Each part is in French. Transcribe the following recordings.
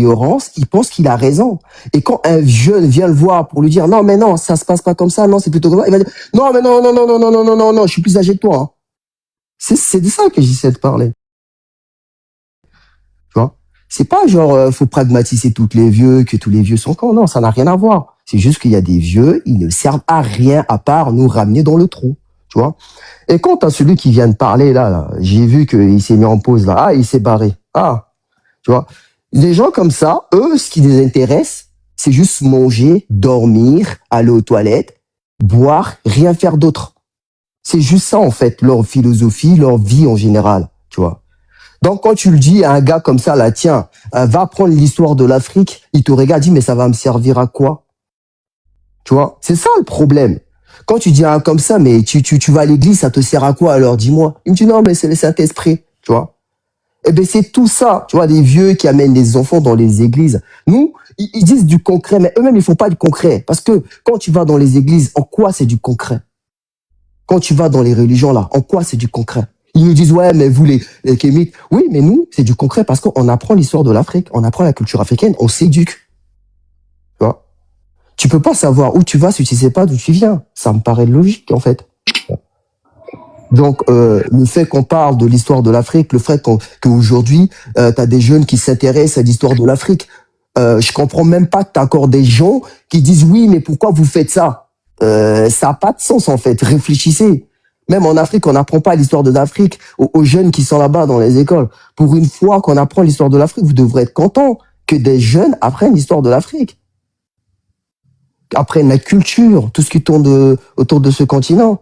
ignorance, il pense qu'il a raison. Et quand un jeune vient le voir pour lui dire non mais non, ça se passe pas comme ça, non c'est plutôt comme ça, il va dire non mais non non non non non non non non non, je suis plus âgé que toi. Hein. C'est de ça que j'essaie de parler. Tu vois? C'est pas genre faut pragmatiser tous les vieux, que tous les vieux sont cons. Non, ça n'a rien à voir. C'est juste qu'il y a des vieux, ils ne servent à rien à part nous ramener dans le trou. Tu vois? Et quant à celui qui vient de parler là, j'ai vu qu'il s'est mis en pause là, il s'est barré. Ah, tu vois? Les gens comme ça, eux, ce qui les intéresse, c'est juste manger, dormir, aller aux toilettes, boire, rien faire d'autre. C'est juste ça en fait, leur philosophie, leur vie en général, tu vois? Donc, quand tu le dis à un gars comme ça, là, tiens, va prendre l'histoire de l'Afrique, il te regarde, dit, mais ça va me servir à quoi? Tu vois? C'est ça le problème. Quand tu dis à un comme ça, mais tu vas à l'église, ça te sert à quoi alors? Dis-moi. Il me dit, non, mais c'est le Saint-Esprit, tu vois? Eh ben, c'est tout ça, tu vois, des vieux qui amènent des enfants dans les églises. Nous, ils disent du concret, mais eux-mêmes, ils font pas du concret. Parce que quand tu vas dans les églises, en quoi c'est du concret? Quand tu vas dans les religions, là, en quoi c'est du concret? Ils nous disent, ouais, mais vous, les kémites. Oui, mais nous, c'est du concret parce qu'on apprend l'histoire de l'Afrique, on apprend la culture africaine, on s'éduque. Tu vois? Tu peux pas savoir où tu vas si tu sais pas d'où tu viens. Ça me paraît logique, en fait. Donc, le fait qu'on parle de l'histoire de l'Afrique, le fait qu'aujourd'hui, tu as des jeunes qui s'intéressent à l'histoire de l'Afrique, je comprends même pas que tu as encore des gens qui disent, oui, mais pourquoi vous faites ça? Ça n'a pas de sens, en fait. Réfléchissez. Même en Afrique, on n'apprend pas l'histoire de l'Afrique aux jeunes qui sont là-bas dans les écoles. Pour une fois qu'on apprend l'histoire de l'Afrique, vous devrez être content que des jeunes apprennent l'histoire de l'Afrique. Apprennent la culture, tout ce qui tourne autour de ce continent.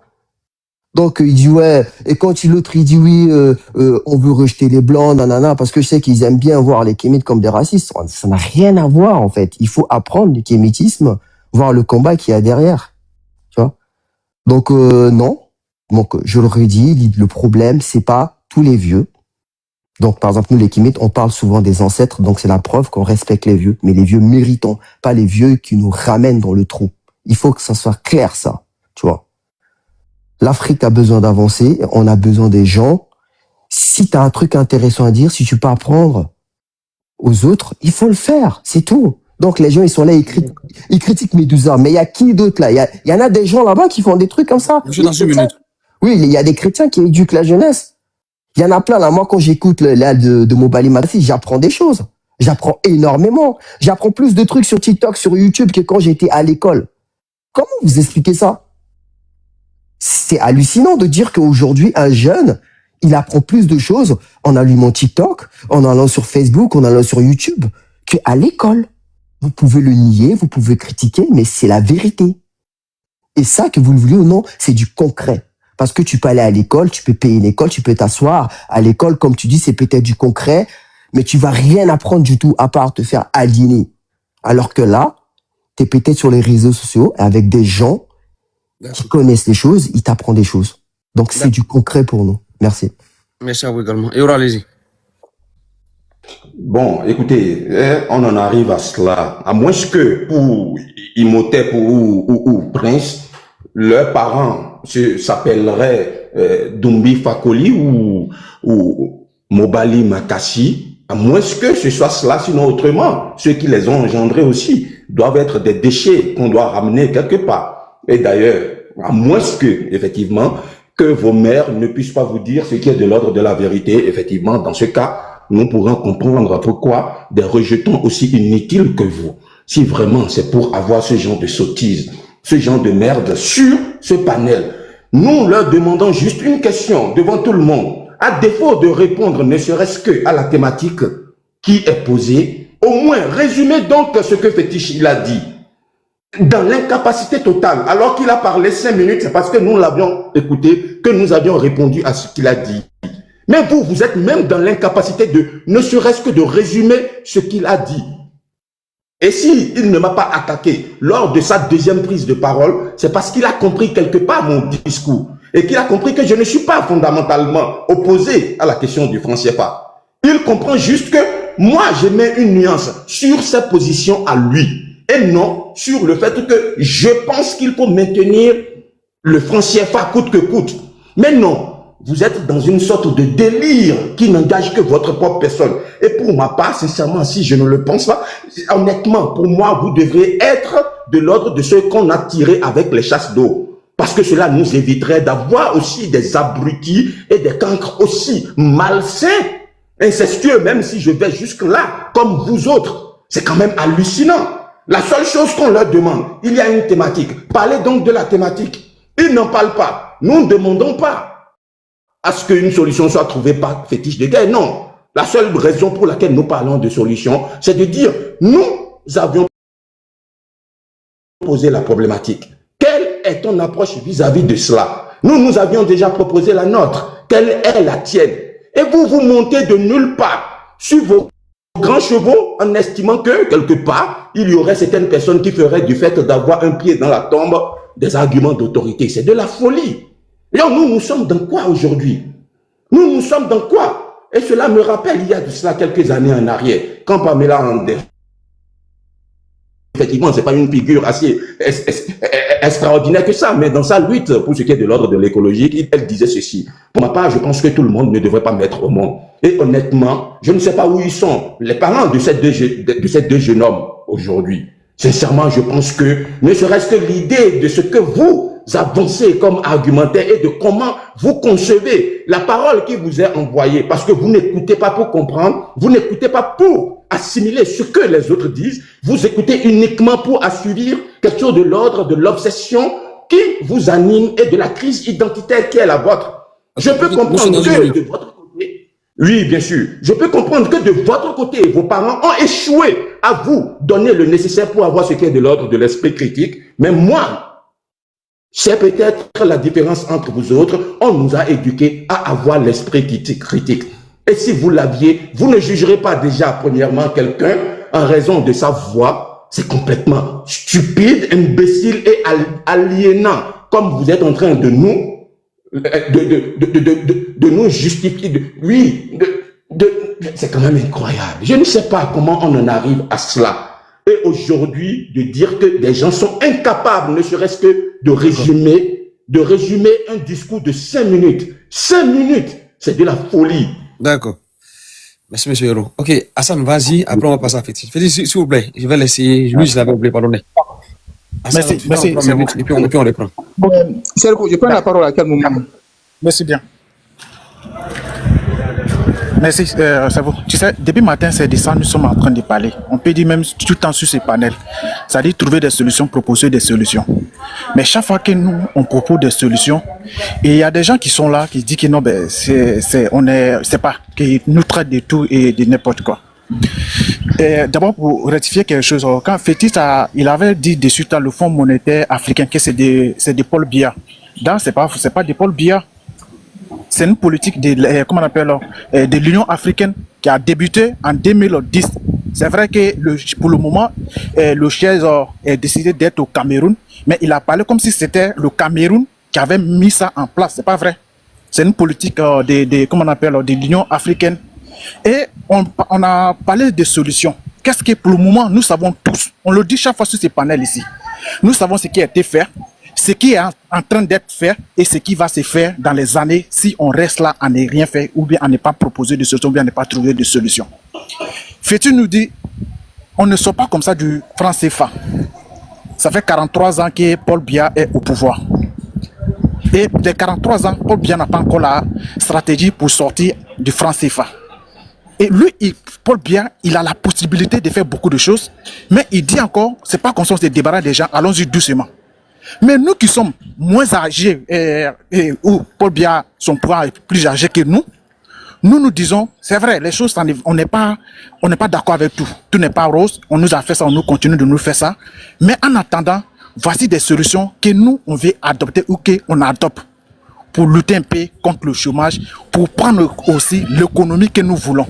Donc, il dit, ouais, et quand l'autre, il dit, oui, on veut rejeter les Blancs, nanana, parce que je sais qu'ils aiment bien voir les Kémites comme des racistes. Ça n'a rien à voir, en fait. Il faut apprendre le kémitisme, voir le combat qu'il y a derrière. Tu vois? Donc, non. Donc, je le redis, le problème, c'est pas tous les vieux. Donc, par exemple, nous, les Kémites, on parle souvent des ancêtres, donc c'est la preuve qu'on respecte les vieux, mais les vieux méritants, pas les vieux qui nous ramènent dans le trou. Il faut que ça soit clair, ça, tu vois. L'Afrique a besoin d'avancer, on a besoin des gens. Si tu as un truc intéressant à dire, si tu peux apprendre aux autres, il faut le faire, c'est tout. Donc, les gens, ils sont là, ils critiquent Médusa, mais il y a qui d'autre là? Il y en a des gens là-bas qui font des trucs comme ça. Monsieur, dans une minute. Oui, il y a des chrétiens qui éduquent la jeunesse. Il y en a plein là. Moi, quand j'écoute là de Mobali Massi, j'apprends des choses. J'apprends énormément. J'apprends plus de trucs sur TikTok, sur YouTube que quand j'étais à l'école. Comment vous expliquez ça? C'est hallucinant de dire qu'aujourd'hui, un jeune, il apprend plus de choses en allumant TikTok, en allant sur Facebook, en allant sur YouTube, qu'à l'école. Vous pouvez le nier, vous pouvez critiquer, mais c'est la vérité. Et ça, que vous le vouliez ou non, c'est du concret. Parce que tu peux aller à l'école, tu peux payer une école, tu peux t'asseoir. À l'école, comme tu dis, c'est peut-être du concret, mais tu vas rien apprendre du tout à part te faire aliéner. Alors que là, tu es peut-être sur les réseaux sociaux avec des gens qui connaissent les choses, ils t'apprennent des choses. Donc, c'est du concret pour nous. Merci. Merci à vous également. Et allez-y. Bon, écoutez, on en arrive à cela. À moins que pour Imhotep ou Prince, leurs parents s'appelleraient Dumbi Fakoli ou Mobali Makassi, à moins que ce soit cela, sinon autrement, ceux qui les ont engendrés aussi doivent être des déchets qu'on doit ramener quelque part. Et d'ailleurs, à moins que, effectivement, que vos mères ne puissent pas vous dire ce qui est de l'ordre de la vérité, effectivement, dans ce cas, nous pourrons comprendre pourquoi des rejetons aussi inutiles que vous, si vraiment c'est pour avoir ce genre de sottise, ce genre de merde sur ce panel. Nous leur demandons juste une question devant tout le monde. À défaut de répondre ne serait-ce que à la thématique qui est posée, au moins résumez donc ce que Fétiche il a dit. Dans l'incapacité totale, alors qu'il a parlé 5 minutes, c'est parce que nous l'avions écouté, que nous avions répondu à ce qu'il a dit. Mais vous, vous êtes même dans l'incapacité de, ne serait-ce que de résumer ce qu'il a dit. Et si il ne m'a pas attaqué lors de sa deuxième prise de parole, c'est parce qu'il a compris quelque part mon discours et qu'il a compris que je ne suis pas fondamentalement opposé à la question du franc CFA. Il comprend juste que moi, je mets une nuance sur sa position à lui et non sur le fait que je pense qu'il faut maintenir le franc CFA coûte que coûte. Mais non. vous êtes dans une sorte de délire qui n'engage que votre propre personne. Et pour ma part, sincèrement, si je ne le pense pas, honnêtement, pour moi, vous devrez être de l'ordre de ceux qu'on a tirés avec les chasses d'eau. Parce que cela nous éviterait d'avoir aussi des abrutis et des cancres aussi malsains, incestueux, même si je vais jusque-là, comme vous autres. C'est quand même hallucinant. La seule chose qu'on leur demande, il y a une thématique. Parlez donc de la thématique. Ils n'en parlent pas. Nous ne demandons pas à ce qu'une solution soit trouvée par fétiche de guerre. Non. La seule raison pour laquelle nous parlons de solution, c'est de dire, nous avions posé la problématique. Quelle est ton approche vis-à-vis de cela? Nous avions déjà proposé la nôtre. Quelle est la tienne? Et vous, vous montez de nulle part sur vos grands chevaux en estimant que, quelque part, il y aurait certaines personnes qui feraient du fait d'avoir un pied dans la tombe des arguments d'autorité. C'est de la folie. Et nous sommes dans quoi aujourd'hui? Nous sommes dans quoi? Et cela me rappelle, il y a de cela quelques années en arrière, quand Pamela Anderson, effectivement, c'est pas une figure assez extraordinaire que ça, mais dans sa lutte pour ce qui est de l'ordre de l'écologie, elle disait ceci. Pour ma part, je pense que tout le monde ne devrait pas mettre au monde. Et honnêtement, je ne sais pas où ils sont, les parents de ces deux jeunes hommes aujourd'hui. Sincèrement, je pense que, ne serait-ce que l'idée de ce que vous avancez comme argumentaire et de comment vous concevez la parole qui vous est envoyée, parce que vous n'écoutez pas pour comprendre, vous n'écoutez pas pour assimiler ce que les autres disent, vous écoutez uniquement pour assumer quelque chose de l'ordre de l'obsession qui vous anime et de la crise identitaire qui est la vôtre. Je peux comprendre que de votre côté, oui, bien sûr, je peux comprendre que de votre côté, vos parents ont échoué à vous donner le nécessaire pour avoir ce qui est de l'ordre de l'esprit critique, mais moi, c'est peut-être la différence entre vous autres, on nous a éduqués à avoir l'esprit critique. Et si vous l'aviez, vous ne jugerez pas déjà, premièrement, quelqu'un en raison de sa voix. C'est complètement stupide, imbécile et aliénant, comme vous êtes en train de nous, de nous justifier. C'est quand même incroyable. Je ne sais pas comment on en arrive à cela. Et aujourd'hui, de dire que des gens sont incapables, ne serait-ce que de résumer un discours de 5 minutes. 5 minutes, c'est de la folie. D'accord. Merci, monsieur Hero. Ok, Hassan, vas-y. Après, on va passer à Fétis. Fétis, s'il vous plaît, je vais laisser. Lui, je l'avais oublié, pardonnez. Hassan, Merci. Et puis on reprend. Sergo, je prends la parole à quel moment? Merci bien. Merci, c'est vous. Tu sais, depuis matin, c'est de ça nous sommes en train de parler. On peut dire même tout le temps sur ces panels. C'est-à-dire trouver des solutions, proposer des solutions. Mais chaque fois que nous, on propose des solutions, et il y a des gens qui sont là, qui disent que non, ben, c'est pas, qu'ils nous traitent de tout et de n'importe quoi. D'abord, pour rectifier quelque chose, quand Fétis il avait dit dessus dans le Fonds monétaire africain que c'est de Paul Biya. Donc, c'est pas de Paul Biya. C'est une politique de l'Union africaine qui a débuté en 2010. C'est vrai que pour le moment, le chef a décidé d'être au Cameroun, mais il a parlé comme si c'était le Cameroun qui avait mis ça en place. C'est pas vrai. C'est une politique de l'Union africaine. Et on a parlé de solutions. Qu'est-ce que pour le moment, nous savons tous, on le dit chaque fois sur ces panels ici, nous savons ce qui a été fait, ce qui est en train d'être fait et ce qui va se faire dans les années si on reste là à ne rien faire ou bien à ne pas proposer de solution ou bien à ne pas trouver de solution. Fétis nous dit, on ne sort pas comme ça du franc CFA. Ça fait 43 ans que Paul Biya est au pouvoir. Et des 43 ans, Paul Biya n'a pas encore la stratégie pour sortir du franc CFA. Et lui, Paul Biya, il a la possibilité de faire beaucoup de choses, mais il dit encore, c'est pas qu'on se débarrasse des gens, allons-y doucement. Mais nous qui sommes moins âgés, ou Paul Biya, son pouvoir est plus âgé que nous disons, c'est vrai, les choses, on n'est pas d'accord avec tout. Tout n'est pas rose, on nous a fait ça, on nous continue de nous faire ça. Mais en attendant, voici des solutions que nous, on veut adopter ou qu'on adopte pour lutter un peu contre le chômage, pour prendre aussi l'économie que nous voulons.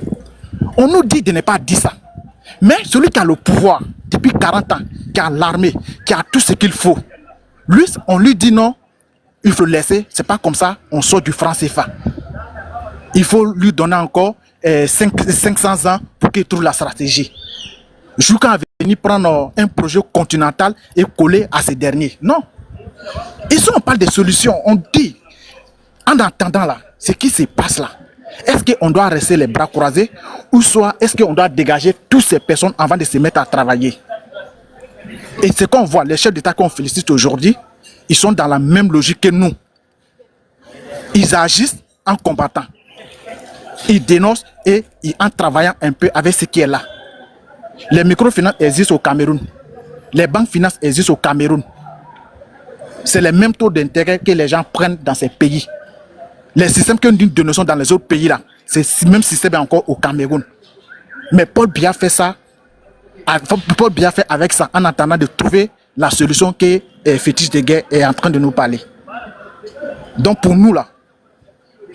On nous dit de ne pas dire ça. Mais celui qui a le pouvoir depuis 40 ans, qui a l'armée, qui a tout ce qu'il faut, lui, on lui dit non, il faut le laisser, c'est pas comme ça, on sort du franc CFA. Il faut lui donner encore 500 ans pour qu'il trouve la stratégie. Jusqu'à venir prendre un projet continental et coller à ces derniers. Non. Ici, on parle de solutions. On dit, En attendant là, ce qui se passe là, est-ce qu'on doit rester les bras croisés ou soit est-ce qu'on doit dégager toutes ces personnes avant de se mettre à travailler? Et ce qu'on voit, les chefs d'État qu'on félicite aujourd'hui, ils sont dans la même logique que nous. Ils agissent en combattant. Ils dénoncent et en travaillant un peu avec ce qui est là. Les microfinances existent au Cameroun. Les banques finances existent au Cameroun. C'est les mêmes taux d'intérêt que les gens prennent dans ces pays. Les systèmes que nous dénonçons dans les autres pays là, c'est le même système encore au Cameroun. Mais Paul Biya fait ça. Paul Biya fait avec ça en attendant de trouver la solution que Fétiche de Guerre est en train de nous parler. Donc pour nous là,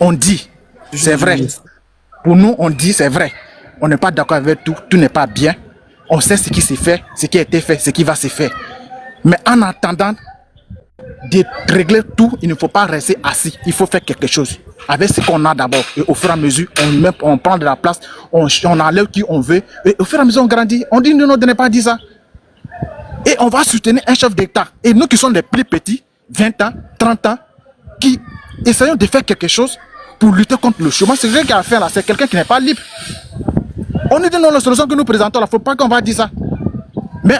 on dit, c'est vrai. Pour nous, on dit, c'est vrai. On n'est pas d'accord avec tout, tout n'est pas bien. On sait ce qui s'est fait, ce qui a été fait, ce qui va se faire. Mais en attendant de régler tout, il ne faut pas rester assis. Il faut faire quelque chose avec ce qu'on a d'abord. Et au fur et à mesure, on prend de la place, on enlève qui on veut. Et au fur et à mesure, on grandit. On dit, non, de ne pas dire ça. Et on va soutenir un chef d'État. Et nous qui sommes les plus petits, 20 ans, 30 ans, qui essayons de faire quelque chose pour lutter contre le chômage. C'est quelqu'un qui a fait là, c'est quelqu'un qui n'est pas libre. On nous dit non, la solution que nous présentons, il ne faut pas qu'on va dire ça. Mais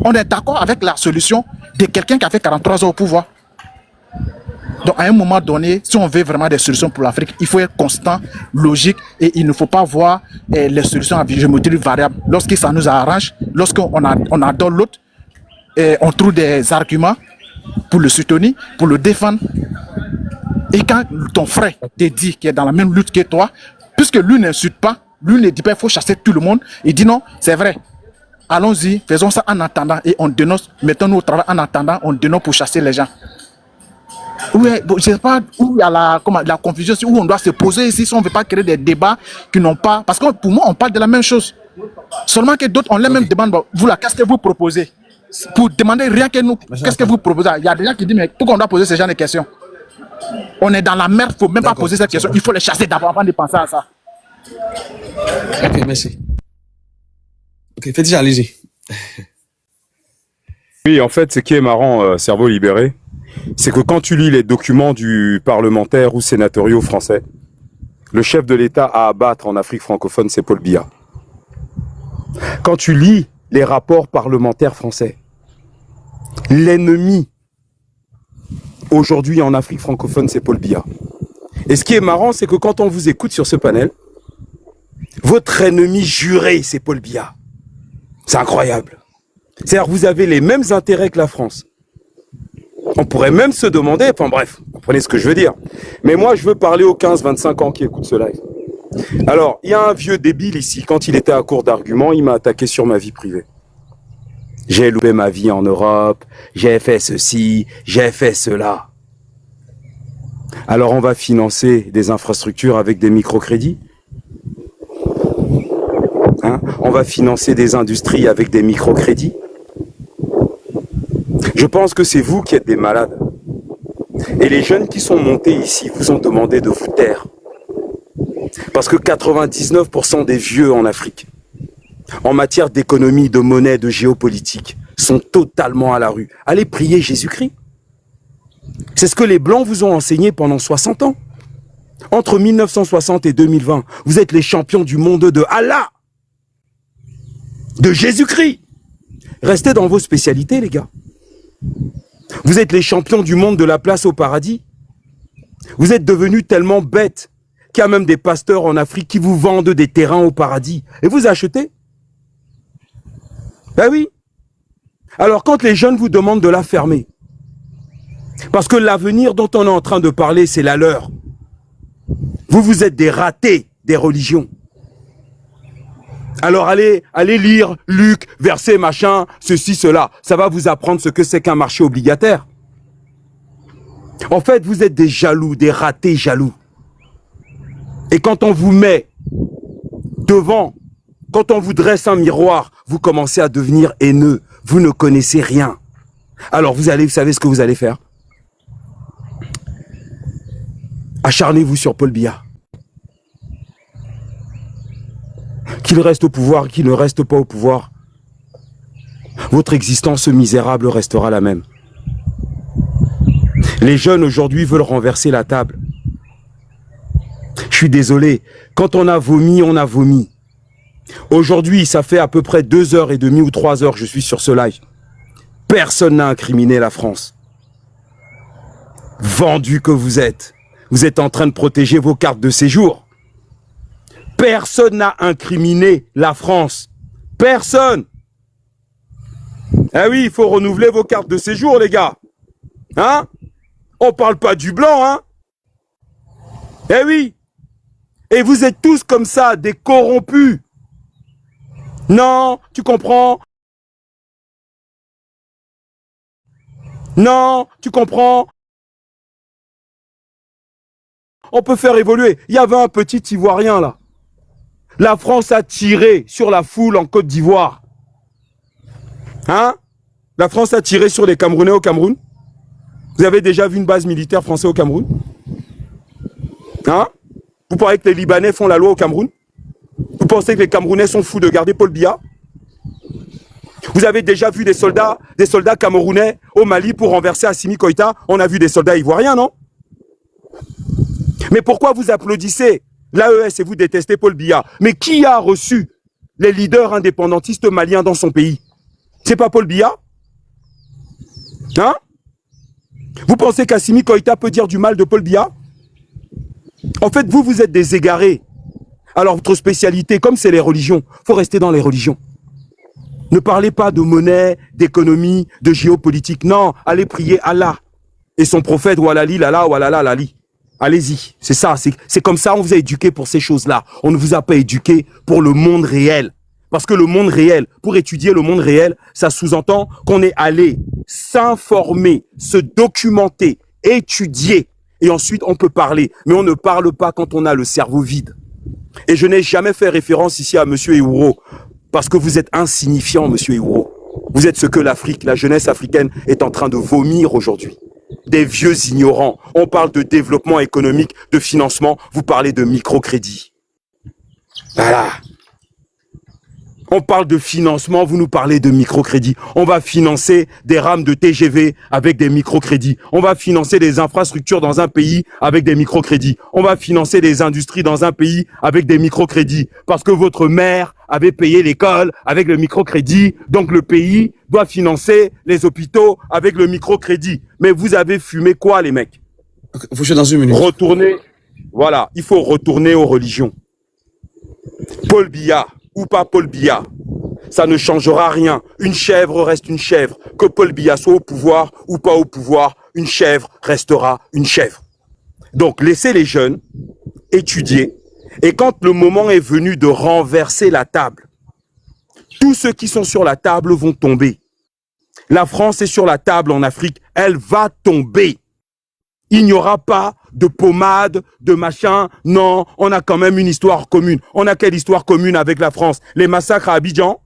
on est d'accord avec la solution de quelqu'un qui a fait 43 ans au pouvoir. Donc à un moment donné, si on veut vraiment des solutions pour l'Afrique, il faut être constant, logique, et il ne faut pas voir les solutions à géométrie variable. Lorsque ça nous arrange, lorsqu'on adore l'autre, on trouve des arguments pour le soutenir, pour le défendre. Et quand ton frère te dit qu'il est dans la même lutte que toi, puisque lui n'insulte pas, lui ne dit pas qu'il faut chasser tout le monde, il dit non, c'est vrai. Allons-y, faisons ça en attendant et on dénonce, mettons-nous au travail en attendant, on dénonce pour chasser les gens. Oui, bon, je ne sais pas où il y a la confusion, où on doit se poser ici, si on ne veut pas créer des débats qui n'ont pas... Parce que pour moi, on parle de la même chose. Seulement que d'autres ont les mêmes demandes. Vous là, qu'est-ce que vous proposez? Pour demander rien que nous, qu'est-ce que vous proposez? Il y a des gens qui disent, mais pourquoi on doit poser ce genre de questions? On est dans la merde, il ne faut même pas poser cette question. Il faut les chasser d'abord avant de penser à ça. Ok, merci. Ok, faites déjà, allez-y. Oui, en fait, ce qui est marrant, cerveau libéré, c'est que quand tu lis les documents du parlementaire ou sénatoriaux français, le chef de l'État à abattre en Afrique francophone, c'est Paul Biya. Quand tu lis les rapports parlementaires français, l'ennemi aujourd'hui en Afrique francophone, c'est Paul Biya. Et ce qui est marrant, c'est que quand on vous écoute sur ce panel, votre ennemi juré, c'est Paul Biya. C'est incroyable. C'est-à-dire que vous avez les mêmes intérêts que la France. On pourrait même se demander, enfin bref, vous comprenez ce que je veux dire. Mais moi, je veux parler aux 15-25 ans qui écoutent ce live. Alors, il y a un vieux débile ici, quand il était à court d'arguments, il m'a attaqué sur ma vie privée. J'ai loupé ma vie en Europe, j'ai fait ceci, j'ai fait cela. Alors on va financer des infrastructures avec des microcrédits. Hein? On va financer des industries avec des microcrédits. Je pense que c'est vous qui êtes des malades. Et les jeunes qui sont montés ici vous ont demandé de vous taire. Parce que 99% des vieux en Afrique, en matière d'économie, de monnaie, de géopolitique, sont totalement à la rue. Allez prier Jésus-Christ. C'est ce que les Blancs vous ont enseigné pendant 60 ans. Entre 1960 et 2020, vous êtes les champions du monde de Allah, de Jésus-Christ. Restez dans vos spécialités, les gars. Vous êtes les champions du monde de la place au paradis. Vous êtes devenus tellement bêtes qu'il y a même des pasteurs en Afrique qui vous vendent des terrains au paradis. Et vous achetez? Ben oui. Alors quand les jeunes vous demandent de la fermer, parce que l'avenir dont on est en train de parler, c'est la leur. Vous êtes des ratés des religions. Alors allez lire Luc, verset machin, ceci, cela. Ça va vous apprendre ce que c'est qu'un marché obligataire. En fait, vous êtes des jaloux, des ratés jaloux. Et quand on vous met devant, quand on vous dresse un miroir, vous commencez à devenir haineux. Vous ne connaissez rien. Alors vous savez ce que vous allez faire? Acharnez-vous sur Paul Biya. Qu'il reste au pouvoir, qu'il ne reste pas au pouvoir, votre existence misérable restera la même. Les jeunes aujourd'hui veulent renverser la table. Je suis désolé, quand on a vomi, on a vomi. Aujourd'hui, ça fait à peu près 2h30 ou 3 heures que je suis sur ce live. Personne n'a incriminé la France. Vendu que vous êtes en train de protéger vos cartes de séjour. Personne n'a incriminé la France. Personne. Ah oui, il faut renouveler vos cartes de séjour, les gars. Hein? On parle pas du blanc, hein? Eh oui. Et vous êtes tous comme ça, des corrompus. Non, tu comprends? Non, tu comprends? On peut faire évoluer. Il y avait un petit Ivoirien là. La France a tiré sur la foule en Côte d'Ivoire. Hein? La France a tiré sur les Camerounais au Cameroun. Vous avez déjà vu une base militaire française au Cameroun? Hein? Vous croyez que les Libanais font la loi au Cameroun? Vous pensez que les Camerounais sont fous de garder Paul Biya? Vous avez déjà vu des soldats camerounais au Mali pour renverser Assimi Goïta? On a vu des soldats ivoiriens, non? Mais pourquoi vous applaudissez l'AES et vous détestez Paul Biya? Mais qui a reçu les leaders indépendantistes maliens dans son pays? C'est pas Paul Biya? Hein? Vous pensez qu'Assimi Goïta peut dire du mal de Paul Biya? En fait, vous êtes des égarés. Alors, votre spécialité, comme c'est les religions, faut rester dans les religions. Ne parlez pas de monnaie, d'économie, de géopolitique. Non, allez prier Allah et son prophète Walali, Lala, Walala, Lali. Allez-y, c'est ça, c'est comme ça on vous a éduqué pour ces choses-là. On ne vous a pas éduqué pour le monde réel. Parce que le monde réel, pour étudier le monde réel, ça sous-entend qu'on est allé s'informer, se documenter, étudier, et ensuite on peut parler. Mais on ne parle pas quand on a le cerveau vide. Et je n'ai jamais fait référence ici à Monsieur Ewouro, parce que vous êtes insignifiant, Monsieur Ewouro. Vous êtes ce que l'Afrique, la jeunesse africaine est en train de vomir aujourd'hui. Des vieux ignorants. On parle de développement économique, de financement, vous parlez de microcrédit. Voilà. On parle de financement, vous nous parlez de microcrédit. On va financer des rames de TGV avec des microcrédits. On va financer des infrastructures dans un pays avec des microcrédits. On va financer des industries dans un pays avec des microcrédits. Parce que votre mère avait payé l'école avec le microcrédit. Donc le pays doit financer les hôpitaux avec le microcrédit. Mais vous avez fumé quoi, les mecs? Vous êtes dans une minute. Retournez. Voilà, il faut retourner aux religions. Paul Biya ou pas Paul Biya, ça ne changera rien. Une chèvre reste une chèvre. Que Paul Biya soit au pouvoir ou pas au pouvoir, une chèvre restera une chèvre. Donc laissez les jeunes étudier. Et quand le moment est venu de renverser la table, tous ceux qui sont sur la table vont tomber. La France est sur la table en Afrique, elle va tomber. Il n'y aura pas de pommade, de machin. Non, on a quand même une histoire commune. On a quelle histoire commune avec la France? Les massacres à Abidjan?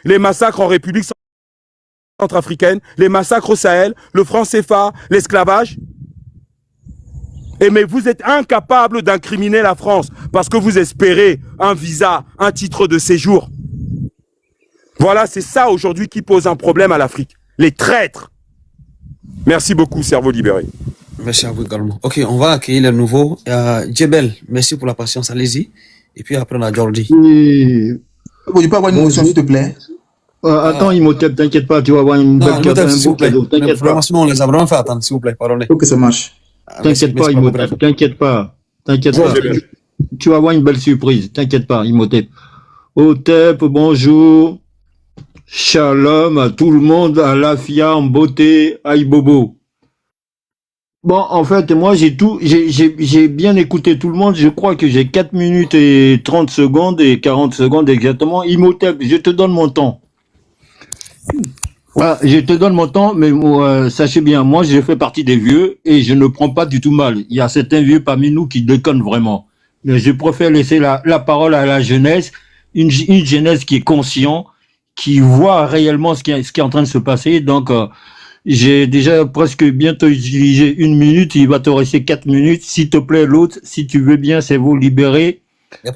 Les massacres en République centrafricaine? Les massacres au Sahel? Le franc CFA? L'esclavage? Et mais vous êtes incapable d'incriminer la France parce que vous espérez un visa, un titre de séjour. Voilà, c'est ça aujourd'hui qui pose un problème à l'Afrique. Les traîtres. Merci beaucoup, cerveau libéré. Merci à vous également. Ok, on va accueillir les nouveaux. Djebel, merci pour la patience, allez-y. Et puis après, on a Jordi. Oui. Bon, tu peux avoir une motion, s'il te plaît? Attends, Imhotep, t'inquiète pas, tu vas avoir une belle carte, un beau cadeau. T'inquiète pas. On les a vraiment fait attendre, s'il vous plaît, pardonnez. Ok, ça marche. T'inquiète pas, Imhotep, t'inquiète pas. T'inquiète pas. Tu vas avoir une belle surprise. T'inquiète pas, Imhotep. Hotep, bonjour. Shalom à tout le monde, à la FIA, en beauté, aïe bobo. Bon, en fait, moi, j'ai bien écouté tout le monde. Je crois que j'ai 4 minutes et 30 secondes et 40 secondes exactement. Imhotep, je te donne mon temps. Voilà, je te donne mon temps, mais sachez bien, moi, je fais partie des vieux et je ne prends pas du tout mal. Il y a certains vieux parmi nous qui déconnent vraiment. Mais je préfère laisser la parole à la jeunesse, une jeunesse qui est consciente, qui voit réellement ce qui est en train de se passer. Donc, j'ai déjà presque bientôt utilisé 1 minute. Il va te rester 4 minutes. S'il te plaît, l'autre, si tu veux bien, c'est vous libérer.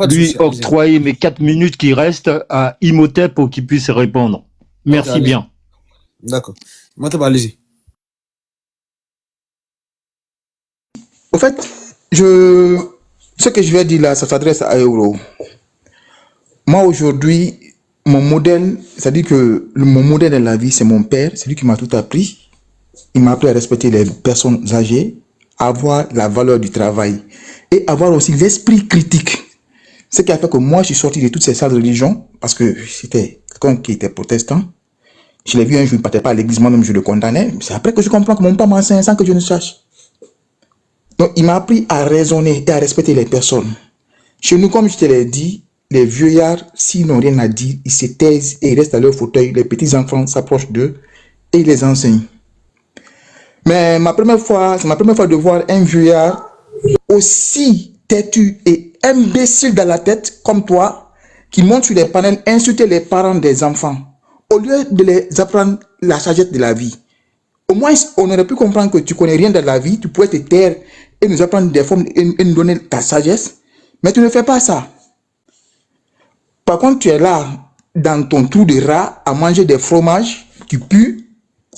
Lui octroyer mes 4 minutes qui restent à Imhotep pour qu'il puisse répondre. Merci bien. D'accord. Imhotep, allez-y. Au fait, ce que je vais dire là, ça s'adresse à Euro. Moi, aujourd'hui, mon modèle, c'est-à-dire que mon modèle dans la vie, c'est mon père. C'est lui qui m'a tout appris. Il m'a appris à respecter les personnes âgées, à avoir la valeur du travail et avoir aussi l'esprit critique. Ce qui a fait que moi, je suis sorti de toutes ces salles de religion parce que c'était quelqu'un qui était protestant. Je l'ai vu un jour, il ne partait pas à l'église, moi-même, je le condamnais. C'est après que je comprends que mon père m'enseigne sans que je ne sache. Donc, il m'a appris à raisonner et à respecter les personnes. Chez nous, comme je te l'ai dit, les vieillards, s'ils n'ont rien à dire, ils se taisent et ils restent à leur fauteuil. Les petits-enfants s'approchent d'eux et ils les enseignent. Mais c'est ma première fois de voir un vieillard aussi têtu et imbécile dans la tête comme toi, qui monte sur les panels insulter les parents des enfants, au lieu de les apprendre la sagesse de la vie. Au moins, on aurait pu comprendre que tu connais rien de la vie, tu pourrais te taire et nous apprendre des formes et nous donner ta sagesse, mais tu ne fais pas ça. Par contre, tu es là, dans ton trou de rat, à manger des fromages, tu pues.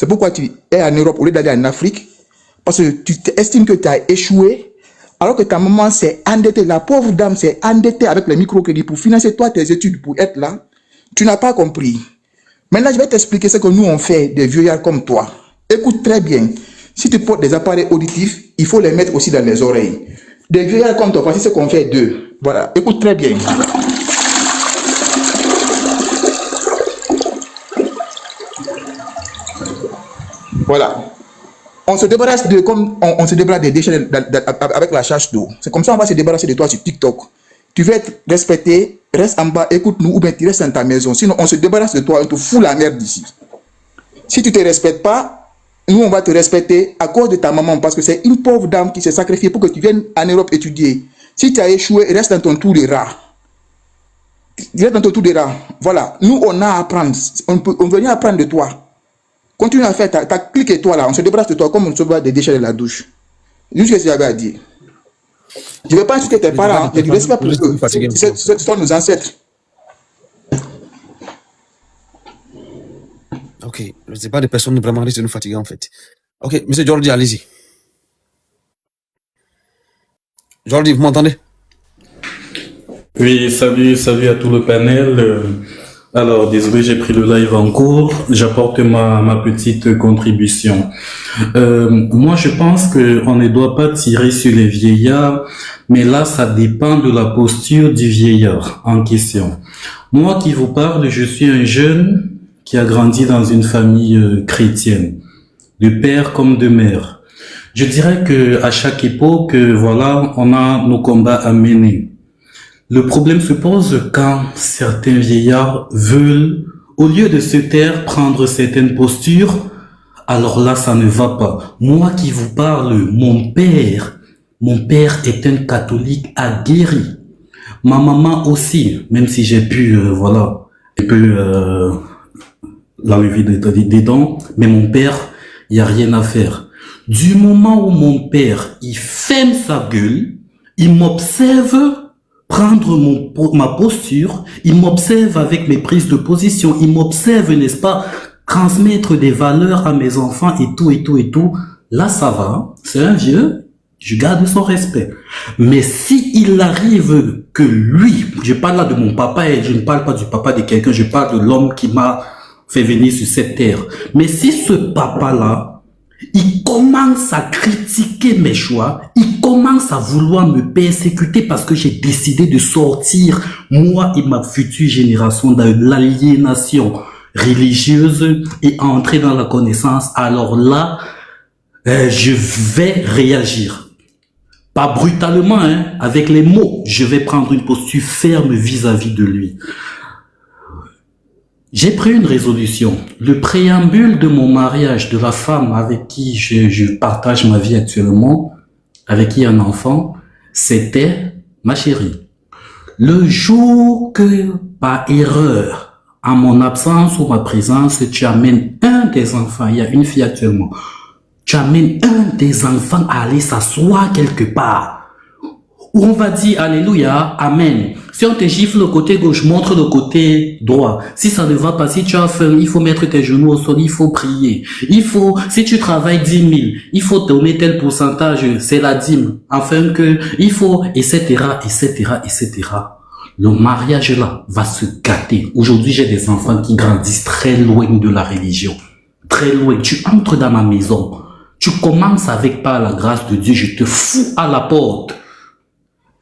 C'est pourquoi tu es en Europe au lieu d'aller en Afrique, parce que tu estimes que tu as échoué, alors que ta maman s'est endettée, la pauvre dame s'est endettée avec les microcrédits pour financer toi tes études, pour être là. Tu n'as pas compris. Maintenant, je vais t'expliquer ce que nous on fait des vieillards comme toi. Écoute très bien. Si tu portes des appareils auditifs, il faut les mettre aussi dans les oreilles. Des vieillards comme toi, voici ce qu'on fait d'eux. Voilà, écoute très bien. Voilà. On se débarrasse de comme on se débarrasse des déchets avec la charge d'eau. C'est comme ça on va se débarrasser de toi sur TikTok. Tu veux être respecté, reste en bas, écoute-nous ou bien tu restes dans ta maison. Sinon on se débarrasse de toi, on te fout la merde d'ici. Si tu ne te respectes pas, nous on va te respecter à cause de ta maman parce que c'est une pauvre dame qui s'est sacrifiée pour que tu viennes en Europe étudier. Si tu as échoué, reste dans ton tour de rat. Reste dans ton tour de rat. Voilà. Nous on a à apprendre. On veut rien apprendre de toi. Continue à faire ta clique et toi là, on se débarrasse de toi comme on se débarrasse des déchets de la douche. Juste ce que j'avais à dire. Je ne vais pas insulter tes parents, j'ai du respect pour eux. Ce sont nos ancêtres. Ok, je ne sais pas des personnes vraiment risquent de nous fatiguer en fait. Ok, monsieur Jordi, allez-y. Jordi, vous m'entendez? Oui, salut à tout le panel. Alors, désolé, j'ai pris le live en cours. J'apporte ma petite contribution. Moi, je pense qu'on ne doit pas tirer sur les vieillards, mais là, ça dépend de la posture du vieillard en question. Moi qui vous parle, je suis un jeune qui a grandi dans une famille chrétienne, de père comme de mère. Je dirais que à chaque époque, voilà, on a nos combats à mener. Le problème se pose quand certains vieillards veulent, au lieu de se taire, prendre certaines postures. Alors là, ça ne va pas. Moi qui vous parle, mon père est un catholique aguerri. Ma maman aussi, même si j'ai pu, voilà, un peu l'enlever des dents, mais mon père, il n'y a rien à faire. Du moment où mon père, il ferme sa gueule, il m'observe prendre ma posture, il m'observe avec mes prises de position, il m'observe, n'est-ce pas, transmettre des valeurs à mes enfants et tout. Là, ça va, c'est un vieux, je garde son respect. Mais si il arrive que lui, je parle là de mon papa et je ne parle pas du papa de quelqu'un, je parle de l'homme qui m'a fait venir sur cette terre. Mais si ce papa-là, il commence à critiquer mes choix, il commence à vouloir me persécuter parce que j'ai décidé de sortir, moi et ma future génération, de l'aliénation religieuse et entrer dans la connaissance, alors là, je vais réagir. Pas brutalement, hein, avec les mots, je vais prendre une posture ferme vis-à-vis de lui. J'ai pris une résolution. Le préambule de mon mariage, de la femme avec qui je partage ma vie actuellement, avec qui un enfant, c'était ma chérie. Le jour que, par erreur, en mon absence ou ma présence, tu amènes un des enfants, il y a une fille actuellement, tu amènes un des enfants à aller s'asseoir quelque part, où on va dire Alléluia, Amen. Si on te gifle le côté gauche, montre le côté droit. Si ça ne va pas, si tu as faim, il faut mettre tes genoux au sol, il faut prier. Si tu travailles 10 000, il faut donner tel pourcentage, c'est la dîme. Afin que, il faut, etc., etc., etc. Le mariage là va se gâter. Aujourd'hui, j'ai des enfants qui grandissent très loin de la religion. Très loin. Tu entres dans ma maison. Tu commences avec par la grâce de Dieu, je te fous à la porte.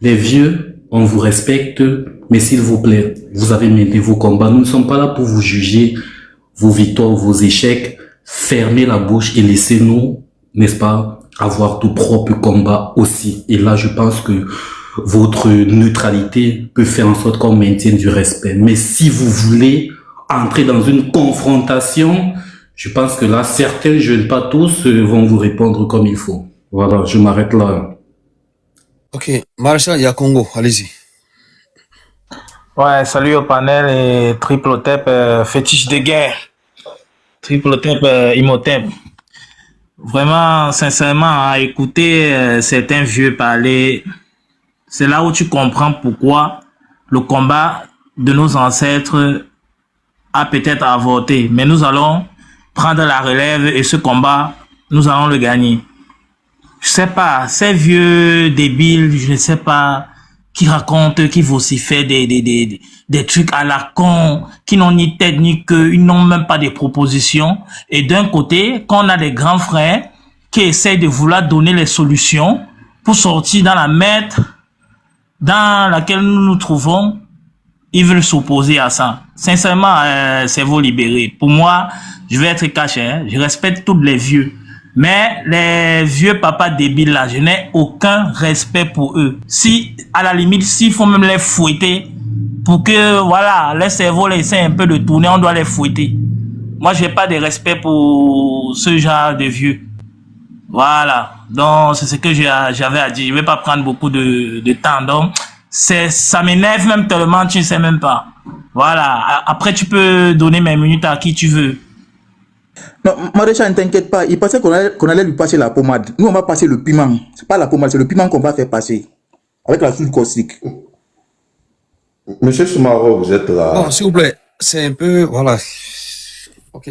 Les vieux, on vous respecte, mais s'il vous plaît, vous avez mené vos combats. Nous ne sommes pas là pour vous juger vos victoires, vos échecs. Fermez la bouche et laissez-nous, n'est-ce pas, avoir de propres combats aussi. Et là, je pense que votre neutralité peut faire en sorte qu'on maintienne du respect. Mais si vous voulez entrer dans une confrontation, je pense que là, certains jeunes, pas tous, vont vous répondre comme il faut. Voilà, je m'arrête là. Ok, Maréchal, il y a Congo, allez-y. Ouais, salut au panel et triple tap fétiche de guerre. Triple tap Imhotep. Vraiment, sincèrement, à écouter certains vieux parler, c'est là où tu comprends pourquoi le combat de nos ancêtres a peut-être avorté. Mais nous allons prendre la relève et ce combat, nous allons le gagner. Je sais pas, ces vieux débiles, je ne sais pas, qui racontent, qui vocifèrent des trucs à la con, qui n'ont ni tête ni queue, ils n'ont même pas de propositions. Et d'un côté, quand on a des grands frères qui essayent de vouloir donner les solutions pour sortir dans la merde dans laquelle nous nous trouvons, ils veulent s'opposer à ça. Sincèrement, c'est vous libérer. Pour moi, je vais être caché, hein. Je respecte tous les vieux. Mais les vieux papas débiles là, je n'ai aucun respect pour eux. Si, à la limite, s'il faut même les fouetter, pour que, voilà, les cerveaux essaient un peu de tourner, on doit les fouetter. Moi, j'ai pas de respect pour ce genre de vieux. Voilà. Donc, c'est ce que j'avais à dire. Je vais pas prendre beaucoup de temps. Donc, ça m'énerve même tellement, tu ne sais même pas. Voilà. Après, tu peux donner mes minutes à qui tu veux. Non, Maréchal, ne t'inquiète pas. Il pensait qu'on allait lui passer la pommade. Nous, on va passer le piment. C'est pas la pommade, c'est le piment qu'on va faire passer. Avec la soude caustique. Monsieur Soumaro, vous êtes là. Bon, s'il vous plaît, c'est un peu, voilà. Ok.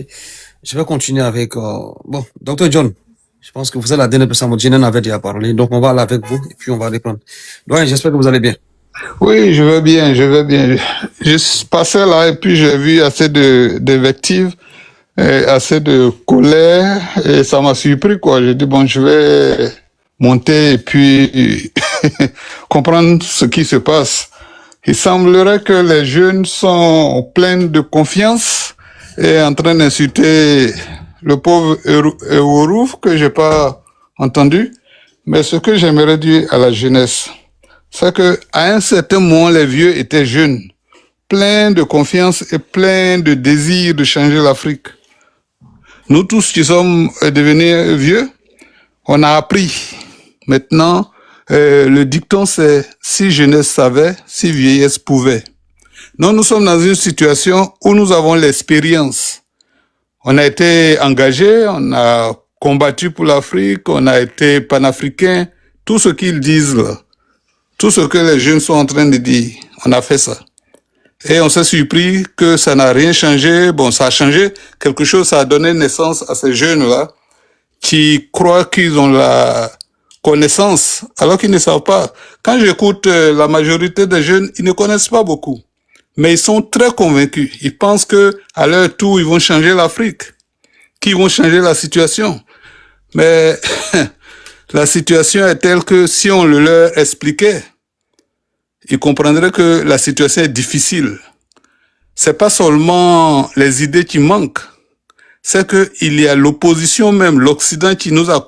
Je vais continuer avec, bon, Dr. John. Je pense que vous êtes la dernière personne, Jenan avait déjà parlé. Donc, on va aller avec vous et puis on va reprendre. Donc, j'espère que vous allez bien. Oui, je vais bien, je vais bien. Je passais là et puis j'ai vu assez d'invectives, assez de colère et ça m'a surpris quoi. J'ai dit bon, je vais monter et puis comprendre ce qui se passe. Il semblerait que les jeunes sont pleins de confiance et en train d'insulter le pauvre Eurouf que j'ai pas entendu. Mais ce que j'aimerais dire à la jeunesse, c'est que à un certain moment, les vieux étaient jeunes, pleins de confiance et pleins de désir de changer l'Afrique. Nous tous qui sommes devenus vieux, on a appris. Maintenant, le dicton c'est « si jeunesse savait, si vieillesse pouvait ». Nous sommes dans une situation où nous avons l'expérience. On a été engagés, on a combattu pour l'Afrique, on a été panafricains, tout ce qu'ils disent là. Tout ce que les jeunes sont en train de dire, on a fait ça. Et on s'est surpris que ça n'a rien changé. Bon, ça a changé quelque chose, ça a donné naissance à ces jeunes-là qui croient qu'ils ont la connaissance, alors qu'ils ne savent pas. Quand j'écoute la majorité des jeunes, ils ne connaissent pas beaucoup. Mais ils sont très convaincus. Ils pensent que à leur tour, ils vont changer l'Afrique, qu'ils vont changer la situation. Mais la situation est telle que si on le leur expliquait, ils comprendraient que la situation est difficile. C'est pas seulement les idées qui manquent, c'est que il y a l'opposition même, l'Occident qui nous a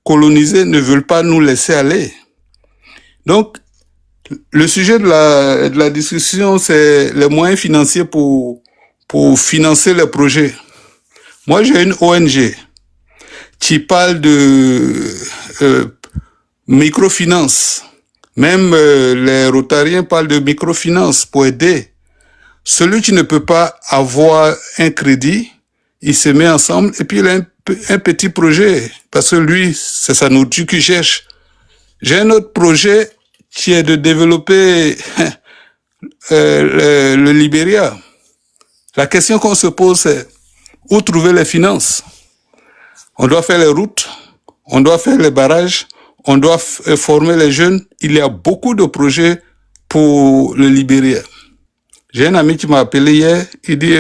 colonisés ne veut pas nous laisser aller. Donc, le sujet de la discussion, c'est les moyens financiers pour financer les projets. Moi, j'ai une ONG qui parle de microfinance. Même les Rotariens parlent de microfinance pour aider. Celui qui ne peut pas avoir un crédit, il se met ensemble et puis il a un petit projet parce que lui, c'est sa nourriture qu'il cherche. J'ai un autre projet qui est de développer le Libéria. La question qu'on se pose, c'est où trouver les finances? On doit faire les routes, on doit faire les barrages, on doit former les jeunes. Il y a beaucoup de projets pour le Libéria. J'ai un ami qui m'a appelé hier, il dit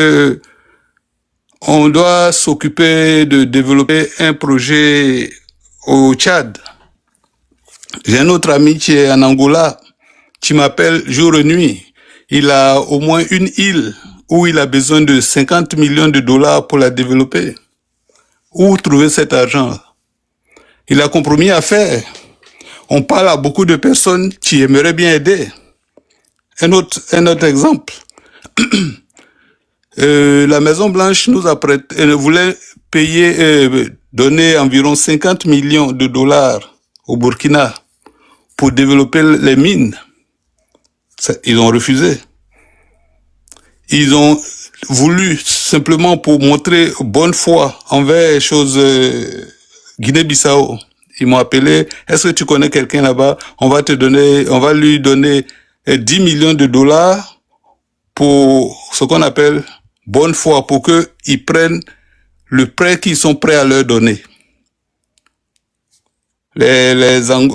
on doit s'occuper de développer un projet au Tchad. J'ai un autre ami qui est en Angola, qui m'appelle jour et nuit. Il a au moins une île où il a besoin de 50 millions de dollars pour la développer. Où trouver cet argent? Il a compromis à faire. On parle à beaucoup de personnes qui aimeraient bien aider. Un autre exemple. La Maison Blanche nous a prêté, elle voulait donner environ 50 millions de dollars au Burkina pour développer les mines. Ils ont refusé. Ils ont voulu simplement pour montrer bonne foi envers Guinée-Bissau. Ils m'ont appelé, est-ce que tu connais quelqu'un là-bas? On va lui donner 10 millions de dollars pour ce qu'on appelle bonne foi, pour qu'ils prennent le prêt qu'ils sont prêts à leur donner. Les gens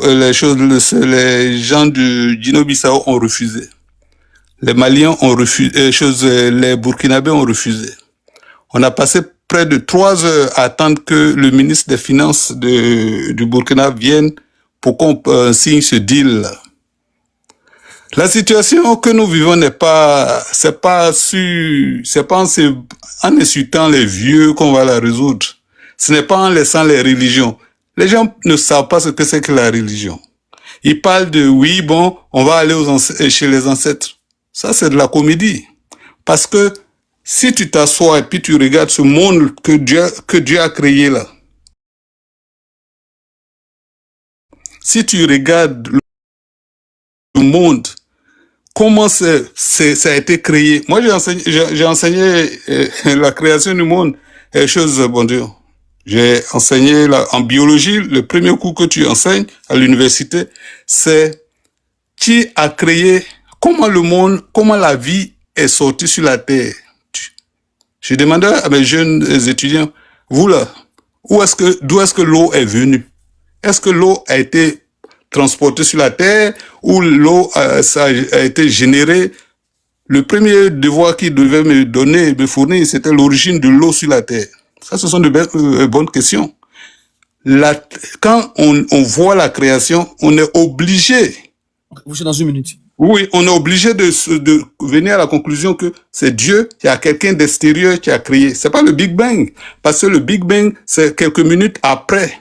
du Guinée-Bissau ont refusé. Les Maliens ont refusé, les Burkinabés ont refusé. On a passé près de 3 heures à attendre que le ministre des Finances du Burkina vienne pour qu'on signe ce deal-là. La situation que nous vivons c'est pas en insultant les vieux qu'on va la résoudre. Ce n'est pas en laissant les religions. Les gens ne savent pas ce que c'est que la religion. Ils parlent de oui, bon, on va aller chez les ancêtres. Ça, c'est de la comédie. Parce que si tu t'assois et puis tu regardes ce monde que Dieu a créé là, si tu regardes le monde, comment ça a été créé. Moi, j'ai enseigné la création du monde, bon Dieu. J'ai enseigné en biologie, le premier cours que tu enseignes à l'université, c'est qui a créé, comment la vie est sortie sur la terre. Je demandais à mes jeunes étudiants, vous là, d'où est-ce que l'eau est venue? Est-ce que l'eau a été transportée sur la terre ou l'eau ça a été générée? Le premier devoir qu'ils devaient me fournir, c'était l'origine de l'eau sur la terre. Ça, ce sont de bonnes questions. Quand on voit la création, on est obligé. Vous êtes dans une minute. Oui, on est obligé de venir à la conclusion que c'est Dieu, il y a quelqu'un d'extérieur qui a créé. C'est pas le Big Bang. Parce que le Big Bang, c'est quelques minutes après.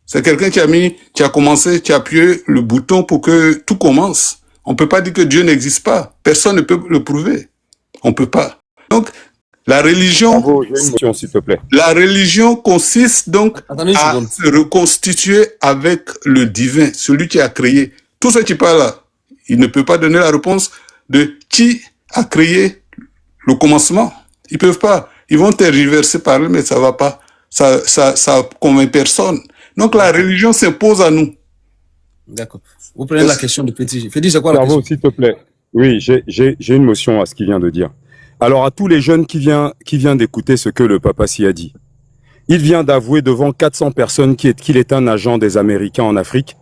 C'est quelqu'un qui a commencé, qui a appuyé le bouton pour que tout commence. On peut pas dire que Dieu n'existe pas. Personne ne peut le prouver. On peut pas. Donc, la religion, Bravo, j'ai une question, s'il te plaît. La religion consiste donc à se reconstituer avec le divin, celui qui a créé. Tout ce qui parle là, il ne peut pas donner la réponse de qui a créé le commencement. Ils peuvent pas. Ils vont tergiverser par eux, mais ça va pas. Ça convainc personne. Donc la religion s'impose à nous. D'accord. Vous prenez la question de Fédi. Fédi, c'est quoi la question? Bravo, s'il te plaît. Oui, j'ai une motion à ce qu'il vient de dire. Alors à tous les jeunes qui viennent d'écouter ce que le papa s'y a dit. Il vient d'avouer devant 400 personnes qu'il est un agent des Américains en Afrique,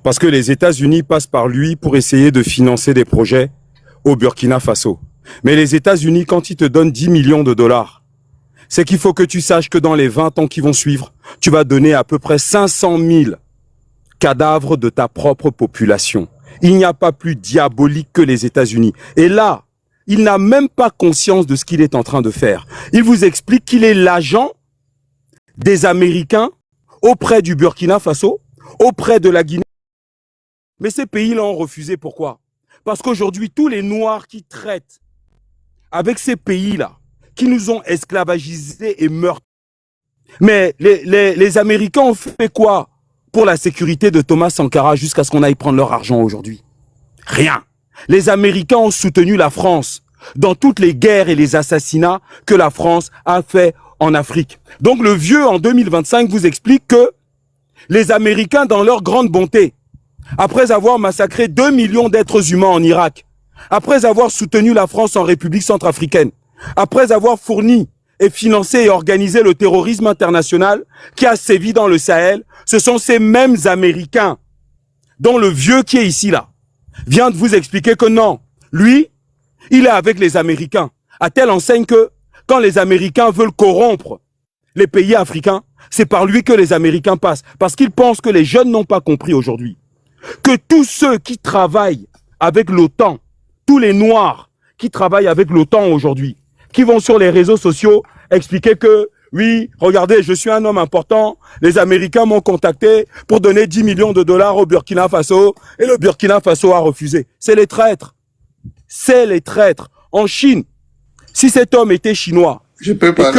parce que les États-Unis passent par lui pour essayer de financer des projets au Burkina Faso. Mais les États-Unis, quand ils te donnent 10 millions de dollars, c'est qu'il faut que tu saches que dans les 20 ans qui vont suivre, tu vas donner à peu près 500 000 cadavres de ta propre population. Il n'y a pas plus diabolique que les États-Unis. Et là, il n'a même pas conscience de ce qu'il est en train de faire. Il vous explique qu'il est l'agent des Américains auprès du Burkina Faso, auprès de la Guinée. Mais ces pays-là ont refusé. Pourquoi? Parce qu'aujourd'hui, tous les Noirs qui traitent avec ces pays-là, qui nous ont esclavagisés et meurtres. Mais les Américains ont fait quoi pour la sécurité de Thomas Sankara jusqu'à ce qu'on aille prendre leur argent aujourd'hui? Rien. Les Américains ont soutenu la France dans toutes les guerres et les assassinats que la France a fait en Afrique. Donc le vieux, en 2025, vous explique que les Américains, dans leur grande bonté, après avoir massacré 2 millions d'êtres humains en Irak, après avoir soutenu la France en République centrafricaine, après avoir fourni et financé et organisé le terrorisme international qui a sévi dans le Sahel, ce sont ces mêmes Américains dont le vieux qui est ici là vient de vous expliquer que non, lui, il est avec les Américains, à telle enseigne que quand les Américains veulent corrompre les pays africains, c'est par lui que les Américains passent, parce qu'ils pensent que les jeunes n'ont pas compris aujourd'hui que tous ceux qui travaillent avec l'OTAN, tous les Noirs qui travaillent avec l'OTAN aujourd'hui, qui vont sur les réseaux sociaux expliquer que oui, regardez, je suis un homme important, les Américains m'ont contacté pour donner 10 millions de dollars au Burkina Faso et le Burkina Faso a refusé. C'est les traîtres. C'est les traîtres. En Chine, si cet homme était chinois, Je peux pas.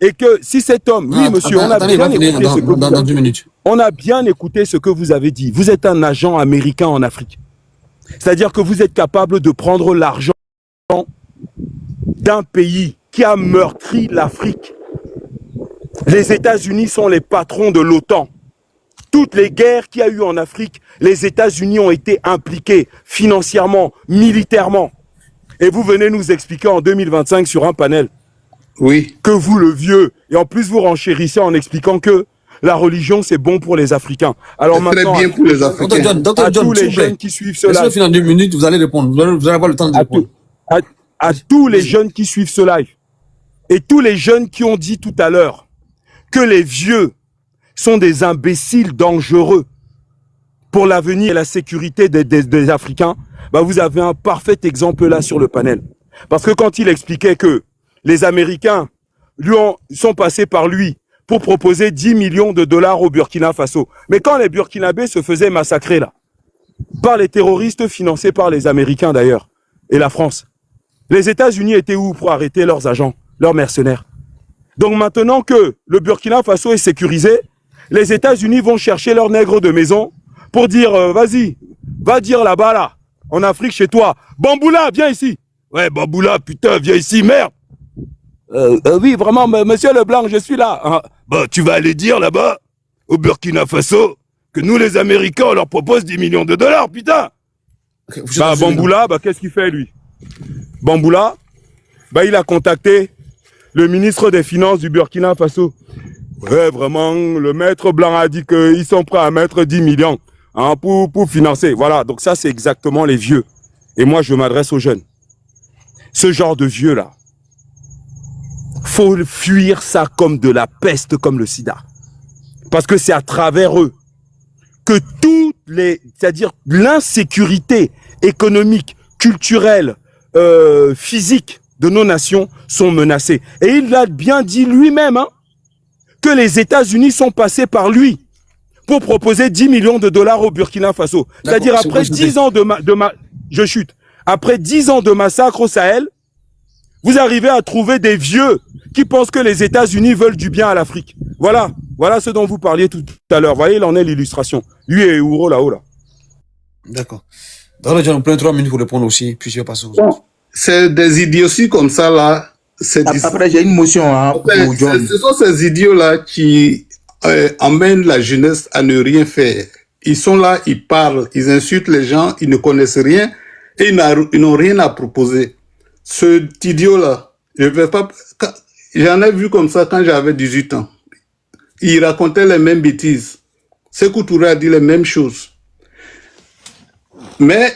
et que si cet homme, oui monsieur, on a bien écouté ce que vous avez dit. On a bien écouté ce que vous avez dit. Vous êtes un agent américain en Afrique. C'est-à-dire que vous êtes capable de prendre l'argent d'un pays qui a meurtri l'Afrique. Les États-Unis sont les patrons de l'OTAN. Toutes les guerres qu'il y a eu en Afrique, les États-Unis ont été impliqués financièrement, militairement. Et vous venez nous expliquer en 2025 sur un panel que vous, le vieux, et en plus vous renchérissez en expliquant que la religion, c'est bon pour les Africains. Alors maintenant, très bien pour les Africains. Docteur John, tous les jeunes qui suivent cela, laissez-le finir en 2 minutes, vous allez répondre. Vous allez avoir le temps de répondre. À tous les jeunes qui suivent ce live, et tous les jeunes qui ont dit tout à l'heure que les vieux sont des imbéciles dangereux pour l'avenir et la sécurité des Africains, bah vous avez un parfait exemple là sur le panel. Parce que quand il expliquait que les Américains sont passés par lui pour proposer 10 millions de dollars au Burkina Faso. Mais quand les Burkinabés se faisaient massacrer là, par les terroristes financés par les Américains d'ailleurs, et la France, les États-Unis étaient où pour arrêter leurs agents, leurs mercenaires? Donc maintenant que le Burkina Faso est sécurisé, les États-Unis vont chercher leurs nègres de maison pour dire vas-y, va dire là-bas là, en Afrique chez toi, Bamboula, viens ici. Ouais, Bamboula, putain, viens ici, merde. Oui, vraiment, monsieur Leblanc, je suis là. Hein. Bah, tu vas aller dire là-bas, au Burkina Faso, que nous les Américains, on leur propose 10 millions de dollars, putain. Okay, bah, Bamboula, bah, qu'est-ce qu'il fait lui? Bamboula, bah, il a contacté le ministre des Finances du Burkina Faso. Ouais, vraiment, le maître Blanc a dit qu'ils sont prêts à mettre 10 millions hein, pour financer. Voilà, donc ça, c'est exactement les vieux. Et moi, je m'adresse aux jeunes. Ce genre de vieux-là, faut fuir ça comme de la peste, comme le sida. Parce que c'est à travers eux que c'est-à-dire l'insécurité économique, culturelle, physique de nos nations sont menacées. Et il l'a bien dit lui-même, hein, que les États-Unis sont passés par lui pour proposer 10 millions de dollars au Burkina Faso. C'est-à-dire après 10 ans après 10 ans de massacre au Sahel, vous arrivez à trouver des vieux qui pensent que les États-Unis veulent du bien à l'Afrique. Voilà ce dont vous parliez tout à l'heure. Vous voyez, il en est l'illustration. Lui et Ouro là-haut là. D'accord. Dans le on prend 3 minutes pour répondre aussi, puis je vais passer aux autres. C'est des idioties comme ça là. Après, j'ai une motion hein, pour John. Ce sont ces idiots-là qui emmènent la jeunesse à ne rien faire. Ils sont là, ils parlent, ils insultent les gens, ils ne connaissent rien et ils n'ont rien à proposer. Cet idiot-là, j'en ai vu comme ça quand j'avais 18 ans. Il racontait les mêmes bêtises. Sékou Touré a dit les mêmes choses. Mais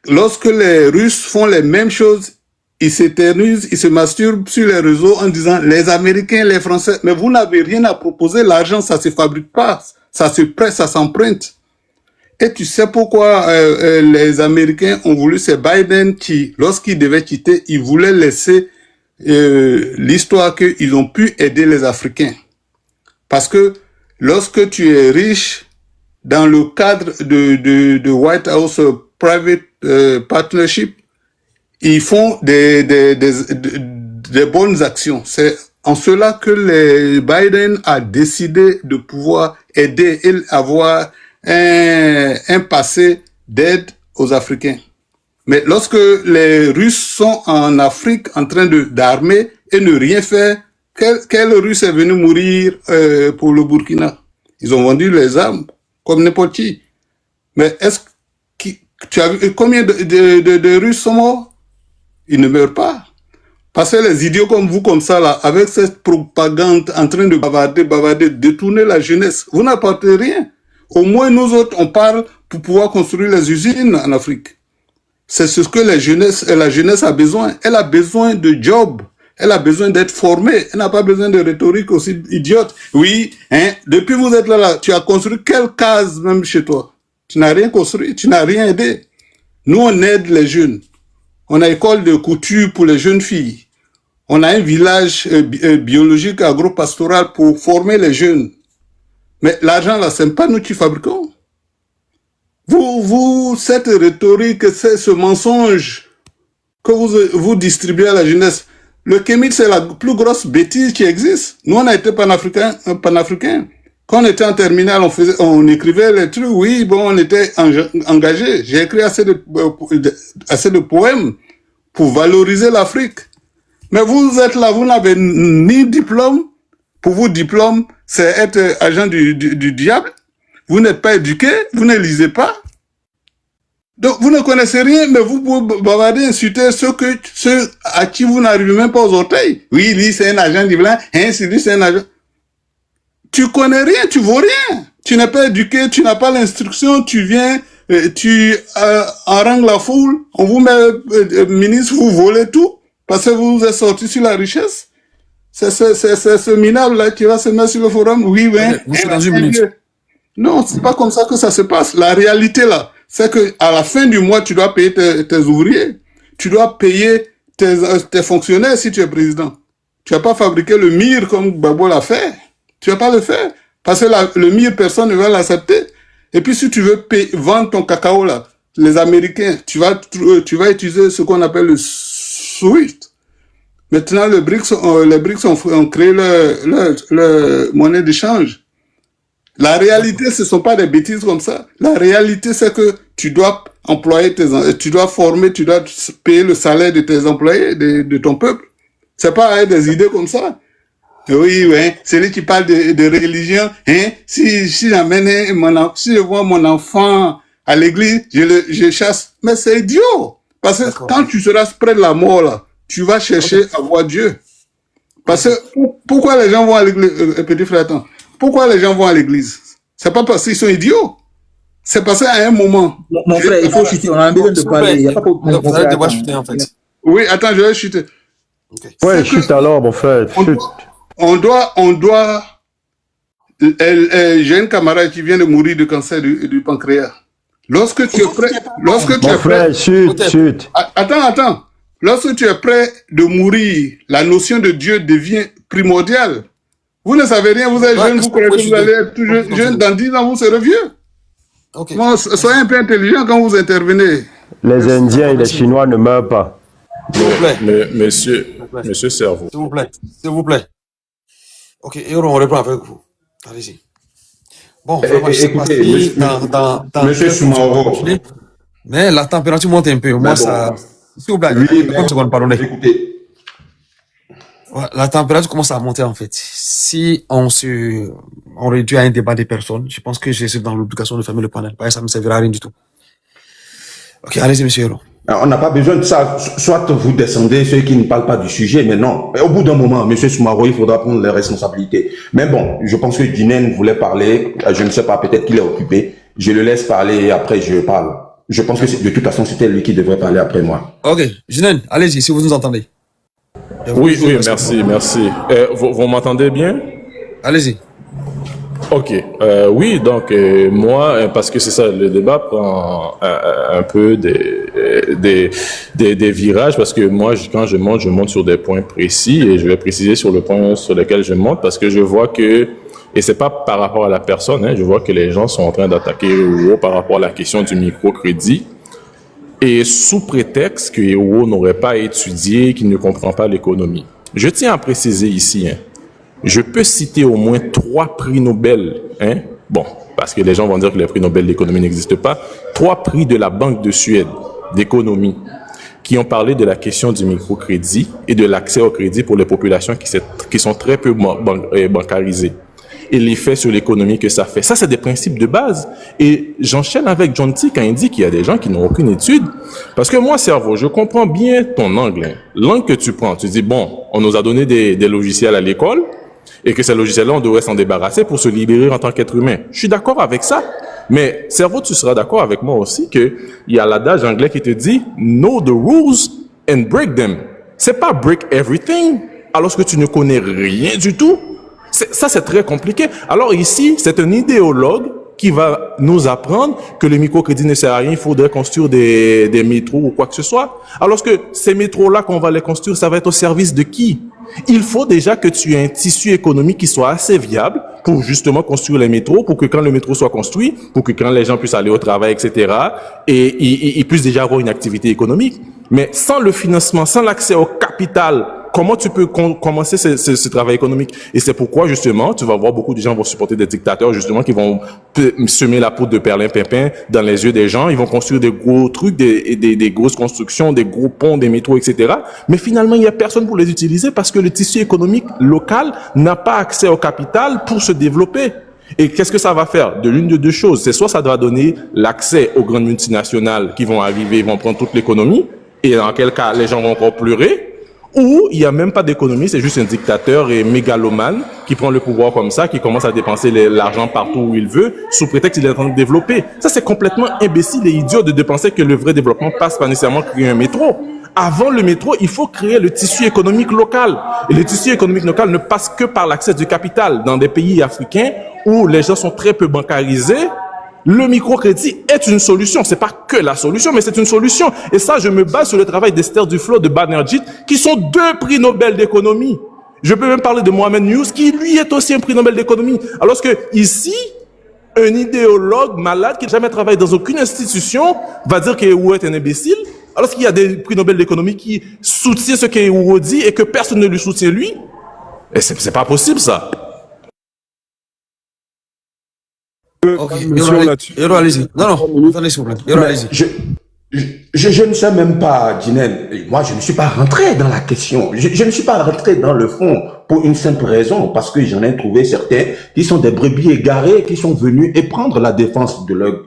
lorsque les Russes font les mêmes choses, ils s'éternisent, ils se masturbent sur les réseaux en disant les Américains, les Français, mais vous n'avez rien à proposer, l'argent ça se fabrique pas, ça se prête, ça s'emprunte. Et tu sais pourquoi les Américains ont voulu, c'est Biden qui, lorsqu'il devait quitter, il voulait laisser l'histoire qu'ils ont pu aider les Africains. Parce que lorsque tu es riche, dans le cadre de White House Private Partnership, ils font des bonnes actions. C'est en cela que Biden a décidé de pouvoir aider et avoir un passé d'aide aux Africains. Mais lorsque les Russes sont en Afrique en train d'armer et ne rien faire, quel Russe est venu mourir pour le Burkina? Ils ont vendu les armes comme n'importe qui. Mais est-ce que tu as vu combien de Russes sont morts? Ils ne meurent pas. Parce que les idiots comme vous, comme ça, là, avec cette propagande en train de bavarder, détourner la jeunesse, vous n'apportez rien. Au moins, nous autres, on parle pour pouvoir construire les usines en Afrique. C'est ce que la jeunesse a besoin. Elle a besoin de job. Elle a besoin d'être formée. Elle n'a pas besoin de rhétorique aussi idiote. Oui, hein, depuis vous êtes là, tu as construit quelle case même chez toi? Tu n'as rien construit, tu n'as rien aidé. Nous, on aide les jeunes. On a école de couture pour les jeunes filles. On a un village biologique agro-pastoral pour former les jeunes. Mais l'argent là, c'est pas nous qui fabriquons. Cette rhétorique, c'est ce mensonge que vous distribuez à la jeunesse. Le kémite, c'est la plus grosse bêtise qui existe. Nous, on a été panafricains. Quand on était en terminale, on écrivait les trucs. Oui, bon, on était engagés. J'ai écrit assez de poèmes pour valoriser l'Afrique. Mais vous êtes là, vous n'avez ni diplôme. Pour vous, diplôme, c'est être agent du diable. Vous n'êtes pas éduqué, vous ne lisez pas. Donc, vous ne connaissez rien, mais vous pouvez bavarder, insulter ceux à qui vous n'arrivez même pas aux orteils. Oui, lui, c'est un agent du blanc. Hein, c'est lui, c'est un agent. Tu connais rien, tu vaux rien. Tu n'es pas éduqué, tu n'as pas l'instruction, tu viens, tu harangues la foule, on vous met ministre, vous volez tout, parce que vous êtes sorti sur la richesse. C'est ce minable-là qui va se mettre sur le forum. Oui, oui. C'est dans une minute. Non, c'est pas comme ça que ça se passe. La réalité, là, c'est que à la fin du mois, tu dois payer tes ouvriers. Tu dois payer tes fonctionnaires si tu es président. Tu vas pas fabriquer le mire comme Gbagbo l'a fait. Tu vas pas le faire. Parce que le mire, personne ne va l'accepter. Et puis, si tu veux vendre ton cacao, là, les Américains, tu vas utiliser ce qu'on appelle le SWIFT. Maintenant, les BRICS ont créé leur monnaie d'échange. La réalité, ce sont pas des bêtises comme ça. La réalité, c'est que tu dois employer tu dois former, tu dois payer le salaire de tes employés, de ton peuple. C'est pas avec des idées comme ça. Oui, oui, c'est lui qui parle de religion, hein. Si je vois mon enfant à l'église, je chasse. Mais c'est idiot. Parce que quand tu seras près de la mort, là, tu vas chercher à voir Dieu. Parce que, pourquoi les gens vont à l'église, petit frère, attends. Pourquoi les gens vont à l'église? C'est pas parce qu'ils sont idiots. C'est parce qu'à un moment. Mon frère, il faut chuter. On a besoin de parler. Il n'y a pas de Vous allez devoir chuter, en fait. Oui, attends, je vais chuter. Okay. Ouais, chute alors, mon frère. Chute. On doit. J'ai une camarade qui vient de mourir du cancer du pancréas. Lorsque tu es prêt. Mon frère, chute. Attends. Lorsque tu es prêt de mourir, la notion de Dieu devient primordiale. Vous ne savez rien, vous êtes jeune, vous croyez que vous allez être toujours jeune, dans 10 ans, vous serez vieux. Okay. Bon, soyez un peu intelligent quand vous intervenez. Les Indiens et les Chinois ne meurent pas. S'il vous plaît. Monsieur Cerveau. S'il vous plaît. Ok, et on reprend avec vous. Allez-y. Bon, vraiment, je sais pas si dans Monsieur Soumaoro. Mais la température monte un peu. Moi, bon, ça. S'il vous plaît, une seconde, pardonnez. Écoutez. La température commence à monter en fait. Si on réduit à un débat des personnes, je pense que je suis dans l'obligation de fermer le panel. Ça ne me servira à rien du tout. Ok, allez-y, monsieur Héron. On n'a pas besoin de ça. Soit vous descendez ceux qui ne parlent pas du sujet, mais non. Au bout d'un moment, monsieur Soumaro, il faudra prendre les responsabilités. Mais bon, je pense que Dinen voulait parler. Je ne sais pas, peut-être qu'il est occupé. Je le laisse parler et après je parle. Je pense que de toute façon, c'était lui qui devrait parler après moi. Ok, Dinen, allez-y, si vous nous entendez. Oui, merci. Vous m'entendez bien? Allez-y. Ok. Oui, donc moi, parce que c'est ça, le débat prend un peu des virages, parce que moi, quand je monte sur des points précis, et je vais préciser sur le point sur lequel je monte, parce que je vois que, et c'est pas par rapport à la personne, hein, je vois que les gens sont en train d'attaquer Ewo par rapport à la question du microcrédit. Et sous prétexte que Ewo n'aurait pas étudié, qu'il ne comprend pas l'économie. Je tiens à préciser ici, hein, je peux citer au moins 3 prix Nobel, hein, bon, parce que les gens vont dire que les prix Nobel d'économie n'existent pas, 3 prix de la Banque de Suède d'économie qui ont parlé de la question du microcrédit et de l'accès au crédit pour les populations qui sont très peu bancarisées. et l'effet sur l'économie que ça fait. Ça, c'est des principes de base. Et j'enchaîne avec John T quand il dit qu'il y a des gens qui n'ont aucune étude. Parce que moi, cerveau, je comprends bien ton angle. Hein. L'angle que tu prends, tu dis, bon, on nous a donné des logiciels à l'école et que ces logiciels-là, on devrait s'en débarrasser pour se libérer en tant qu'être humain. Je suis d'accord avec ça. Mais cerveau, tu seras d'accord avec moi aussi que il y a l'adage anglais qui te dit « Know the rules and break them ». C'est pas « break everything » alors que tu ne connais rien du tout. Ça, c'est très compliqué. Alors ici, c'est un idéologue qui va nous apprendre que le microcrédit ne sert à rien, il faudrait construire des métros ou quoi que ce soit. Alors que ces métros-là, qu'on va les construire, ça va être au service de qui? Il faut déjà que tu aies un tissu économique qui soit assez viable pour justement construire les métros, pour que quand le métro soit construit, pour que quand les gens puissent aller au travail, etc., et ils puissent déjà avoir une activité économique. Mais sans le financement, sans l'accès au capital, comment tu peux commencer ce travail économique? Et c'est pourquoi, justement, tu vas voir beaucoup de gens vont supporter des dictateurs, justement, qui vont semer la poudre de perlimpinpin dans les yeux des gens. Ils vont construire des gros trucs, des grosses constructions, des gros ponts, des métros, etc. Mais finalement, il n'y a personne pour les utiliser parce que le tissu économique local n'a pas accès au capital pour se développer. Et qu'est-ce que ça va faire? De l'une de deux choses. C'est soit ça doit donner l'accès aux grandes multinationales qui vont arriver, vont prendre toute l'économie, et dans quel cas, les gens vont encore pleurer. Ou il n'y a même pas d'économie, c'est juste un dictateur et mégalomane qui prend le pouvoir comme ça, qui commence à dépenser l'argent partout où il veut, sous prétexte qu'il est en train de développer. Ça, c'est complètement imbécile et idiot de penser que le vrai développement passe pas nécessairement créer un métro. Avant le métro, il faut créer le tissu économique local. Et le tissu économique local ne passe que par l'accès du capital. Dans des pays africains où les gens sont très peu bancarisés, le microcrédit est une solution. C'est pas que la solution, mais c'est une solution. Et ça, je me base sur le travail d'Esther Duflo, de Banerjee, qui sont 2 prix Nobel d'économie. Je peux même parler de Mohamed News, qui lui est aussi un prix Nobel d'économie. Alors que ici, un idéologue malade qui n'a jamais travaillé dans aucune institution va dire qu'Ewo est un imbécile. Alors qu'il y a des prix Nobel d'économie qui soutiennent ce qu'Ewo dit et que personne ne lui soutient lui. Et c'est pas possible, ça. Ok, Yoro, allez-y. Non, attendez s'il vous plaît. Yoro, allez-y. Je ne sais même pas, Jinel, moi je ne suis pas rentré dans la question, je ne suis pas rentré dans le fond pour une simple raison, parce que j'en ai trouvé certains qui sont des brebis égarés, qui sont venus et prendre la défense de leur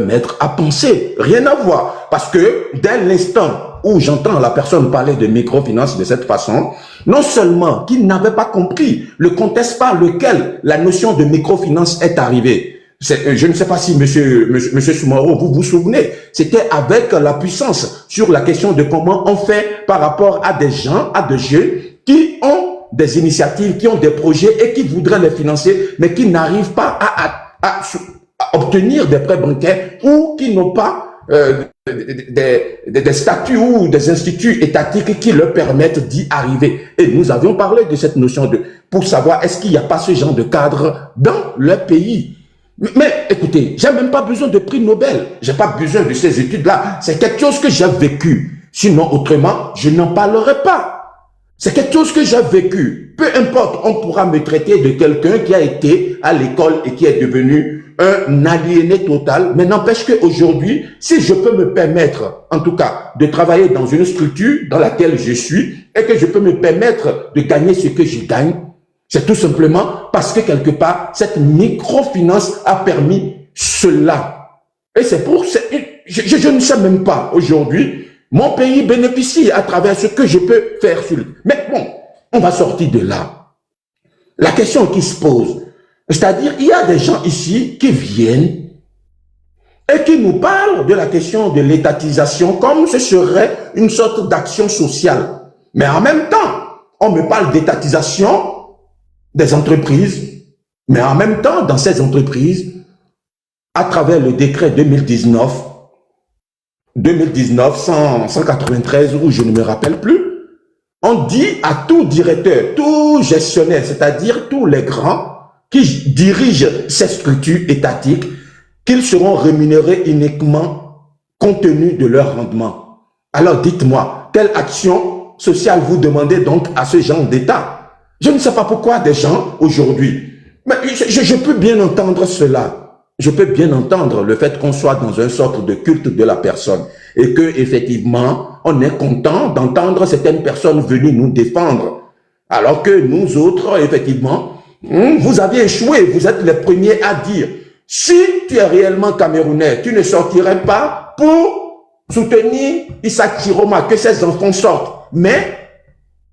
maître à penser, rien à voir, parce que dès l'instant où j'entends la personne parler de microfinance de cette façon, non seulement qu'il n'avait pas compris le contexte par lequel la notion de microfinance est arrivée. Je ne sais pas si monsieur Soumaro, vous vous souvenez, c'était avec la puissance sur la question de comment on fait par rapport à des gens, à des jeunes qui ont des initiatives, qui ont des projets et qui voudraient les financer, mais qui n'arrivent pas à obtenir des prêts bancaires ou qui n'ont pas des statuts ou des instituts étatiques qui leur permettent d'y arriver. Et nous avions parlé de cette notion pour savoir est-ce qu'il n'y a pas ce genre de cadre dans leur pays. Mais écoutez, j'ai même pas besoin de prix Nobel, j'ai pas besoin de ces études-là, c'est quelque chose que j'ai vécu. Sinon, autrement, je n'en parlerai pas. C'est quelque chose que j'ai vécu. Peu importe, on pourra me traiter de quelqu'un qui a été à l'école et qui est devenu un aliéné total, mais n'empêche qu'aujourd'hui, si je peux me permettre, en tout cas, de travailler dans une structure dans laquelle je suis et que je peux me permettre de gagner ce que je gagne, c'est tout simplement parce que quelque part, cette microfinance a permis cela. Et c'est pour ça, je ne sais même pas aujourd'hui, mon pays bénéficie à travers ce que je peux faire sur lui. Mais bon, on va sortir de là. La question qui se pose, c'est-à-dire, il y a des gens ici qui viennent et qui nous parlent de la question de l'étatisation comme ce serait une sorte d'action sociale. Mais en même temps, on me parle d'étatisation des entreprises, mais en même temps, dans ces entreprises, à travers le décret 193, où je ne me rappelle plus, on dit à tout directeur, tout gestionnaire, c'est-à-dire tous les grands qui dirigent ces structures étatiques, qu'ils seront rémunérés uniquement compte tenu de leur rendement. Alors dites-moi, quelle action sociale vous demandez donc à ce genre d'État? Je ne sais pas pourquoi des gens aujourd'hui, mais je peux bien entendre cela. Je peux bien entendre le fait qu'on soit dans une sorte de culte de la personne et que effectivement on est content d'entendre certaines personnes venir nous défendre, alors que nous autres, effectivement, Vous avez échoué. Vous êtes les premiers à dire, si tu es réellement Camerounais, tu ne sortirais pas pour soutenir Issa Chiroma, que ses enfants sortent. Mais,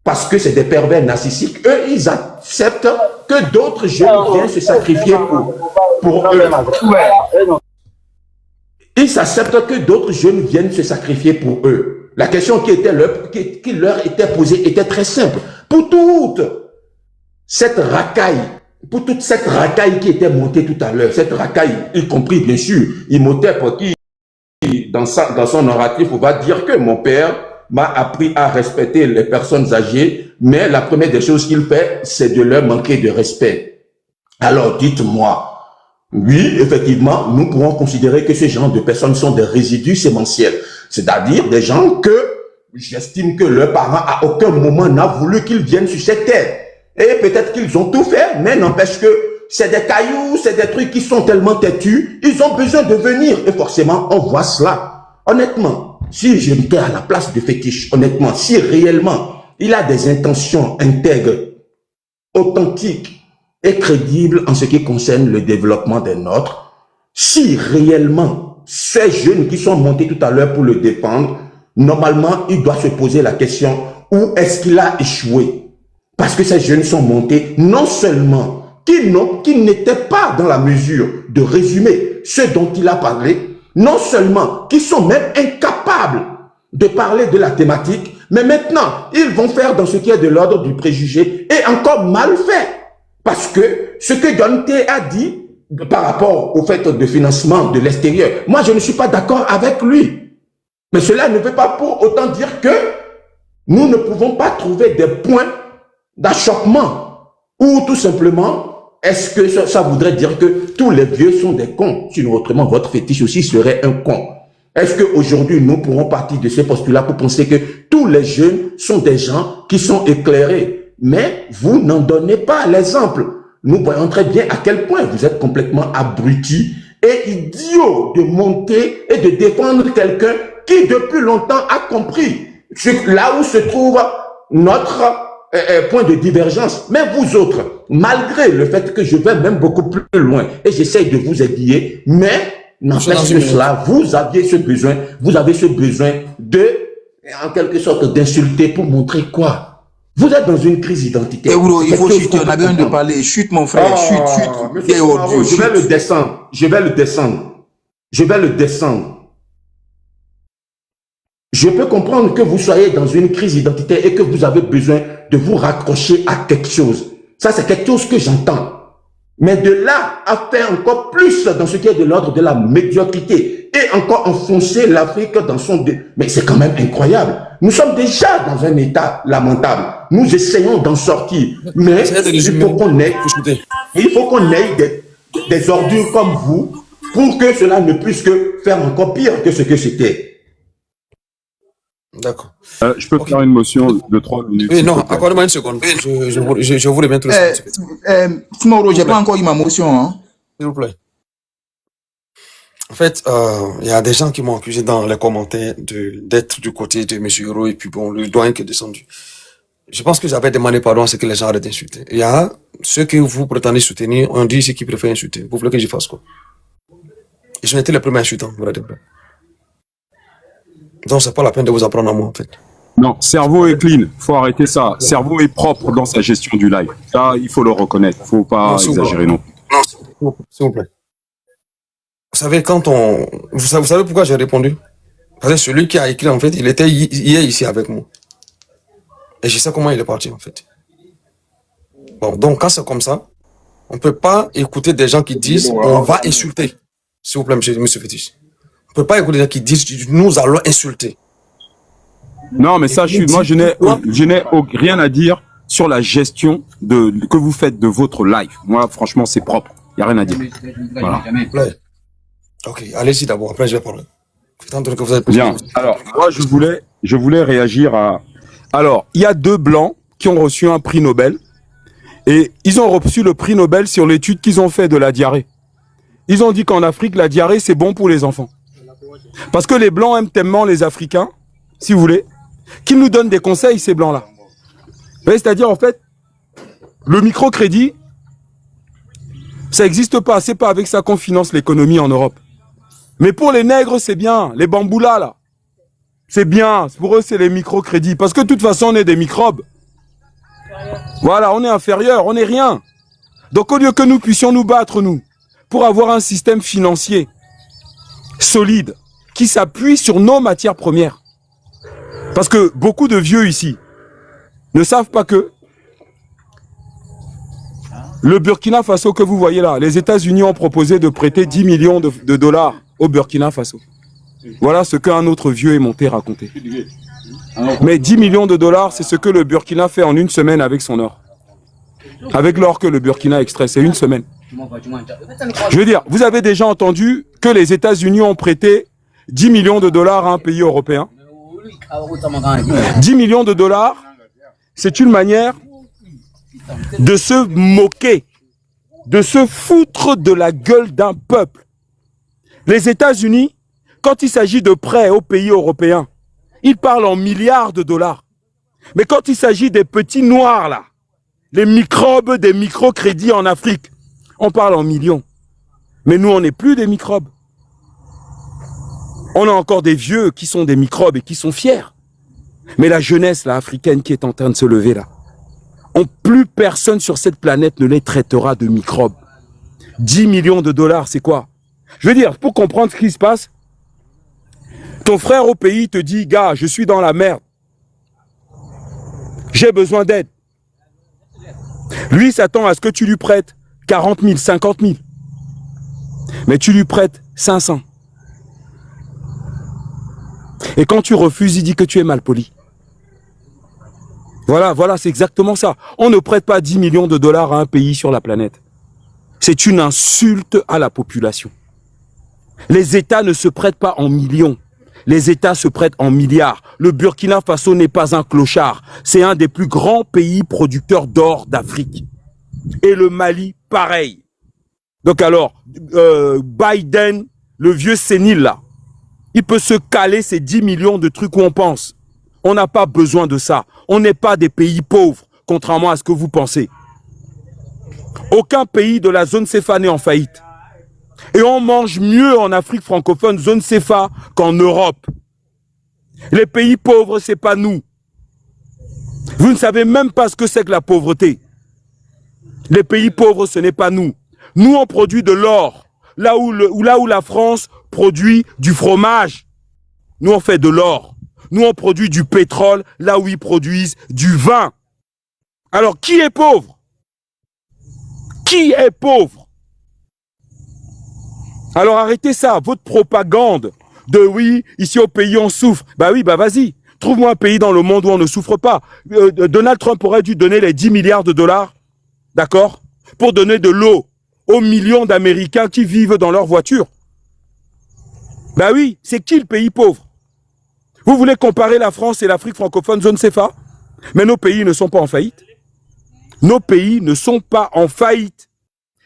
parce que c'est des pervers narcissiques, eux, ils acceptent que d'autres jeunes viennent se sacrifier pour eux. Ils acceptent que d'autres jeunes viennent se sacrifier pour eux. La question qui leur était posée était très simple. Pour toute cette racaille qui était montée tout à l'heure, cette racaille, y compris bien sûr, Imhotep qui, dans son narratif, on va dire que mon père m'a appris à respecter les personnes âgées, mais la première des choses qu'il fait, c'est de leur manquer de respect. Alors dites-moi, oui, effectivement, nous pourrons considérer que ce genre de personnes sont des résidus sémentiels, c'est-à-dire des gens que j'estime que leurs parents à aucun moment n'a voulu qu'ils viennent sur cette terre. Et peut-être qu'ils ont tout fait, mais n'empêche que c'est des cailloux, c'est des trucs qui sont tellement têtus, ils ont besoin de venir. Et forcément, on voit cela. Honnêtement, si je m'étais à la place de Fétiche, honnêtement, si réellement il a des intentions intègres, authentiques et crédibles en ce qui concerne le développement des nôtres, si réellement ces jeunes qui sont montés tout à l'heure pour le défendre, normalement, il doit se poser la question, où est-ce qu'il a échoué? Parce que ces jeunes sont montés non seulement qui n'étaient pas dans la mesure de résumer ce dont il a parlé, non seulement qui sont même incapables de parler de la thématique, mais maintenant, ils vont faire dans ce qui est de l'ordre du préjugé et encore mal fait. Parce que ce que John T a dit par rapport au fait de financement de l'extérieur, moi je ne suis pas d'accord avec lui. Mais cela ne veut pas pour autant dire que nous ne pouvons pas trouver des points d'achoppement ou tout simplement, est-ce que ça voudrait dire que tous les vieux sont des cons? Sinon autrement, votre fétiche aussi serait un con. Est-ce qu'aujourd'hui, nous pourrons partir de ce postulat pour penser que tous les jeunes sont des gens qui sont éclairés? Mais vous n'en donnez pas l'exemple. Nous voyons très bien à quel point vous êtes complètement abrutis et idiots de monter et de défendre quelqu'un qui depuis longtemps a compris là où se trouve notre point de divergence. Mais vous autres, malgré le fait que je vais même beaucoup plus loin et j'essaye de vous aiguiller, mais n'empêche que cela, vous avez ce besoin de, en quelque sorte, d'insulter pour montrer quoi? Vous êtes dans une crise identitaire. Euro, il faut chuter, on a besoin de parler. Chute, mon frère, chute. Je vais le descendre. Je peux comprendre que vous soyez dans une crise identitaire et que vous avez besoin de vous raccrocher à quelque chose. Ça, c'est quelque chose que j'entends. Mais de là à faire encore plus dans ce qui est de l'ordre de la médiocrité et encore enfoncer l'Afrique dans son... Mais c'est quand même incroyable. Nous sommes déjà dans un état lamentable. Nous essayons d'en sortir. Mais il faut qu'on ait des ordures comme vous pour que cela ne puisse que faire encore pire que ce que c'était. D'accord. Je peux faire une motion de 3 minutes. Oui, non, accordez-moi une seconde. Je vous reviens tout de suite. Mauro, j'ai pas encore eu ma motion. Hein. S'il vous plaît. En fait, il y a des gens qui m'ont accusé dans les commentaires d'être du côté de M. Euro et puis bon, le doyen qui est descendu. Je pense que j'avais demandé pardon à ce que les gens arrêtent d'insulter. Il y a ceux que vous prétendez soutenir, on dit ceux qui préfèrent insulter. Vous voulez que je fasse quoi? Ils ont été les premiers insultants, vrai de vrai. Donc, c'est pas la peine de vous apprendre à moi, en fait. Non, cerveau est clean. Faut arrêter ça. Cerveau est propre dans sa gestion du live. Ça, il faut le reconnaître. Faut pas exagérer non plus. Non, s'il vous plaît. Vous savez, vous savez pourquoi j'ai répondu? Parce que celui qui a écrit, en fait, il était hier ici avec moi. Et je sais comment il est parti, en fait. Bon, donc, quand c'est comme ça, on peut pas écouter des gens qui disent, on va insulter. S'il vous plaît, monsieur Fétiche. On peut pas écouter des gens qui disent, nous allons insulter. Non, mais ça, moi, je n'ai rien à dire sur la gestion que vous faites de votre live. Moi, franchement, c'est propre. Il n'y a rien à dire. Voilà. Ok, allez-y d'abord, après je vais parler. Bien. Alors, moi, je voulais réagir à... Alors, il y a 2 Blancs qui ont reçu un prix Nobel. Et ils ont reçu le prix Nobel sur l'étude qu'ils ont fait de la diarrhée. Ils ont dit qu'en Afrique, la diarrhée, c'est bon pour les enfants. Parce que les Blancs aiment tellement les Africains, si vous voulez, qu'ils nous donnent des conseils, ces Blancs-là. C'est-à-dire, en fait, le microcrédit, Ça n'existe pas. C'est pas avec ça qu'on finance l'économie en Europe. Mais pour les nègres, c'est bien. Les bamboulas, là. C'est bien. Pour eux, c'est les microcrédits. Parce que de toute façon, on est des microbes. Voilà, on est inférieur, on n'est rien. Donc au lieu que nous puissions nous battre, nous, pour avoir un système financier solide, qui s'appuie sur nos matières premières. Parce que beaucoup de vieux ici ne savent pas que le Burkina Faso que vous voyez là, les États-Unis ont proposé de prêter 10 millions de dollars au Burkina Faso. Voilà ce qu'un autre vieux est monté raconter. Mais 10 millions de dollars, c'est ce que le Burkina fait en une semaine avec son or. Avec l'or que le Burkina extrait, c'est une semaine. Je veux dire, vous avez déjà entendu que les États-Unis ont prêté 10 millions de dollars à un pays européen. 10 millions de dollars, c'est une manière de se moquer, de se foutre de la gueule d'un peuple. Les États-Unis, quand il s'agit de prêts aux pays européens, ils parlent en milliards de dollars. Mais quand il s'agit des petits noirs là, les microbes des microcrédits en Afrique, on parle en millions. Mais nous, on n'est plus des microbes. On a encore des vieux qui sont des microbes et qui sont fiers. Mais la jeunesse là, africaine qui est en train de se lever là, plus personne sur cette planète ne les traitera de microbes. 10 millions de dollars, c'est quoi? Je veux dire, pour comprendre ce qui se passe, ton frère au pays te dit, gars, je suis dans la merde. J'ai besoin d'aide. Lui s'attend à ce que tu lui prêtes 40 000, 50 000. Mais tu lui prêtes 500. Et quand tu refuses, il dit que tu es mal poli. Voilà, c'est exactement ça. On ne prête pas 10 millions de dollars à un pays sur la planète. C'est une insulte à la population. Les États ne se prêtent pas en millions. Les États se prêtent en milliards. Le Burkina Faso n'est pas un clochard. C'est un des plus grands pays producteurs d'or d'Afrique. Et le Mali, pareil. Donc alors, Biden, le vieux sénile là, il peut se caler ces 10 millions de trucs où on pense. On n'a pas besoin de ça. On n'est pas des pays pauvres, contrairement à ce que vous pensez. Aucun pays de la zone CFA n'est en faillite. Et on mange mieux en Afrique francophone, zone CFA, qu'en Europe. Les pays pauvres, c'est pas nous. Vous ne savez même pas ce que c'est que la pauvreté. Les pays pauvres, ce n'est pas nous. Nous, on produit de l'or. Là où la France produit du fromage. Nous, on fait de l'or. Nous, on produit du pétrole, là où ils produisent du vin. Alors, qui est pauvre? Qui est pauvre? Alors, arrêtez ça, votre propagande de oui, ici au pays, on souffre. Bah oui, bah vas-y. Trouve-moi un pays dans le monde où on ne souffre pas. Donald Trump aurait dû donner les 10 milliards de dollars, d'accord, pour donner de l'eau aux millions d'Américains qui vivent dans leur voiture. Bah oui, c'est qui le pays pauvre? Vous voulez comparer la France et l'Afrique francophone, zone CFA? Mais nos pays ne sont pas en faillite. Nos pays ne sont pas en faillite.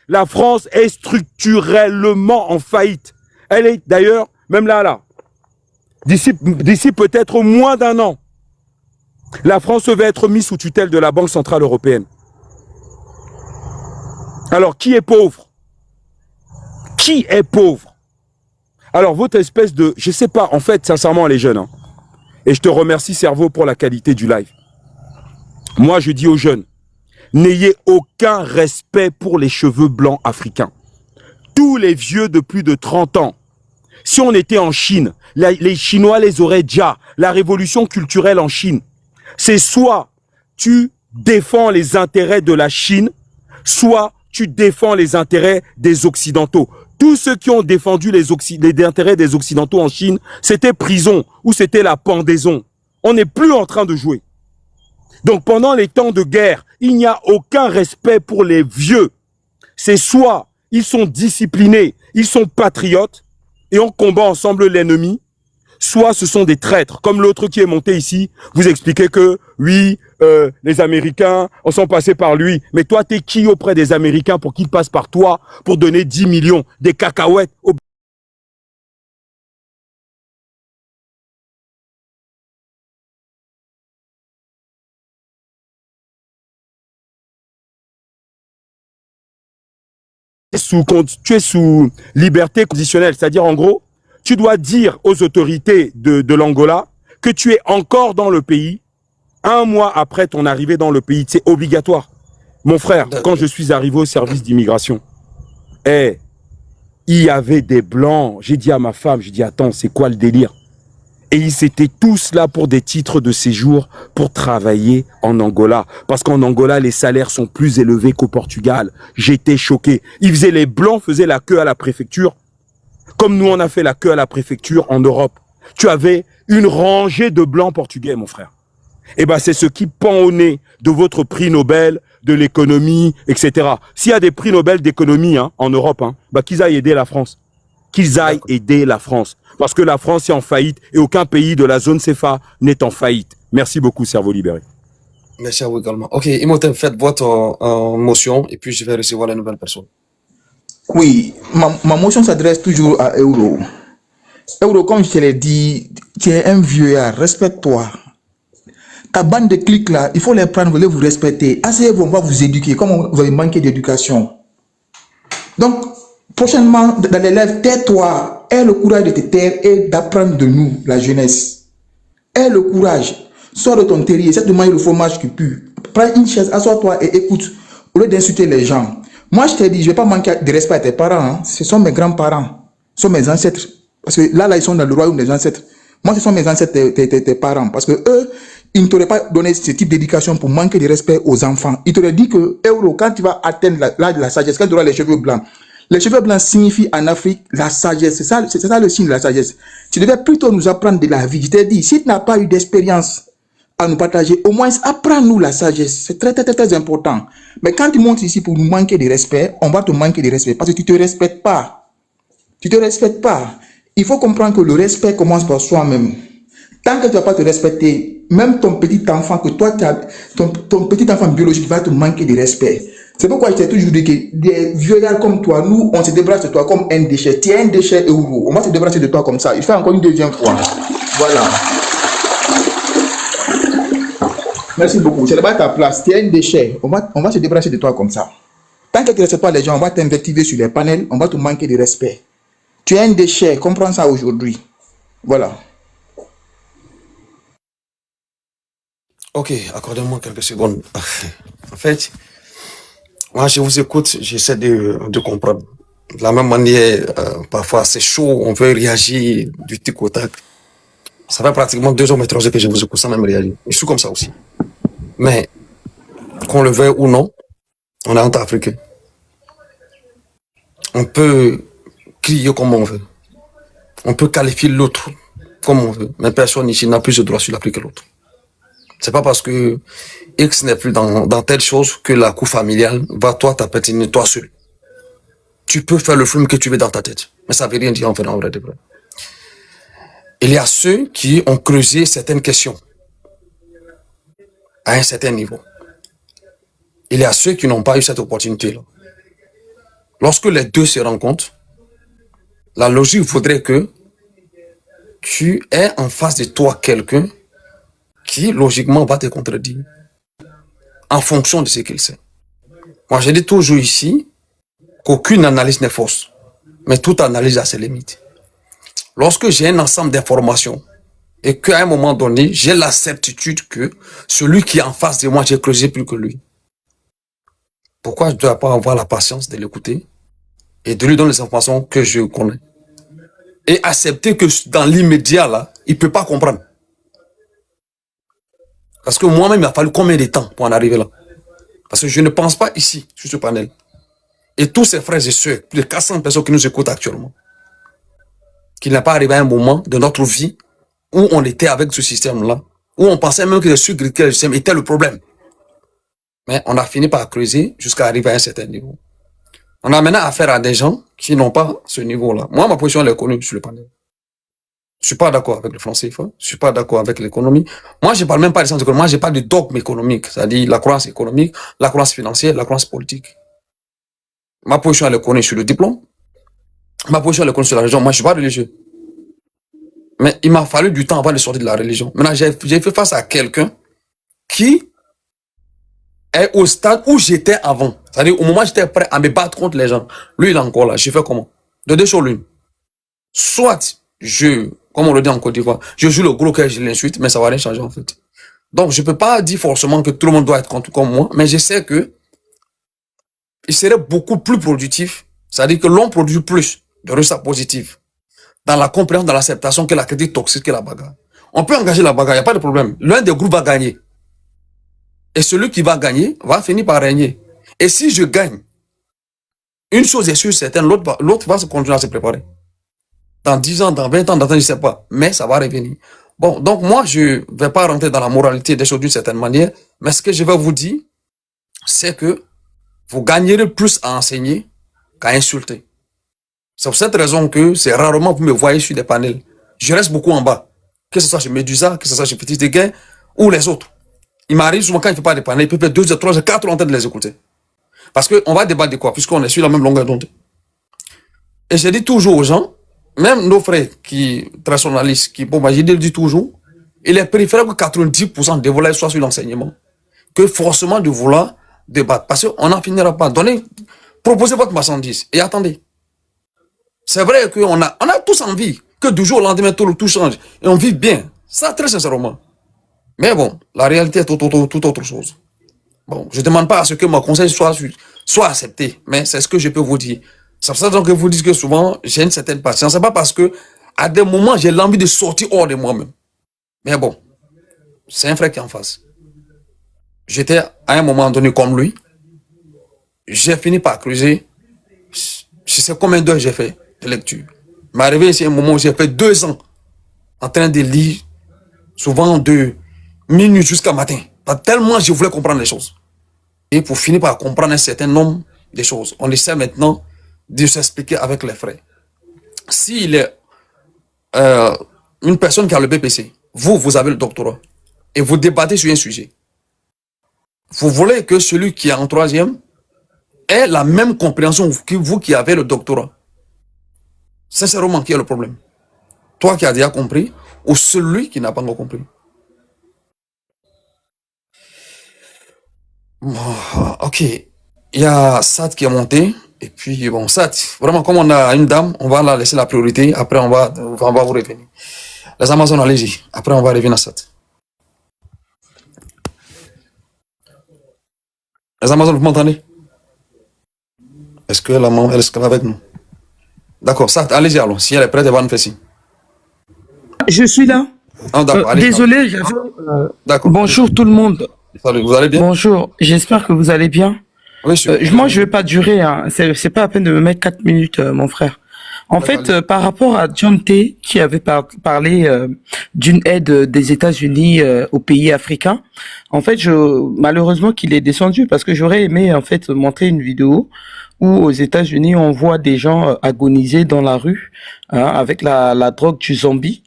La France est structurellement en faillite. Elle est d'ailleurs, même là, d'ici peut-être moins d'un an, la France va être mise sous tutelle de la Banque Centrale Européenne. Alors, qui est pauvre? Qui est pauvre? Alors, votre espèce de... Je sais pas, en fait, sincèrement, les jeunes, hein, et je te remercie, Cerveau, pour la qualité du live. Moi, je dis aux jeunes, n'ayez aucun respect pour les cheveux blancs africains. Tous les vieux de plus de 30 ans, si on était en Chine, les Chinois les auraient déjà. La révolution culturelle en Chine, c'est soit tu défends les intérêts de la Chine, soit tu défends les intérêts des Occidentaux. Tous ceux qui ont défendu les intérêts des Occidentaux en Chine, c'était prison ou c'était la pendaison. On n'est plus en train de jouer. Donc pendant les temps de guerre, il n'y a aucun respect pour les vieux. C'est soit ils sont disciplinés, ils sont patriotes et on combat ensemble l'ennemi, soit ce sont des traîtres. Comme l'autre qui est monté ici, vous expliquez que oui, les Américains sont passés par lui. Mais toi, t'es qui auprès des Américains pour qu'ils passent par toi pour donner 10 millions, des cacahuètes aux... tu es sous liberté conditionnelle. C'est-à-dire, en gros, tu dois dire aux autorités de l'Angola que tu es encore dans le pays 1 mois après ton arrivée dans le pays. C'est obligatoire. Mon frère, quand je suis arrivé au service d'immigration, il y avait des blancs. J'ai dit à ma femme, j'ai dit, attends, c'est quoi le délire? Et ils étaient tous là pour des titres de séjour pour travailler en Angola. Parce qu'en Angola, les salaires sont plus élevés qu'au Portugal. J'étais choqué. Les blancs faisaient la queue à la préfecture. Comme nous, on a fait la queue à la préfecture en Europe. Tu avais une rangée de blancs portugais, mon frère. Eh ben, c'est ce qui pend au nez de votre prix Nobel, de l'économie, etc. S'il y a des prix Nobel d'économie en Europe, qu'ils aillent aider la France. Qu'ils aillent aider la France. Parce que la France est en faillite et aucun pays de la zone CFA n'est en faillite. Merci beaucoup, Cerveau Libéré. Merci à vous également. Ok, Imhotep, faites votre motion et puis je vais recevoir la nouvelle personne. Oui, ma motion s'adresse toujours à Euro. Euro, comme je te l'ai dit, tu es un vieux, respecte-toi. Ta bande de clics là, il faut les prendre, vous les vous respecter. Asseyez-vous, on va vous éduquer, comme vous avez manqué d'éducation. Donc, prochainement, dans l'élève, tais-toi. Aie le courage de te taire et d'apprendre de nous, la jeunesse. Aie le courage. Sors de ton terrier, essaie de manger le fromage qui pue. Prends une chaise, assois-toi et écoute, au lieu d'insulter les gens. Moi, je t'ai dit, je ne vais pas manquer de respect à tes parents. Ce sont mes grands-parents. Ce sont mes ancêtres. Parce que là, ils sont dans le royaume des ancêtres. Moi, ce sont mes ancêtres, tes parents. Parce que eux, ils ne t'auraient pas donné ce type d'éducation pour manquer de respect aux enfants. Ils t'auraient dit que, Euro, quand tu vas atteindre l'âge de la sagesse, quand tu auras les cheveux blancs, les cheveux blancs signifient en Afrique la sagesse. C'est ça le signe de la sagesse. Tu devais plutôt nous apprendre de la vie. Je t'ai dit, si tu n'as pas eu d'expérience à nous partager, au moins apprends-nous la sagesse. C'est très, très, très, très important. Mais quand tu montes ici pour nous manquer de respect, on va te manquer de respect parce que tu ne te respectes pas. Tu ne te respectes pas. Il faut comprendre que le respect commence par soi-même. Tant que tu ne vas pas te respecter, même ton petit enfant que toi, ton petit enfant biologique va te manquer de respect. C'est pourquoi je t'ai toujours dit que des vieux gars comme toi, nous, on se débarrasse de toi comme un déchet. Tu es un déchet Euro. On va se débarrasser de toi comme ça. Il fait encore une deuxième fois. Voilà. Merci beaucoup. C'est là-bas ta place. Tu es un déchet. On va se débarrasser de toi comme ça. Tant que tu ne respectes pas les gens, on va t'invectiver sur les panels. On va te manquer de respect. Tu es un déchet. Comprends ça aujourd'hui. Voilà. Ok, accordez-moi quelques secondes. En fait, moi, je vous écoute, j'essaie de comprendre. De la même manière, parfois c'est chaud, on veut réagir du tic au tac. Ça fait pratiquement 2 heures et 3 heures que je vous écoute sans même réagir. Je suis comme ça aussi. Mais, qu'on le veuille ou non, on est entre Africains. On peut crier comme on veut. On peut qualifier l'autre comme on veut. Mais personne ici n'a plus de droit sur l'Afrique que l'autre. C'est pas parce que X n'est plus dans telle chose que la cour familiale va toi t'appartenir toi seul. Tu peux faire le film que tu veux dans ta tête. Mais ça veut rien dire en vrai, en vrai de vrai. Il y a ceux qui ont creusé certaines questions à un certain niveau. Il y a ceux qui n'ont pas eu cette opportunité-là. Lorsque les deux se rencontrent, la logique voudrait que tu aies en face de toi quelqu'un qui, logiquement, va te contredire en fonction de ce qu'il sait. Moi, je dis toujours ici qu'aucune analyse n'est fausse, mais toute analyse a ses limites. Lorsque j'ai un ensemble d'informations et qu'à un moment donné, j'ai la certitude que celui qui est en face de moi, j'ai creusé plus que lui, pourquoi je ne dois pas avoir la patience de l'écouter et de lui donner les informations que je connais et accepter que dans l'immédiat, là, il ne peut pas comprendre. Parce que moi-même, il a fallu combien de temps pour en arriver là? Parce que je ne pense pas ici, sur ce panel. Et tous ces frères et sœurs, plus de 400 personnes qui nous écoutent actuellement, qu'il n'est pas arrivé à un moment de notre vie où on était avec ce système-là, où on pensait même que le sucre le système était le problème. Mais on a fini par creuser jusqu'à arriver à un certain niveau. On a maintenant affaire à des gens qui n'ont pas ce niveau-là. Moi, ma position, elle est connue sur le panel. Je suis pas d'accord avec le franc CFA, je suis pas d'accord avec l'économie. Moi, je parle même pas de sens économique, moi, j'ai pas de dogme économique, c'est-à-dire la croyance économique, la croyance financière, la croyance politique. Ma position, elle est connue sur le diplôme. Ma position, elle est connue sur la religion. Moi, je suis pas religieux. Mais il m'a fallu du temps avant de sortir de la religion. Maintenant, j'ai fait face à quelqu'un qui est au stade où j'étais avant. C'est-à-dire, au moment où j'étais prêt à me battre contre les gens. Lui, il est encore là. Je fais comment? De deux choses l'une. Soit, comme on le dit en Côte d'Ivoire, je joue le gros cœur, je l'insulte, mais ça va rien changer, en fait. Donc, je peux pas dire forcément que tout le monde doit être comme moi, mais je sais que il serait beaucoup plus productif. C'est-à-dire que l'on produit plus de résultats positifs dans la compréhension, dans l'acceptation que la critique toxique, que la bagarre. On peut engager la bagarre, il n'y a pas de problème. L'un des groupes va gagner. Et celui qui va gagner va finir par régner. Et si je gagne, une chose est sûre, certaine, l'autre va se continuer à se préparer. Dans 10 ans, dans 20 ans, dans 30 ans, je ne sais pas. Mais ça va revenir. Bon, donc moi, je ne vais pas rentrer dans la moralité des choses d'une certaine manière. Mais ce que je vais vous dire, c'est que vous gagnerez plus à enseigner qu'à insulter. C'est pour cette raison que c'est rarement vous me voyez sur des panels. Je reste beaucoup en bas. Que ce soit chez Medusa, que ce soit chez Petit Deguin ou les autres. Il m'arrive souvent quand il ne fait pas des panels, il peut faire 2, 3, 4 en train de les écouter. Parce qu'on va débattre de quoi? Puisqu'on est sur la même longueur d'onde. Et je dis toujours aux gens, même nos frères qui, traditionnalistes, je dis toujours, il est préférable que 90% des volailles soient sur l'enseignement que forcément de vouloir débattre. Parce qu'on n'en finira pas. Proposez votre marchandise et attendez. C'est vrai qu'on a tous envie que du jour au lendemain, tout change et on vit bien. Ça, très sincèrement. Mais bon, la réalité est tout autre chose. Bon, je ne demande pas à ce que mon conseil soit accepté, mais c'est ce que je peux vous dire. C'est pour ça que je vous dis que souvent, j'ai une certaine patience. C'est pas parce que, à des moments, j'ai l'envie de sortir hors de moi-même. Mais bon, c'est un frère qui est en face. J'étais à un moment donné comme lui. J'ai fini par creuser. Je sais combien d'heures j'ai fait de lecture. Il m'est arrivé ici un moment où j'ai fait 2 ans en train de lire, souvent de minuit jusqu'à matin. Tellement je voulais comprendre les choses. Et pour finir par comprendre un certain nombre de choses, on essaie maintenant de s'expliquer avec les frères. S'il est une personne qui a le BPC, vous avez le doctorat, et vous débattez sur un sujet, vous voulez que celui qui est en 3e ait la même compréhension que vous qui avez le doctorat. Sincèrement, qui est le problème? Toi qui as déjà compris, ou celui qui n'a pas encore compris? Bon, ok. Il y a Sat qui est monté. Et puis, bon, Sat, vraiment, comme on a une dame, on va la laisser la priorité. Après, on va vous revenir. Les Amazones, allez-y. Après, on va revenir à Sat. Les Amazones, vous m'entendez? Est-ce que la maman, elle est avec nous? D'accord, Sat, allez-y, alors. Si elle est prête, elle va nous faire signe. Je suis là. Ah, d'accord, désolé, j'avais... D'accord. Bonjour tout le monde. Salut, vous allez bien? Bonjour, j'espère que vous allez bien. Oui, moi, je vais pas durer. Hein. C'est pas à peine de me mettre 4 minutes, mon frère. En fait, par rapport à John T, qui avait parlé d'une aide des États-Unis aux pays africains, en fait, malheureusement qu'il est descendu parce que j'aurais aimé en fait montrer une vidéo où aux États-Unis on voit des gens agoniser dans la rue avec la drogue du zombie.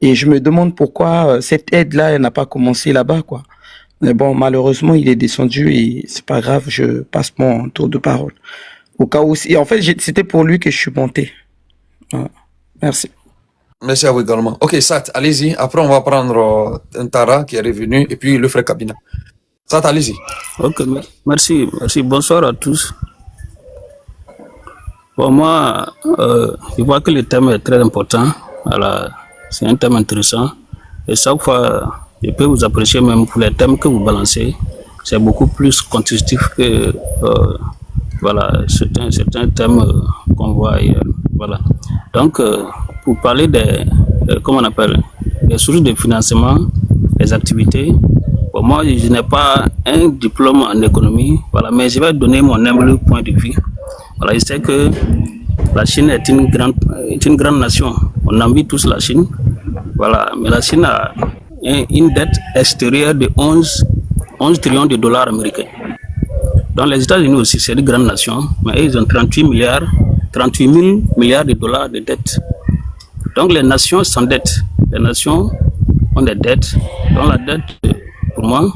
Et je me demande pourquoi cette aide-là, elle n'a pas commencé là-bas, quoi. Mais bon, malheureusement, il est descendu et c'est pas grave, je passe mon tour de parole. Au cas où, et en fait, c'était pour lui que je suis monté. Voilà. Merci. Merci à vous également. Ok, Sat, allez-y. Après, on va prendre un Tara qui est revenu et puis le frère Kabina. Sat, allez-y. Ok, merci. Bonsoir à tous. Pour moi, je vois que le thème est très important. Voilà. C'est un thème intéressant. Et chaque fois, je peux vous apprécier même pour les thèmes que vous balancez. C'est beaucoup plus constructif que certains thèmes qu'on voit ailleurs. Voilà. Donc, pour parler des sources de financement des activités, pour moi, je n'ai pas un diplôme en économie, voilà, mais je vais donner mon humble point de vue. Voilà, je sais que la Chine est une grande nation. On envie tous la Chine. Voilà, mais la Chine a une dette extérieure de 11 trillions de dollars américains. Dans les États-Unis aussi, c'est une grande nation, mais ils ont 38 000 milliards de dollars de dettes. Donc les nations s'endettent. Les nations ont des dettes. Dans la dette, pour moi,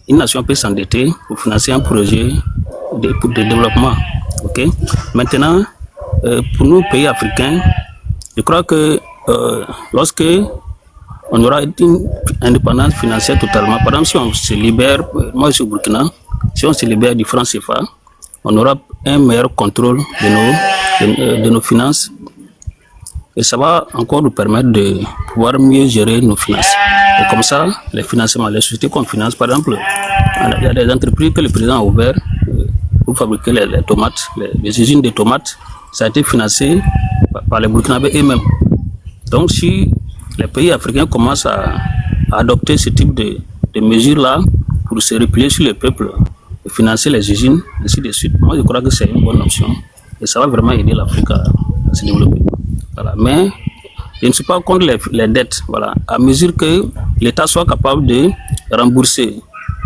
une nation peut s'endetter pour financer un projet de développement. Okay? Maintenant, pour nous, pays africains, je crois que lorsque on aura une indépendance financière totalement, par exemple, si on se libère, moi je suis au Burkina, si on se libère du franc CFA, on aura un meilleur contrôle de nos finances. Et ça va encore nous permettre de pouvoir mieux gérer nos finances. Et comme ça, les financements, les sociétés qu'on finance, par exemple, il y a des entreprises que le président a ouvertes pour fabriquer les tomates, les usines de tomates. Ça a été financé par les Burkinabés eux-mêmes. Donc si les pays africains commencent à adopter ce type de mesures-là pour se replier sur le peuple, et financer les usines, ainsi de suite, moi je crois que c'est une bonne option. Et ça va vraiment aider l'Afrique à se développer. Voilà. Mais je ne suis pas contre les dettes. Voilà. À mesure que l'État soit capable de rembourser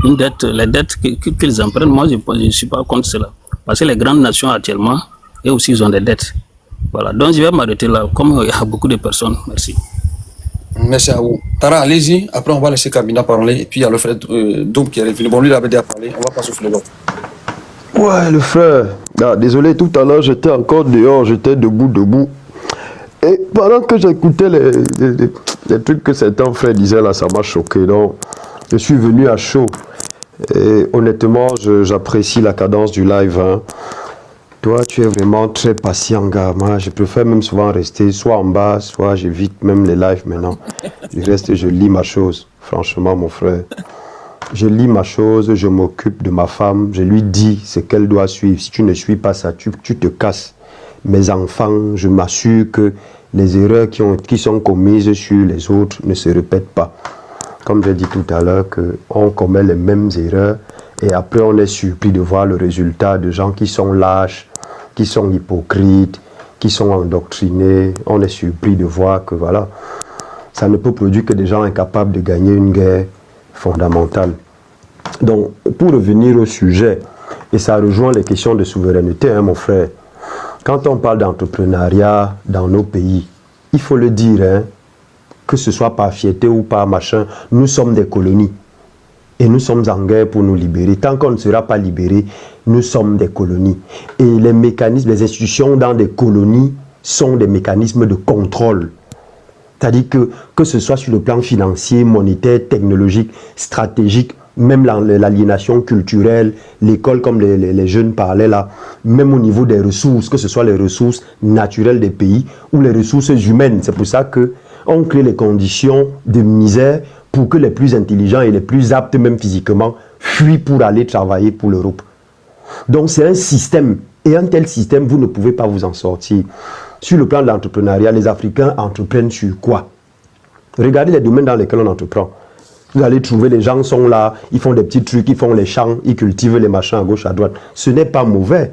une dette, les dettes qu'ils empruntent, moi je ne suis pas contre cela. Parce que les grandes nations actuellement, eux aussi ils ont des dettes. Voilà. Donc je vais m'arrêter là, comme il y a beaucoup de personnes. Merci. Merci à vous. Tara, allez-y. Après, on va laisser Kabila parler. Et puis, il y a le frère Doum qui est revenu. Bon, lui, il avait déjà parlé. On va pas souffler l'autre. Ouais, le frère. Ah, désolé, tout à l'heure, j'étais encore dehors. J'étais debout. Et pendant que j'écoutais les trucs que certains frères disaient là, ça m'a choqué. Donc, je suis venu à chaud. Et honnêtement, j'apprécie la cadence du live. Hein. Toi, tu es vraiment très patient, gars. Moi, je préfère même souvent rester soit en bas, soit j'évite même les lives maintenant. Je reste, je lis ma chose. Franchement, mon frère. Je lis ma chose, je m'occupe de ma femme. Je lui dis ce qu'elle doit suivre. Si tu ne suis pas ça, tu te casses. Mes enfants, je m'assure que les erreurs qui sont commises sur les autres ne se répètent pas. Comme j'ai dit tout à l'heure, qu'on commet les mêmes erreurs et après on est surpris de voir le résultat de gens qui sont lâches, qui sont hypocrites, qui sont endoctrinés. On est surpris de voir que voilà, ça ne peut produire que des gens incapables de gagner une guerre fondamentale. Donc, pour revenir au sujet, et ça rejoint les questions de souveraineté, hein, mon frère. Quand on parle d'entrepreneuriat dans nos pays, il faut le dire, hein, que ce soit par fierté ou par machin, nous sommes des colonies. Et nous sommes en guerre pour nous libérer. Tant qu'on ne sera pas libéré, nous sommes des colonies. Et les mécanismes, les institutions dans des colonies sont des mécanismes de contrôle. C'est-à-dire que ce soit sur le plan financier, monétaire, technologique, stratégique, même l'aliénation culturelle, l'école comme les jeunes parlaient là, même au niveau des ressources, que ce soit les ressources naturelles des pays ou les ressources humaines. C'est pour ça qu'on crée les conditions de misère pour que les plus intelligents et les plus aptes, même physiquement, fuient pour aller travailler pour l'Europe. Donc c'est un système, et un tel système, vous ne pouvez pas vous en sortir. Sur le plan de l'entrepreneuriat, les Africains entreprennent sur quoi? Regardez les domaines dans lesquels on entreprend. Vous allez trouver, les gens sont là, ils font des petits trucs, ils font les champs, ils cultivent les machins à gauche, à droite. Ce n'est pas mauvais.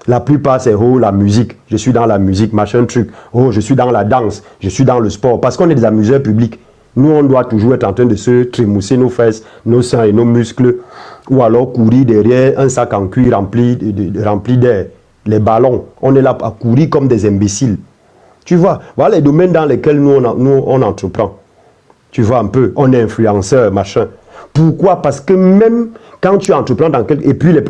La plupart, c'est oh, la musique, je suis dans la musique, machin truc. Oh, je suis dans la danse, je suis dans le sport. Parce qu'on est des amuseurs publics. Nous, on doit toujours être en train de se trémousser nos fesses, nos seins et nos muscles. Ou alors courir derrière un sac en cuir rempli d'air. Les ballons, on est là à courir comme des imbéciles. Tu vois, voilà les domaines dans lesquels nous on entreprend. Tu vois un peu, on est influenceur, machin. Pourquoi? Parce que même quand tu entreprends dans et puis les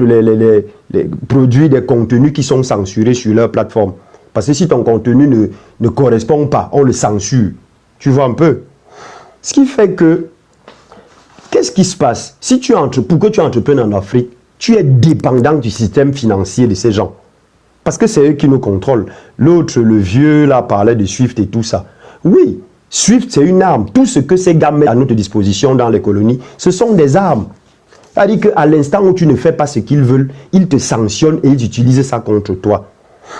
produits, des contenus qui sont censurés sur leur plateforme. Parce que si ton contenu ne correspond pas, on le censure. Tu vois un peu? Ce qui fait que, qu'est-ce qui se passe? Si pour que tu entreprennes en Afrique, tu es dépendant du système financier de ces gens. Parce que c'est eux qui nous contrôlent. L'autre, le vieux, là, parlait de Swift et tout ça. Oui, Swift, c'est une arme. Tout ce que ces gars mettent à notre disposition dans les colonies, ce sont des armes. C'est-à-dire qu'à l'instant où tu ne fais pas ce qu'ils veulent, ils te sanctionnent et ils utilisent ça contre toi.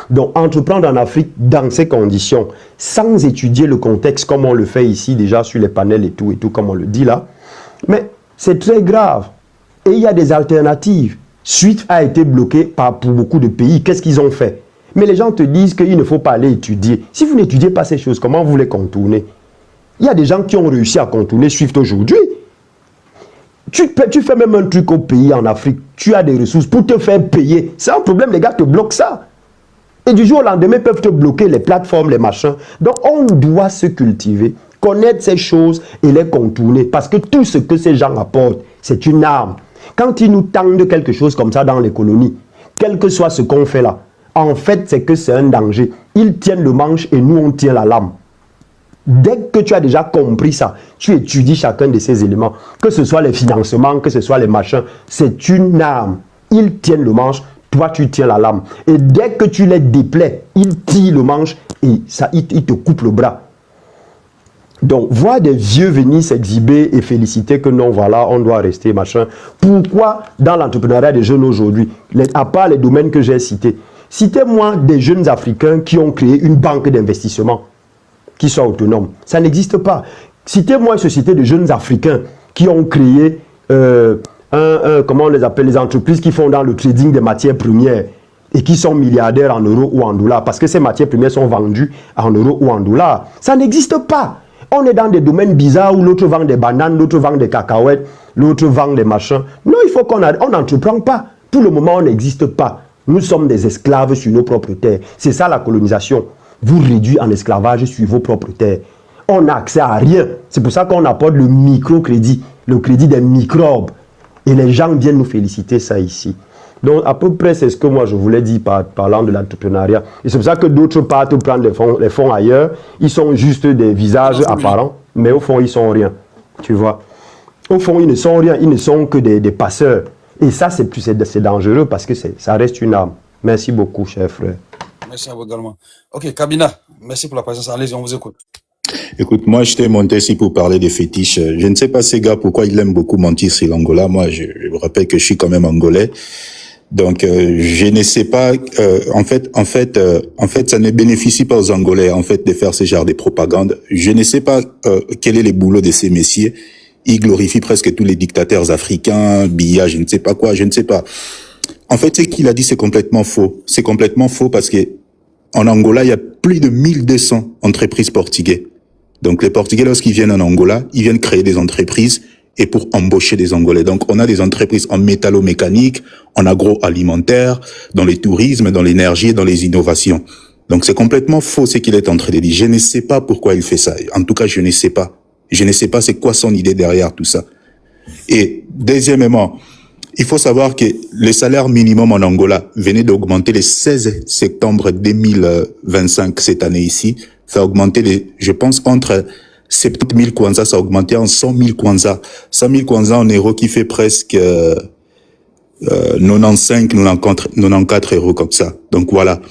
Donc, entreprendre en Afrique dans ces conditions, sans étudier le contexte, comme on le fait ici déjà sur les panels et tout, comme on le dit là, mais c'est très grave. Et il y a des alternatives. Swift a été bloqué pour beaucoup de pays. Qu'est-ce qu'ils ont fait? Mais les gens te disent qu'il ne faut pas aller étudier. Si vous n'étudiez pas ces choses, comment vous les contournez? Il y a des gens qui ont réussi à contourner Swift aujourd'hui. Tu fais même un truc au pays en Afrique. Tu as des ressources pour te faire payer. C'est un problème, les gars te bloquent ça. Et du jour au lendemain, ils peuvent te bloquer les plateformes, les machins. Donc, on doit se cultiver, connaître ces choses et les contourner. Parce que tout ce que ces gens apportent, c'est une arme. Quand ils nous tendent quelque chose comme ça dans les colonies, quel que soit ce qu'on fait là, en fait, c'est que c'est un danger. Ils tiennent le manche et nous, on tient la lame. Dès que tu as déjà compris ça, tu étudies chacun de ces éléments, que ce soit les financements, que ce soit les machins, c'est une arme. Ils tiennent le manche, toi tu tiens la lame. Et dès que tu les déplaies, ils tirent le manche et ça, ils te coupent le bras. Donc, voir des vieux venir s'exhiber et féliciter que non, voilà, on doit rester, machin. Pourquoi dans l'entrepreneuriat des jeunes aujourd'hui, à part les domaines que j'ai cités, citez-moi des jeunes Africains qui ont créé une banque d'investissement qui soit autonome. Ça n'existe pas. Citez-moi une société de jeunes Africains qui ont créé, comment on les appelle, les entreprises qui font dans le trading des matières premières et qui sont milliardaires en euros ou en dollars parce que ces matières premières sont vendues en euros ou en dollars. Ça n'existe pas. On est dans des domaines bizarres où l'autre vend des bananes, l'autre vend des cacahuètes, l'autre vend des machins. Non, il faut on n'entreprend pas. Pour le moment, on n'existe pas. Nous sommes des esclaves sur nos propres terres. C'est ça la colonisation. Vous réduire en esclavage sur vos propres terres. On n'a accès à rien. C'est pour ça qu'on apporte le microcrédit, le crédit des microbes. Et les gens viennent nous féliciter ça ici. Donc, à peu près, c'est ce que moi, je voulais dire parlant de l'entrepreneuriat. Et c'est pour ça que d'autres partent prendre les fonds ailleurs. Ils sont juste des visages apparents, mais au fond, ils sont rien. Tu vois. Au fond, ils ne sont rien. Ils ne sont que des passeurs. Et ça, c'est dangereux parce que ça reste une arme. Merci beaucoup, cher frère. Merci à vous également. Ok, Kabina, merci pour la présence. Allez-y, on vous écoute. Écoute, moi, je t'ai monté ici pour parler des fétiches. Je ne sais pas ces gars pourquoi ils aiment beaucoup mentir sur l'Angola. Moi, je me rappelle que je suis quand même angolais. Donc, je ne sais pas. En fait, ça ne bénéficie pas aux Angolais en fait de faire ce genre de propagande. Je ne sais pas quel est le boulot de ces messieurs. Ils glorifient presque tous les dictateurs africains, Biya, je ne sais pas quoi, je ne sais pas. En fait, ce qu'il a dit, c'est complètement faux. C'est complètement faux parce que en Angola, il y a plus de 1200 entreprises portugaises. Donc, les Portugais, lorsqu'ils viennent en Angola, ils viennent créer des entreprises et pour embaucher des Angolais. Donc, on a des entreprises en métallomécanique, en agroalimentaire, dans le tourisme, dans l'énergie et dans les innovations. Donc, c'est complètement faux ce qu'il est en train de dire. Je ne sais pas pourquoi il fait ça. En tout cas, je ne sais pas. Je ne sais pas c'est quoi son idée derrière tout ça. Et deuxièmement, il faut savoir que le salaire minimum en Angola venait d'augmenter le 16 septembre 2025, cette année ici. Ça a augmenté, je pense, entre 70 000 kwanzas, ça a augmenté en 100 000 kwanzas. 100 000 kwanzas en euros qui fait presque 94 euros comme ça. Donc voilà.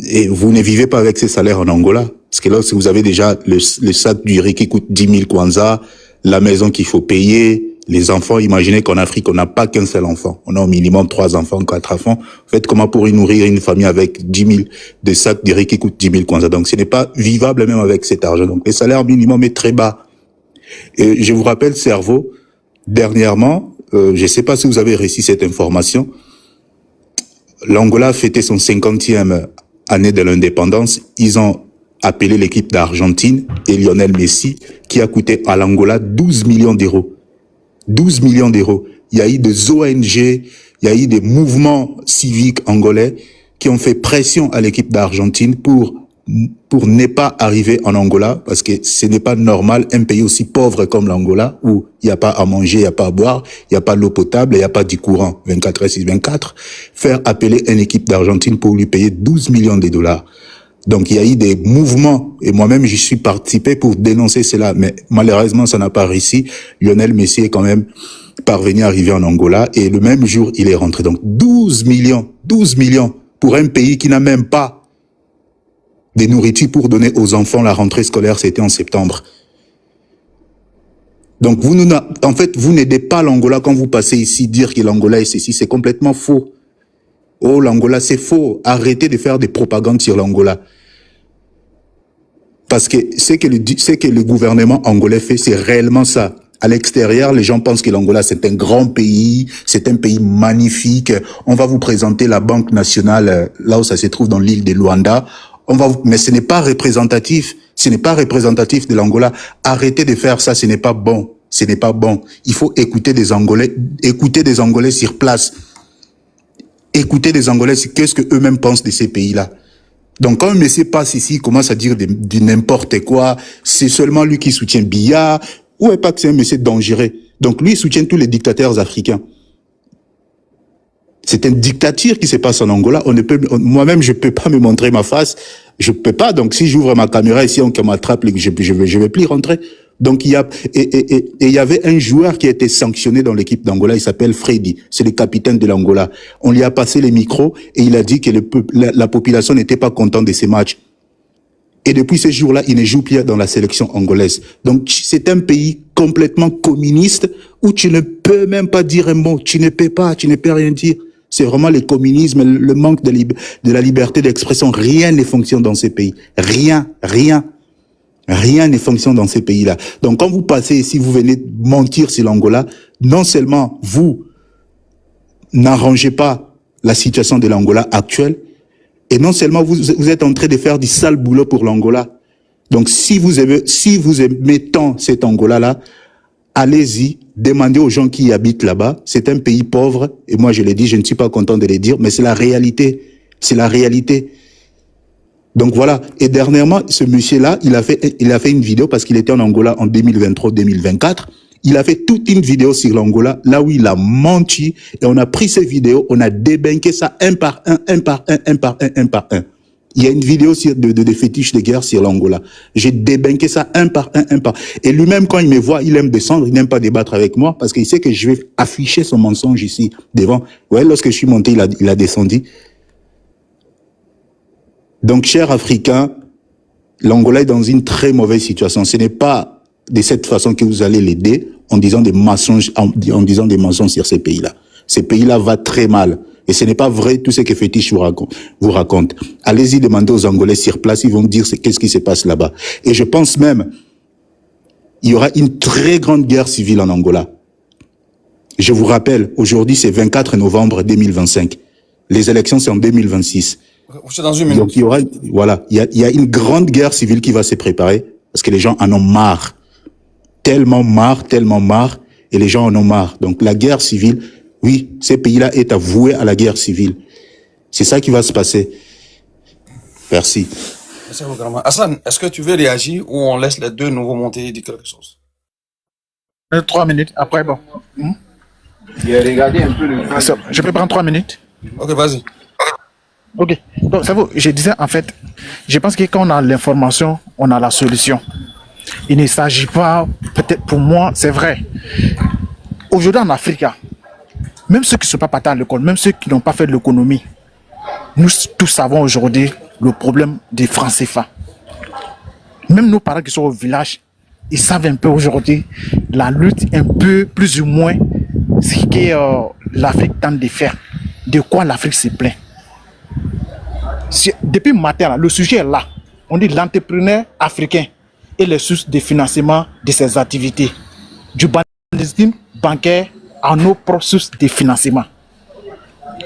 Et vous ne vivez pas avec ces salaires en Angola. Parce que là, si vous avez déjà le sac du riz qui coûte 10 000 kwanzas, la maison qu'il faut payer, les enfants, imaginez qu'en Afrique, on n'a pas qu'un seul enfant. On a au minimum 3 enfants, 4 enfants. Faites comment pour y nourrir une famille avec 10 000 de sacs de riz qui coûtent 10 000 kwanzas. Donc, ce n'est pas vivable même avec cet argent. Donc, le salaire minimum est très bas. Et je vous rappelle, Cerveau, dernièrement, je ne sais pas si vous avez reçu cette information, l'Angola a fêté son 50e année de l'indépendance. Ils ont appelé l'équipe d'Argentine et Lionel Messi, qui a coûté à l'Angola 12 millions d'euros. 12 millions d'euros. Il y a eu des ONG, il y a eu des mouvements civiques angolais qui ont fait pression à l'équipe d'Argentine pour ne pas arriver en Angola, parce que ce n'est pas normal, un pays aussi pauvre comme l'Angola, où il n'y a pas à manger, il n'y a pas à boire, il n'y a pas d'eau potable, il n'y a pas du courant 24/6/24, faire appeler une équipe d'Argentine pour lui payer 12 millions de dollars. Donc, il y a eu des mouvements, et moi-même, j'y suis participé pour dénoncer cela, mais malheureusement, ça n'a pas réussi. Lionel Messi est quand même parvenu à arriver en Angola, et le même jour, il est rentré. Donc, 12 millions pour un pays qui n'a même pas de nourriture pour donner aux enfants. La rentrée scolaire, c'était en septembre. Donc, en fait, vous n'aidez pas l'Angola quand vous passez ici, dire que l'Angola est ceci, c'est complètement faux. Oh, l'Angola, c'est faux. Arrêtez de faire des propagandes sur l'Angola. Parce que ce que le gouvernement angolais fait, c'est réellement ça. À l'extérieur, les gens pensent que l'Angola, c'est un grand pays, c'est un pays magnifique. On va vous présenter la Banque nationale, là où ça se trouve dans l'île de Luanda. Mais ce n'est pas représentatif. Ce n'est pas représentatif de l'Angola. Arrêtez de faire ça, ce n'est pas bon. Ce n'est pas bon. Il faut écouter des Angolais sur place. Écoutez des Angolais, qu'est-ce qu'eux-mêmes pensent de ces pays-là. Donc, quand un monsieur passe ici, il commence à dire du n'importe quoi, c'est seulement lui qui soutient Biya, ou est pas que c'est un monsieur dangereux. Donc, lui, il soutient tous les dictateurs africains. C'est une dictature qui se passe en Angola. Moi-même, je peux pas me montrer ma face. Je peux pas. Donc, si j'ouvre ma caméra ici, on m'attrape, je vais plus rentrer. Donc, il y avait un joueur qui a été sanctionné dans l'équipe d'Angola. Il s'appelle Freddy. C'est le capitaine de l'Angola. On lui a passé les micros et il a dit que la population n'était pas contente de ces matchs. Et depuis ce jour-là, il ne joue plus dans la sélection angolaise. Donc, c'est un pays complètement communiste où tu ne peux même pas dire un mot. Tu ne peux rien dire. C'est vraiment le communisme, le manque de la liberté d'expression. Rien ne fonctionne dans ces pays. Rien ne fonctionne dans ces pays-là. Donc, quand vous passez ici, vous venez mentir sur l'Angola, non seulement vous n'arrangez pas la situation de l'Angola actuelle, et non seulement vous êtes en train de faire du sale boulot pour l'Angola. Donc, si vous aimez tant cet Angola-là, allez-y, demandez aux gens qui y habitent là-bas. C'est un pays pauvre, et moi je l'ai dit, je ne suis pas content de le dire, mais c'est la réalité. C'est la réalité. Donc voilà. Et dernièrement, ce monsieur-là, il a fait une vidéo parce qu'il était en Angola en 2023-2024. Il a fait toute une vidéo sur l'Angola, là où il a menti, et on a pris ces vidéos, on a débunké ça un par un. Il y a une vidéo de fétiches de guerre sur l'Angola. J'ai débunké ça un par un. Et lui-même, quand il me voit, il aime descendre, il n'aime pas débattre avec moi, parce qu'il sait que je vais afficher son mensonge ici, devant. Ouais, lorsque je suis monté, il a descendu. Donc, chers Africains, l'Angola est dans une très mauvaise situation. Ce n'est pas de cette façon que vous allez l'aider en disant des mensonges, sur ces pays-là. Ces pays-là vont très mal. Et ce n'est pas vrai tout ce que Fétiche vous raconte. Allez-y demander aux Angolais sur place, ils vont dire qu'est-ce qui se passe là-bas. Et je pense même, il y aura une très grande guerre civile en Angola. Je vous rappelle, aujourd'hui c'est 24 novembre 2025. Les élections c'est en 2026. Dans une minute. Donc il y a une grande guerre civile qui va se préparer parce que les gens en ont marre. Tellement marre, et les gens en ont marre. Donc la guerre civile, oui, ces pays-là est avoué à la guerre civile. C'est ça qui va se passer. Merci. Merci beaucoup, grand. Hassan, est-ce que tu veux réagir ou on laisse les deux nouveaux monter et dire quelque chose? 3 minutes, après, bon. Regardez un peu le... Je peux prendre 3 minutes? Ok, vas-y. Ok. Donc, ça vaut, je disais, en fait, je pense que quand on a l'information, on a la solution. Il ne s'agit pas, peut-être pour moi, c'est vrai. Aujourd'hui en Afrique, même ceux qui ne sont pas partis à l'école, même ceux qui n'ont pas fait de l'économie, nous tous savons aujourd'hui le problème des francs CFA. Même nos parents qui sont au village, ils savent un peu aujourd'hui la lutte un peu, plus ou moins, ce que l'Afrique tente de faire. De quoi l'Afrique se plaint. Depuis matin, là, le sujet est là. On dit l'entrepreneur africain et les sources de financement de ses activités. Du banditisme bancaire à nos propres sources de financement.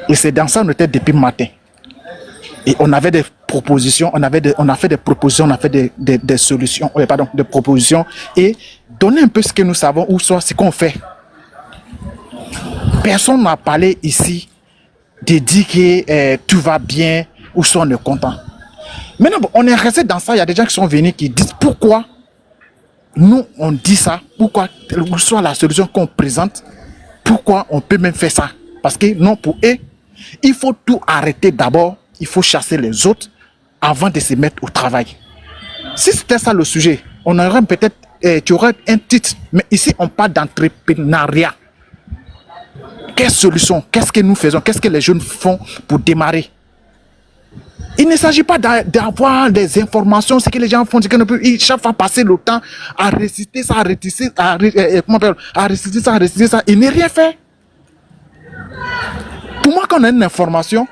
Et c'est dans ça qu'on était depuis matin. Et on avait des propositions, on a fait des propositions, on a fait des solutions, des propositions, et donner un peu ce que nous savons, ou soit ce qu'on fait. Personne n'a parlé ici de dire que tout va bien, ou soit on est content. Maintenant, on est resté dans ça, il y a des gens qui sont venus qui disent pourquoi nous on dit ça, pourquoi, soit la solution qu'on présente, pourquoi on peut même faire ça. Parce que non, pour eux, il faut tout arrêter d'abord, il faut chasser les autres avant de se mettre au travail. Si c'était ça le sujet, on aurait peut-être, tu aurais un titre, mais ici on parle d'entrepreneuriat. Quelle solution? Qu'est-ce que nous faisons? Qu'est-ce que les jeunes font pour démarrer? Il ne s'agit pas d'avoir des informations, ce que les gens font, ce que ils chaque fois passer le temps à réciter ça, à réciter ça, et ne rien faire. Pour moi, quand on a une information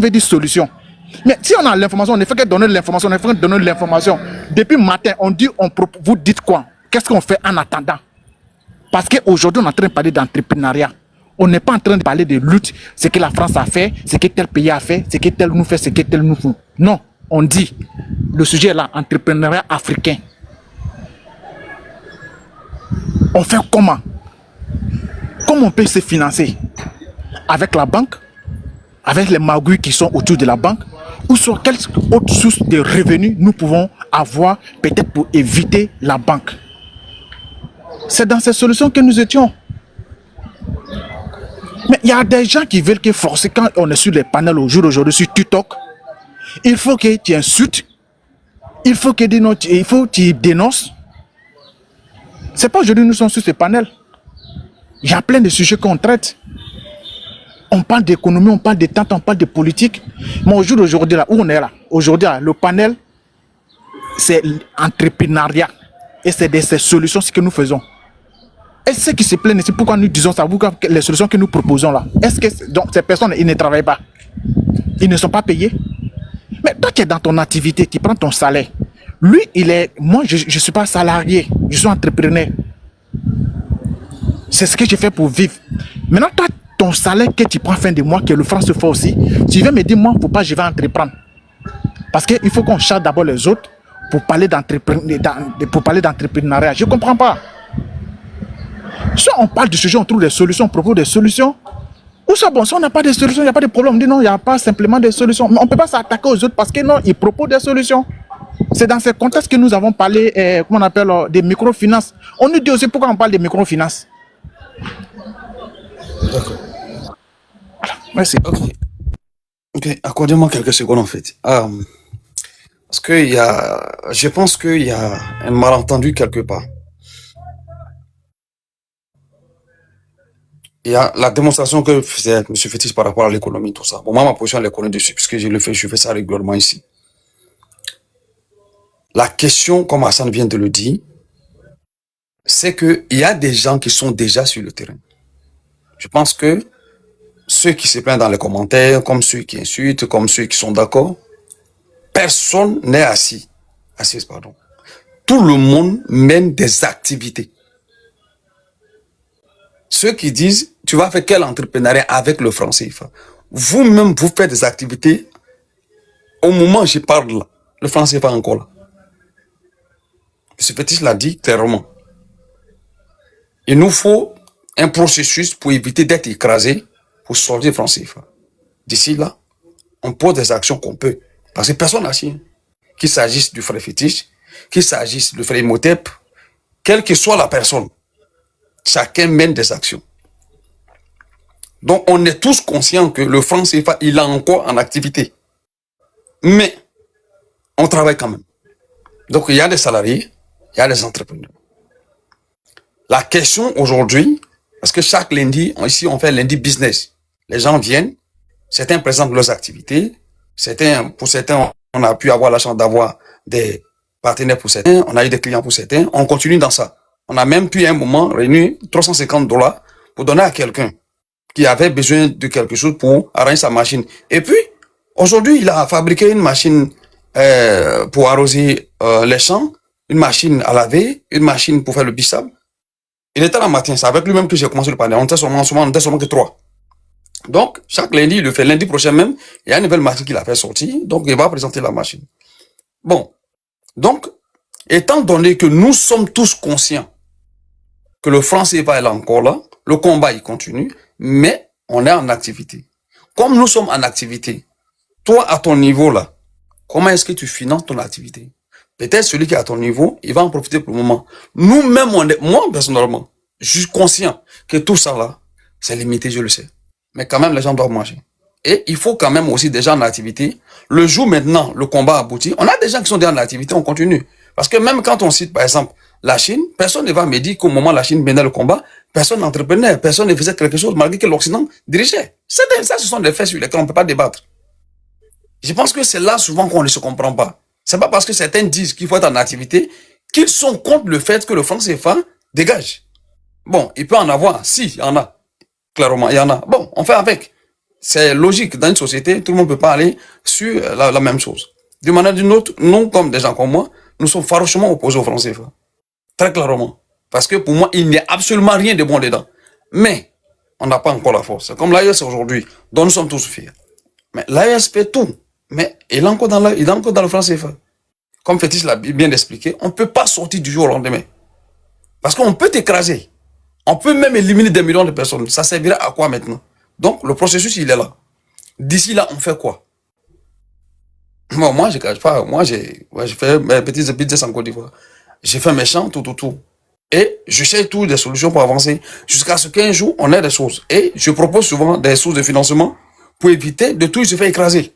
veut dire solution. Mais si on a l'information, on ne fait que donner l'information, Depuis le matin, on dit, vous dites quoi? Qu'est-ce qu'on fait en attendant? Parce qu'aujourd'hui, on est en train de parler d'entrepreneuriat. On n'est pas en train de parler de lutte, ce que la France a fait, ce que tel pays a fait, ce que tel nous fait, ce que tel nous fait. Non, on dit, le sujet est là, entrepreneuriat africain. On fait comment? Comment on peut se financer? Avec la banque? Avec les magouilles qui sont autour de la banque? Ou sur quelle autre source de revenus nous pouvons avoir peut-être pour éviter la banque? C'est dans ces solutions que nous étions. Mais il y a des gens qui veulent que forcer, quand on est sur les panels au jour d'aujourd'hui sur TikTok, il faut que tu insultes, il faut que tu dénonces. C'est pas aujourd'hui nous sommes sur ces panels. Il y a plein de sujets qu'on traite. On parle d'économie, on parle de temps, on parle de politique. Mais au jour d'aujourd'hui, là, où on est là, aujourd'hui, là, le panel, c'est l'entrepreneuriat. Et c'est de ces solutions ce que nous faisons. Et ceux qui se plaignent, c'est pourquoi nous disons ça, pourquoi les solutions que nous proposons là. Est-ce que donc, ces personnes, ils ne travaillent pas? Ils ne sont pas payés? Mais toi qui es dans ton activité, qui prends ton salaire, lui, moi, je ne suis pas salarié, je suis entrepreneur. C'est ce que je fais pour vivre. Maintenant, toi, ton salaire que tu prends fin de mois, que le franc se fait aussi, tu viens me dire, moi, faut pas, je vais entreprendre. Parce qu'il faut qu'on charge d'abord les autres pour parler d'entrepreneuriat. Je ne comprends pas. Soit on parle du sujet, on trouve des solutions, on propose des solutions. Ou soit bon, si on n'a pas de solutions, il n'y a pas de problème. On dit non, il n'y a pas simplement des solutions. Mais on ne peut pas s'attaquer aux autres parce que non, ils proposent des solutions. C'est dans ce contexte que nous avons parlé, comment on appelle, des microfinances. On nous dit aussi pourquoi on parle des microfinances. D'accord. Voilà, merci. Ok, accordez-moi quelques secondes en fait. Parce que je pense qu'il y a un malentendu quelque part. Il y a la démonstration que faisait M. Fétis par rapport à l'économie, tout ça. Bon, moi, ma position, elle est connue dessus, puisque je fais ça régulièrement ici. La question, comme Hassan vient de le dire, c'est qu'il y a des gens qui sont déjà sur le terrain. Je pense que ceux qui se plaignent dans les commentaires, comme ceux qui insultent, comme ceux qui sont d'accord, personne n'est assise, pardon. Tout le monde mène des activités. Ceux qui disent, tu vas faire quel entrepreneuriat avec le franc CFA? Vous-même, vous faites des activités. Au moment où je parle là, le franc CFA est encore là. M. Fétis l'a dit clairement. Il nous faut un processus pour éviter d'être écrasé pour sortir le franc CFA. D'ici là, on pose des actions qu'on peut. Parce que personne n'a signé. Qu'il s'agisse du frère Fétis, qu'il s'agisse du frère Imhotep, quelle que soit la personne, chacun mène des actions. Donc, on est tous conscients que le franc CFA, il est encore en activité. Mais, on travaille quand même. Donc, il y a des salariés, il y a des entrepreneurs. La question aujourd'hui, parce que chaque lundi, ici, on fait lundi business. Les gens viennent, certains présentent leurs activités, pour certains, on a pu avoir la chance d'avoir des partenaires pour certains, on a eu des clients pour certains, on continue dans ça. On a même pu à un moment réunir $350 pour donner à quelqu'un qui avait besoin de quelque chose pour arranger sa machine. Et puis, aujourd'hui, il a fabriqué une machine pour arroser les champs, une machine à laver, une machine pour faire le bissap. Il était là le matin, c'est avec lui-même que j'ai commencé le panel. On était seulement que 3. Donc, chaque lundi, il le fait. Lundi prochain même, il y a une nouvelle machine qu'il a fait sortir, donc il va présenter la machine. Bon, donc, étant donné que nous sommes tous conscients que le franc CFA est encore là, le combat il continue, mais on est en activité. Comme nous sommes en activité, toi à ton niveau là, comment est-ce que tu finances ton activité? Peut-être celui qui est à ton niveau, il va en profiter pour le moment. Nous-mêmes, moi personnellement, je suis conscient que tout ça là, c'est limité, je le sais. Mais quand même, les gens doivent manger. Et il faut quand même aussi des gens en activité. Le jour maintenant, le combat aboutit, on a des gens qui sont déjà en activité, on continue. Parce que même quand on cite, par exemple, la Chine, personne ne va me dire qu'au moment où la Chine menait le combat, personne n'entreprenait, personne ne faisait quelque chose malgré que l'Occident dirigeait. Ça, ce sont des faits sur lesquels on ne peut pas débattre. Je pense que c'est là souvent qu'on ne se comprend pas. C'est pas parce que certains disent qu'il faut être en activité qu'ils sont contre le fait que le franc CFA dégage. Bon, il peut en avoir, si, il y en a. Clairement, il y en a. Bon, on fait avec. C'est logique. Dans une société, tout le monde ne peut pas aller sur la même chose. D'une manière ou d'une autre, nous, comme des gens comme moi, nous sommes farouchement opposés au franc CFA. Très clairement. Parce que pour moi, il n'y a absolument rien de bon dedans. Mais, on n'a pas encore la force. C'est comme l'AES aujourd'hui, dont nous sommes tous fiers. Mais l'AES fait tout. Mais il est encore dans le franc CFA. Comme Fétis l'a bien expliqué, on ne peut pas sortir du jour au lendemain. Parce qu'on peut t'écraser. On peut même éliminer des millions de personnes. Ça servira à quoi maintenant? Donc, le processus, il est là. D'ici là, on fait quoi? Bon, moi, je ne cache pas. Moi, j'ai fait mes petits business en Côte d'Ivoire. J'ai fait mes champs, tout. Et je cherche toujours des solutions pour avancer jusqu'à ce qu'un jour, on ait des choses. Et je propose souvent des sources de financement pour éviter de tout se faire écraser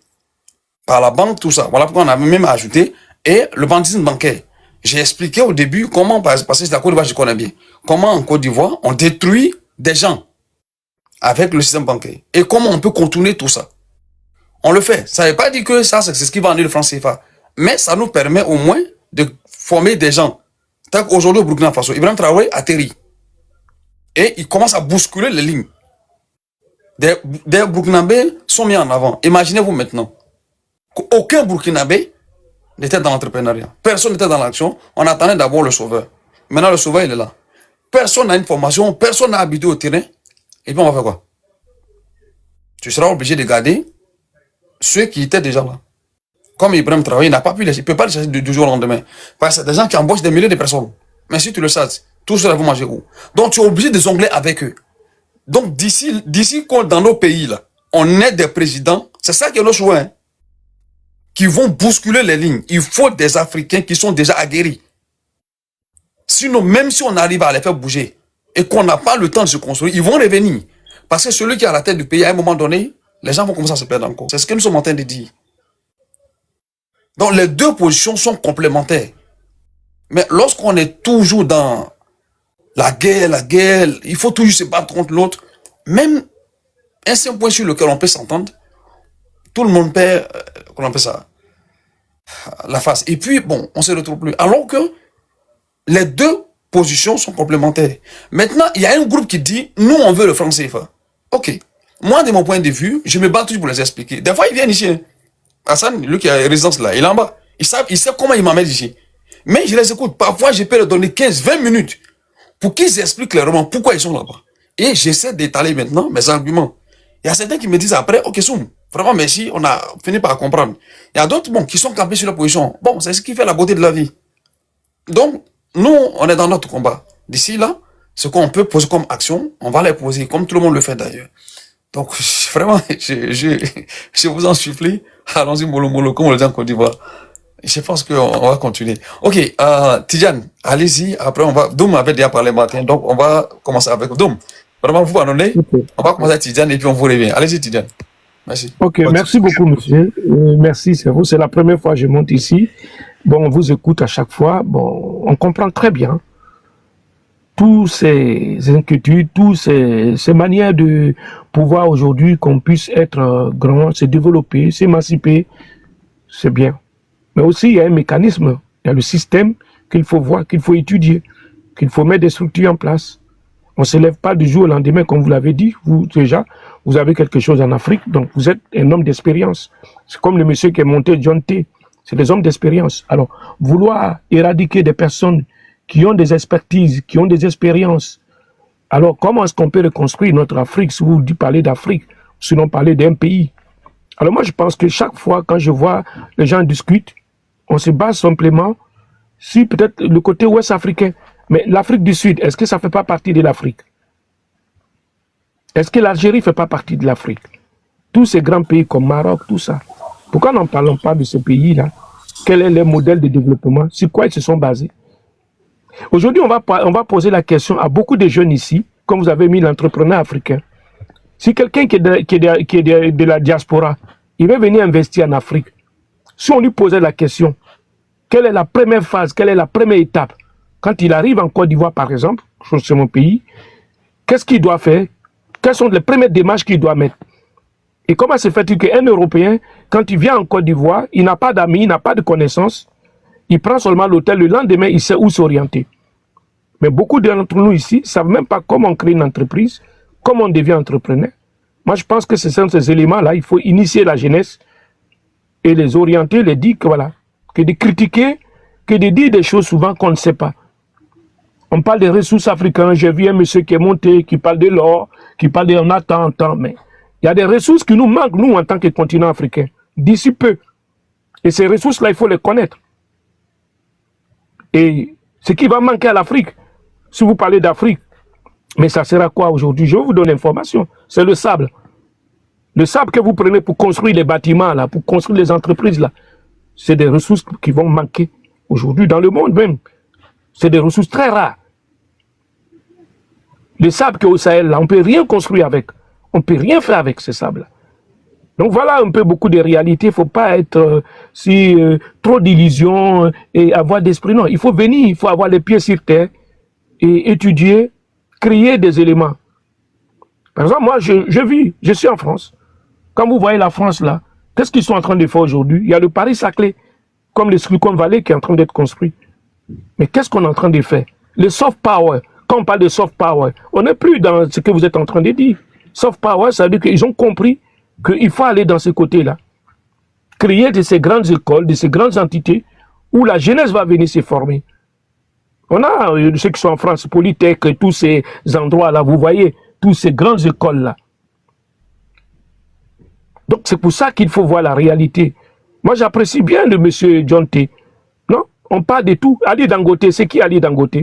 par la banque, tout ça. Voilà pourquoi on a même ajouté et le banditisme bancaire. J'ai expliqué au début comment, parce que c'est la Côte d'Ivoire, je connais bien, comment en Côte d'Ivoire, on détruit des gens avec le système bancaire. Et comment on peut contourner tout ça. On le fait. Ça ne veut pas dire que ça, c'est ce qui va amener le franc CFA. Mais ça nous permet au moins de former des gens. Tant qu'aujourd'hui au Burkina Faso, Ibrahim Traoré atterrit. Et il commence à bousculer les lignes. Des Burkinabés sont mis en avant. Imaginez-vous maintenant qu'aucun Burkinabé n'était dans l'entrepreneuriat. Personne n'était dans l'action. On attendait d'abord le sauveur. Maintenant, le sauveur, il est là. Personne n'a une formation, personne n'a habité au terrain. Et puis, on va faire quoi? Tu seras obligé de garder ceux qui étaient déjà là. Comme Ibrahim Traoré, il n'a pas pu il ne peut pas les chercher du jour au lendemain. Parce que c'est des gens qui embauchent des milliers de personnes. Mais si tu le sais, tout cela vont manger où? Donc, tu es obligé de jongler avec eux. Donc, d'ici dans nos pays, là, on est des présidents. C'est ça qui est le choix. Hein, qui vont bousculer les lignes. Il faut des Africains qui sont déjà aguerris. Sinon, même si on arrive à les faire bouger et qu'on n'a pas le temps de se construire, ils vont revenir. Parce que celui qui est à la tête du pays, à un moment donné, les gens vont commencer à se perdre encore. C'est ce que nous sommes en train de dire. Donc, les deux positions sont complémentaires. Mais lorsqu'on est toujours dans la guerre, il faut toujours se battre contre l'autre, même un seul point sur lequel on peut s'entendre, tout le monde perd, comment on appelle ça, la face. Et puis, bon, on ne se retrouve plus. Alors que les deux positions sont complémentaires. Maintenant, il y a un groupe qui dit, nous, on veut le franc CFA. Ok. Moi, de mon point de vue, je me bats toujours pour les expliquer. Des fois, ils viennent ici. Hein. Hassan, lui qui a résidence là, il est en bas. Il sait comment il m'amène ici. Mais je les écoute. Parfois, je peux leur donner 15-20 minutes pour qu'ils expliquent clairement pourquoi ils sont là-bas. Et j'essaie d'étaler maintenant mes arguments. Il y a certains qui me disent après, ok, Soum, vraiment merci, on a fini par comprendre. Il y a d'autres, bon, qui sont campés sur la position. Bon, c'est ce qui fait la beauté de la vie. Donc, nous, on est dans notre combat. D'ici là, ce qu'on peut poser comme action, on va les poser, comme tout le monde le fait d'ailleurs. Donc, vraiment, je vous en supplie, allons-y mollo mollo, comme on le dit en Côte d'Ivoire. Je pense qu'on va continuer. Ok, Tidjane, allez-y, après on va... Doum avait déjà parlé matin, donc on va commencer avec Doum. Vraiment, vous pardonnez, on va commencer avec Tidjane et puis on vous revient. Allez-y, Tidjane. Merci. Ok, merci beaucoup, monsieur. Merci, c'est vous. C'est la première fois que je monte ici. Bon, on vous écoute à chaque fois. Bon, on comprend très bien tous ces inquiétudes, toutes ces manières de pouvoir aujourd'hui qu'on puisse être grand, se développer, s'émanciper. C'est bien. Mais aussi, il y a un mécanisme, il y a le système qu'il faut voir, qu'il faut étudier, qu'il faut mettre des structures en place. On ne se lève pas du jour au lendemain, comme vous l'avez dit. Vous, déjà, vous avez quelque chose en Afrique, donc vous êtes un homme d'expérience. C'est comme le monsieur qui est monté, John T. C'est des hommes d'expérience. Alors, vouloir éradiquer des personnes qui ont des expertises, qui ont des expériences, alors comment est-ce qu'on peut reconstruire notre Afrique si vous parlez d'Afrique, sinon parler d'un pays? Alors moi, je pense que chaque fois, quand je vois les gens discutent, on se base simplement sur peut-être le côté ouest africain. Mais l'Afrique du Sud, est-ce que ça ne fait pas partie de l'Afrique? Est-ce que l'Algérie ne fait pas partie de l'Afrique? Tous ces grands pays comme Maroc, tout ça. Pourquoi n'en parlons pas de ces pays-là? Quel est leur modèle de développement? Sur quoi ils se sont basés? Aujourd'hui, on va poser la question à beaucoup de jeunes ici, comme vous avez mis l'entrepreneur africain. Si quelqu'un qui est de la diaspora, il veut venir investir en Afrique, si on lui posait la question, quelle est la première phase, quelle est la première étape? Quand il arrive en Côte d'Ivoire, par exemple, c'est mon pays, qu'est-ce qu'il doit faire? Quelles sont les premières démarches qu'il doit mettre? Et comment se fait-il qu'un Européen, quand il vient en Côte d'Ivoire, il n'a pas d'amis, il n'a pas de connaissances, il prend seulement l'hôtel, le lendemain, il sait où s'orienter. Mais beaucoup d'entre nous ici ne savent même pas comment on crée une entreprise, comment on devient entrepreneur. Moi, je pense que ce sont ces éléments-là, il faut initier la jeunesse et les orienter, les dire que voilà, que de critiquer, que de dire des choses souvent qu'on ne sait pas. On parle des ressources africaines, j'ai vu un monsieur qui est monté, qui parle de l'or, qui parle de on attend, mais il y a des ressources qui nous manquent, nous, en tant que continent africain, d'ici peu. Et ces ressources-là, il faut les connaître. Et ce qui va manquer à l'Afrique, si vous parlez d'Afrique, mais ça sera quoi aujourd'hui? Je vais vous donner l'information. C'est le sable. Le sable que vous prenez pour construire les bâtiments, là, pour construire les entreprises, là, c'est des ressources qui vont manquer aujourd'hui dans le monde même. C'est des ressources très rares. Le sable qui est au Sahel, là, on ne peut rien construire avec. On ne peut rien faire avec ce sable-là. Donc voilà un peu beaucoup de réalités. Il ne faut pas être trop d'illusions et avoir d'esprit. Non, il faut venir, il faut avoir les pieds sur terre et étudier, créer des éléments. Par exemple, moi, je suis en France. Quand vous voyez la France là, qu'est-ce qu'ils sont en train de faire aujourd'hui? Il y a le Paris-Saclay, comme le Silicon Valley qui est en train d'être construit. Mais qu'est-ce qu'on est en train de faire? Le soft power, quand on parle de soft power, on n'est plus dans ce que vous êtes en train de dire. Soft power, ça veut dire qu'ils ont compris qu'il faut aller dans ce côté-là. Créer de ces grandes écoles, de ces grandes entités où la jeunesse va venir se former. On a ceux qui sont en France, Polytech, tous ces endroits-là, vous voyez, toutes ces grandes écoles-là. Donc c'est pour ça qu'il faut voir la réalité. Moi j'apprécie bien de M. John T. Non, on parle de tout. Ali Dangote, c'est qui Ali Dangote?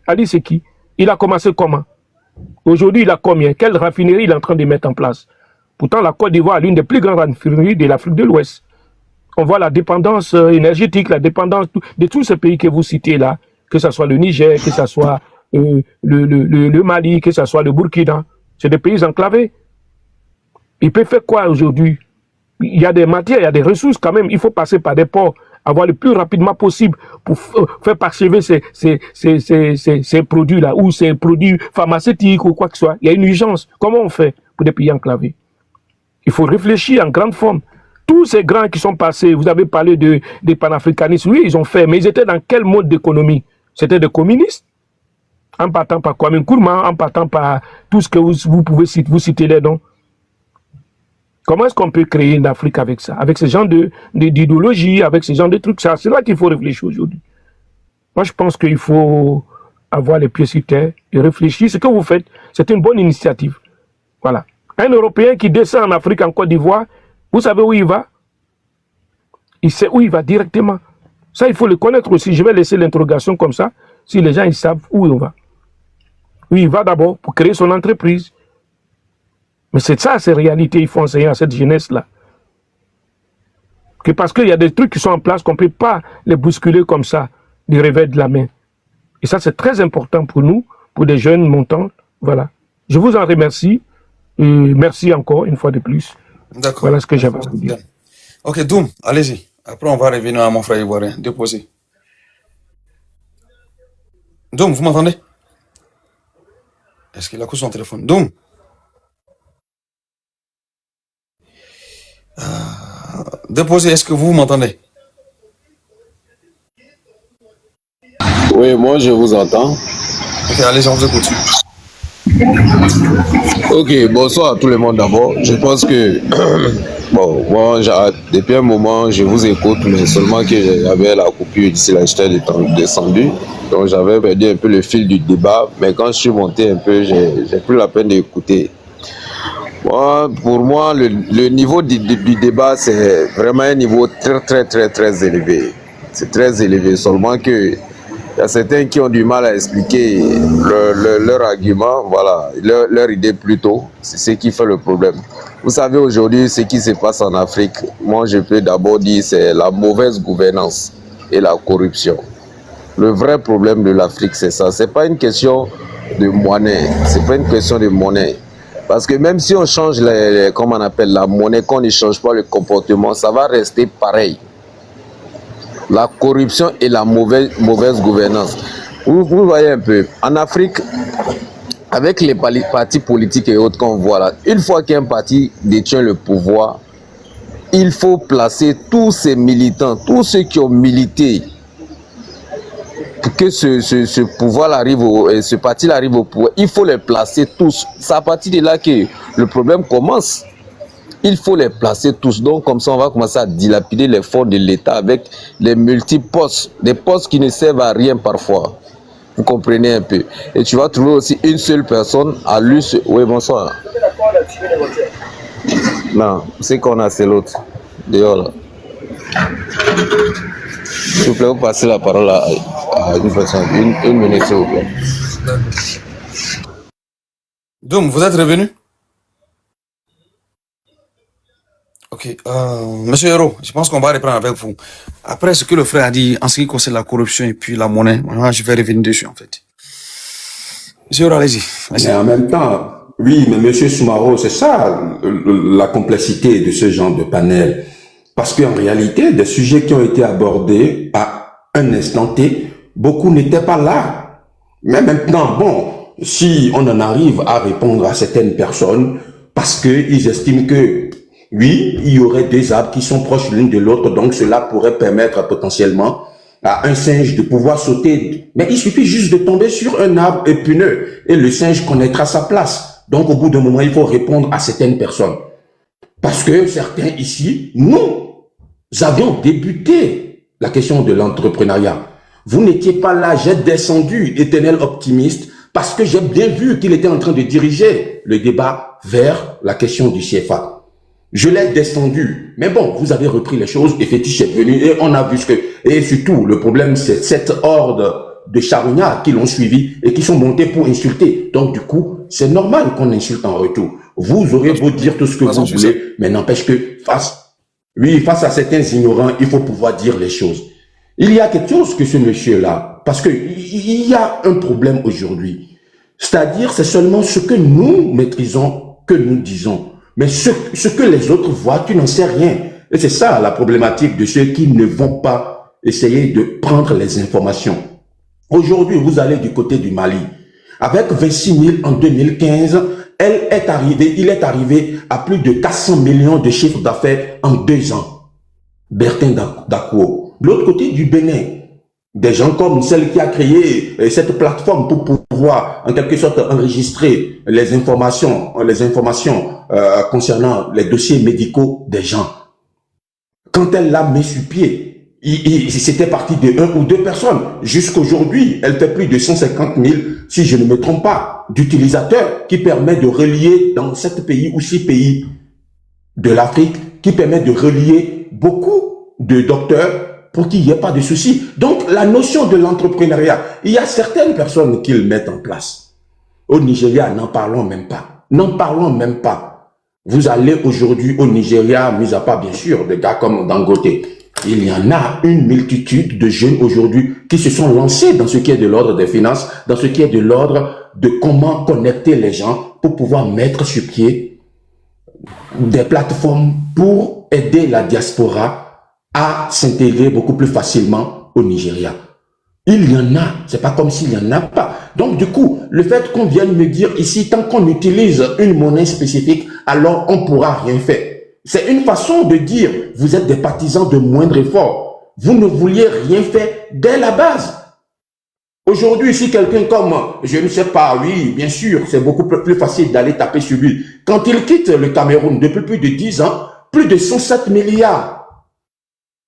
Ali c'est qui? Il a commencé comment? Aujourd'hui il a combien? Quelle raffinerie il est en train de mettre en place? Pourtant la Côte d'Ivoire est l'une des plus grandes raffineries de l'Afrique de l'Ouest. On voit la dépendance énergétique, la dépendance de tous ces pays que vous citez là, que ce soit le Niger, que ce soit le Mali, que ce soit le Burkina. C'est des pays enclavés. Il peut faire quoi aujourd'hui? Il y a des matières, il y a des ressources quand même. Il faut passer par des ports, avoir le plus rapidement possible pour faire parchever ces produits-là, ou ces produits pharmaceutiques ou quoi que ce soit. Il y a une urgence. Comment on fait pour des pays enclavés? Il faut réfléchir en grande forme. Tous ces grands qui sont passés, vous avez parlé des panafricanistes, oui, ils ont fait, mais ils étaient dans quel mode d'économie? C'était des communistes? En partant par Kwame Nkrumah, en partant par tout ce que vous pouvez citer les noms. Comment est-ce qu'on peut créer une Afrique avec ça? Avec ce genre d'idéologie, avec ce genre de trucs. C'est là qu'il faut réfléchir aujourd'hui. Moi, je pense qu'il faut avoir les pieds sur terre et réfléchir. Ce que vous faites, c'est une bonne initiative. Voilà. Un Européen qui descend en Afrique, en Côte d'Ivoire, vous savez où il va? Il sait où il va directement. Ça, il faut le connaître aussi. Je vais laisser l'interrogation comme ça, si les gens ils savent où on va. Où il va d'abord pour créer son entreprise. Mais c'est ça, ces réalités, il faut enseigner à cette jeunesse-là. Que parce qu'il y a des trucs qui sont en place qu'on ne peut pas les bousculer comme ça, du réveil de la main. Et ça, c'est très important pour nous, pour des jeunes montants. Voilà. Je vous en remercie. Et merci encore, une fois de plus. D'accord. Voilà ce que j'avais à vous dire. Ok, Doum, allez-y. Après, on va revenir à mon frère ivoirien. Déposez. Doum, vous m'entendez? Est-ce qu'il a coupé son téléphone? Doum. Déposez, est-ce que vous m'entendez? Oui, moi je vous entends. Ok, allez, on vous écoute. Ok, bonsoir à tout le monde d'abord. Je pense que, bon, moi depuis un moment je vous écoute, mais seulement que j'avais la coupure d'ici là, j'étais descendu. Donc j'avais perdu un peu le fil du débat, mais quand je suis monté un peu, j'ai pris la peine d'écouter. Pour moi, le niveau du débat, c'est vraiment un niveau très élevé. C'est très élevé, seulement que il y a certains qui ont du mal à expliquer leur argument, voilà, leur idée plutôt. C'est ce qui fait le problème. Vous savez, aujourd'hui, ce qui se passe en Afrique, moi je peux d'abord dire c'est la mauvaise gouvernance et la corruption. Le vrai problème de l'Afrique, c'est ça. C'est pas une question de monnaie, c'est pas une question de monnaie. Parce que même si on change comment on appelle la monnaie, qu'on ne change pas le comportement, ça va rester pareil. La corruption et la mauvaise gouvernance. Vous voyez un peu, en Afrique, avec les partis politiques et autres qu'on voit là, une fois qu'un parti détient le pouvoir, il faut placer tous ces militants, tous ceux qui ont milité pour que ce pouvoir arrive, ce parti arrive au pouvoir, il faut les placer tous. C'est à partir de là que le problème commence. Il faut les placer tous. Donc comme ça, on va commencer à dilapider les fonds de l'État avec les multi-postes, des postes qui ne servent à rien parfois. Vous comprenez un peu. Et tu vas trouver aussi une seule personne à lui. Oui, bonsoir. Non, c'est qu'on a, c'est l'autre. Dehors là. S'il vous plaît, vous passez la parole à une personne. Une minute, s'il vous plaît. Doum, vous êtes revenu? Ok, Monsieur Héros, je pense qu'on va reprendre avec vous. Après ce que le frère a dit en ce qui concerne la corruption et puis la monnaie, moi je vais revenir dessus en fait. Monsieur, allez-y. Mais en même temps, oui, mais Monsieur Soumaro, c'est ça la complexité de ce genre de panel. Parce qu'en réalité, des sujets qui ont été abordés à un instant T, beaucoup n'étaient pas là. Mais maintenant, bon, si on en arrive à répondre à certaines personnes, parce qu'ils estiment que, oui, il y aurait des arbres qui sont proches l'une de l'autre, donc cela pourrait permettre potentiellement à un singe de pouvoir sauter. Mais il suffit juste de tomber sur un arbre épineux et le singe connaîtra sa place. Donc au bout d'un moment, il faut répondre à certaines personnes. Parce que certains ici, nous avions débuté la question de l'entrepreneuriat. Vous n'étiez pas là, j'ai descendu, éternel optimiste, parce que j'ai bien vu qu'il était en train de diriger le débat vers la question du CFA. Je l'ai descendu. Mais bon, vous avez repris les choses et Fétiche est venu et on a vu ce que... Et surtout, le problème, c'est cette horde de charognards qui l'ont suivi et qui sont montés pour insulter. Donc du coup, c'est normal qu'on insulte en retour. Vous aurez beau dire tout ce que vous voulez, mais n'empêche que face à certains ignorants, il faut pouvoir dire les choses. Il y a quelque chose que ce monsieur-là, parce que il y a un problème aujourd'hui. C'est-à-dire, c'est seulement ce que nous maîtrisons que nous disons. Mais ce que les autres voient, tu n'en sais rien. Et c'est ça la problématique de ceux qui ne vont pas essayer de prendre les informations. Aujourd'hui, vous allez du côté du Mali. Avec 26 000 en 2015, il est arrivé à plus de 400 millions de chiffres d'affaires en 2 ans. Bertin Dakuo. De l'autre côté du Bénin, des gens comme celle qui a créé cette plateforme pour pouvoir en quelque sorte enregistrer les informations concernant les dossiers médicaux des gens. Quand elle l'a mis sur pied, c'était parti de 1 ou 2 personnes. Jusqu'aujourd'hui, elle fait plus de 150 000, si je ne me trompe pas, d'utilisateurs qui permet de relier dans 7 pays ou 6 pays de l'Afrique, qui permet de relier beaucoup de docteurs pour qu'il n'y ait pas de soucis. Donc, la notion de l'entrepreneuriat, il y a certaines personnes qui le mettent en place. Au Nigeria, n'en parlons même pas. N'en parlons même pas. Vous allez aujourd'hui au Nigeria, mis à part bien sûr des gars comme Dangote, il y en a une multitude de jeunes aujourd'hui qui se sont lancés dans ce qui est de l'ordre des finances, dans ce qui est de l'ordre de comment connecter les gens pour pouvoir mettre sur pied des plateformes pour aider la diaspora à s'intégrer beaucoup plus facilement au Nigeria. Il y en a, c'est pas comme s'il n'y en a pas. Donc du coup, le fait qu'on vienne me dire ici, tant qu'on utilise une monnaie spécifique, alors on pourra rien faire. C'est une façon de dire, vous êtes des partisans de moindre effort. Vous ne vouliez rien faire dès la base. Aujourd'hui, si quelqu'un comme, je ne sais pas, oui, bien sûr, c'est beaucoup plus facile d'aller taper sur lui. Quand il quitte le Cameroun depuis plus de 10 ans, plus de 107 milliards.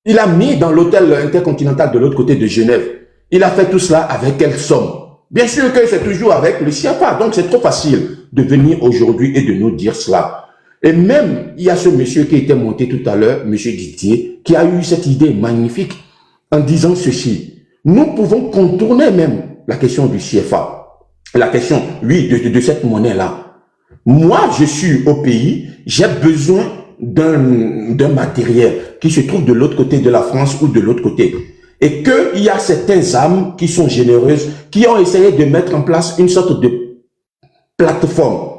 Il a mis dans l'hôtel intercontinental de l'autre côté de Genève. Il a fait tout cela avec quelle somme? Bien sûr que c'est toujours avec le CFA. Donc c'est trop facile de venir aujourd'hui et de nous dire cela. Et même, il y a ce monsieur qui était monté tout à l'heure, monsieur Didier, qui a eu cette idée magnifique en disant ceci. Nous pouvons contourner même la question du CFA. La question, oui, de cette monnaie-là. Moi, je suis au pays, j'ai besoin d'un matériel qui se trouve de l'autre côté de la France ou de l'autre côté. Et qu'il y a certaines âmes qui sont généreuses, qui ont essayé de mettre en place une sorte de plateforme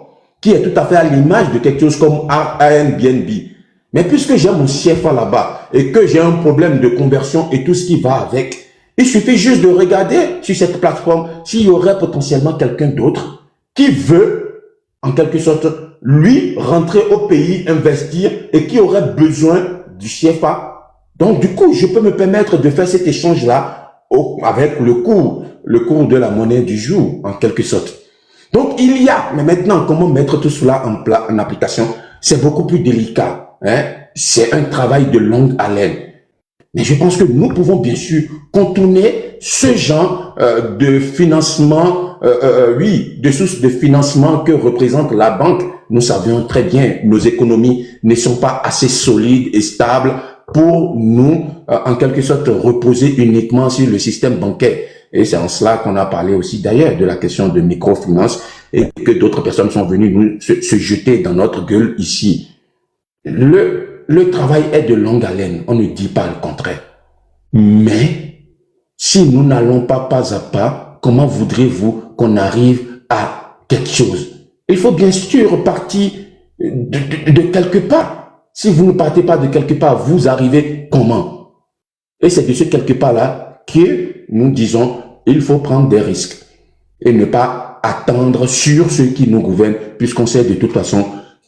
qui est tout à fait à l'image de quelque chose comme Airbnb. Mais puisque j'ai mon CFA là-bas et que j'ai un problème de conversion et tout ce qui va avec, il suffit juste de regarder sur cette plateforme s'il y aurait potentiellement quelqu'un d'autre qui veut, en quelque sorte, lui, rentrer au pays, investir et qui aurait besoin du CFA. Donc, du coup, je peux me permettre de faire cet échange-là avec le cours de la monnaie du jour, en quelque sorte. Donc, il y a, mais maintenant, comment mettre tout cela en application? C'est beaucoup plus délicat, hein? C'est un travail de longue haleine. Mais je pense que nous pouvons bien sûr contourner ce genre de financement, de sources de financement que représente la banque. Nous savions très bien, nos économies ne sont pas assez solides et stables pour nous, en quelque sorte, reposer uniquement sur le système bancaire. Et c'est en cela qu'on a parlé aussi d'ailleurs de la question de microfinance et que d'autres personnes sont venues nous se jeter dans notre gueule ici. Le travail est de longue haleine, on ne dit pas le contraire. Mais si nous n'allons pas à pas, comment voudrez-vous qu'on arrive à quelque chose. Il faut bien sûr partir de quelque part. Si vous ne partez pas de quelque part, vous arrivez comment? Et c'est de ce quelque part-là que nous disons, il faut prendre des risques et ne pas attendre sur ceux qui nous gouvernent, puisqu'on sait de toute façon,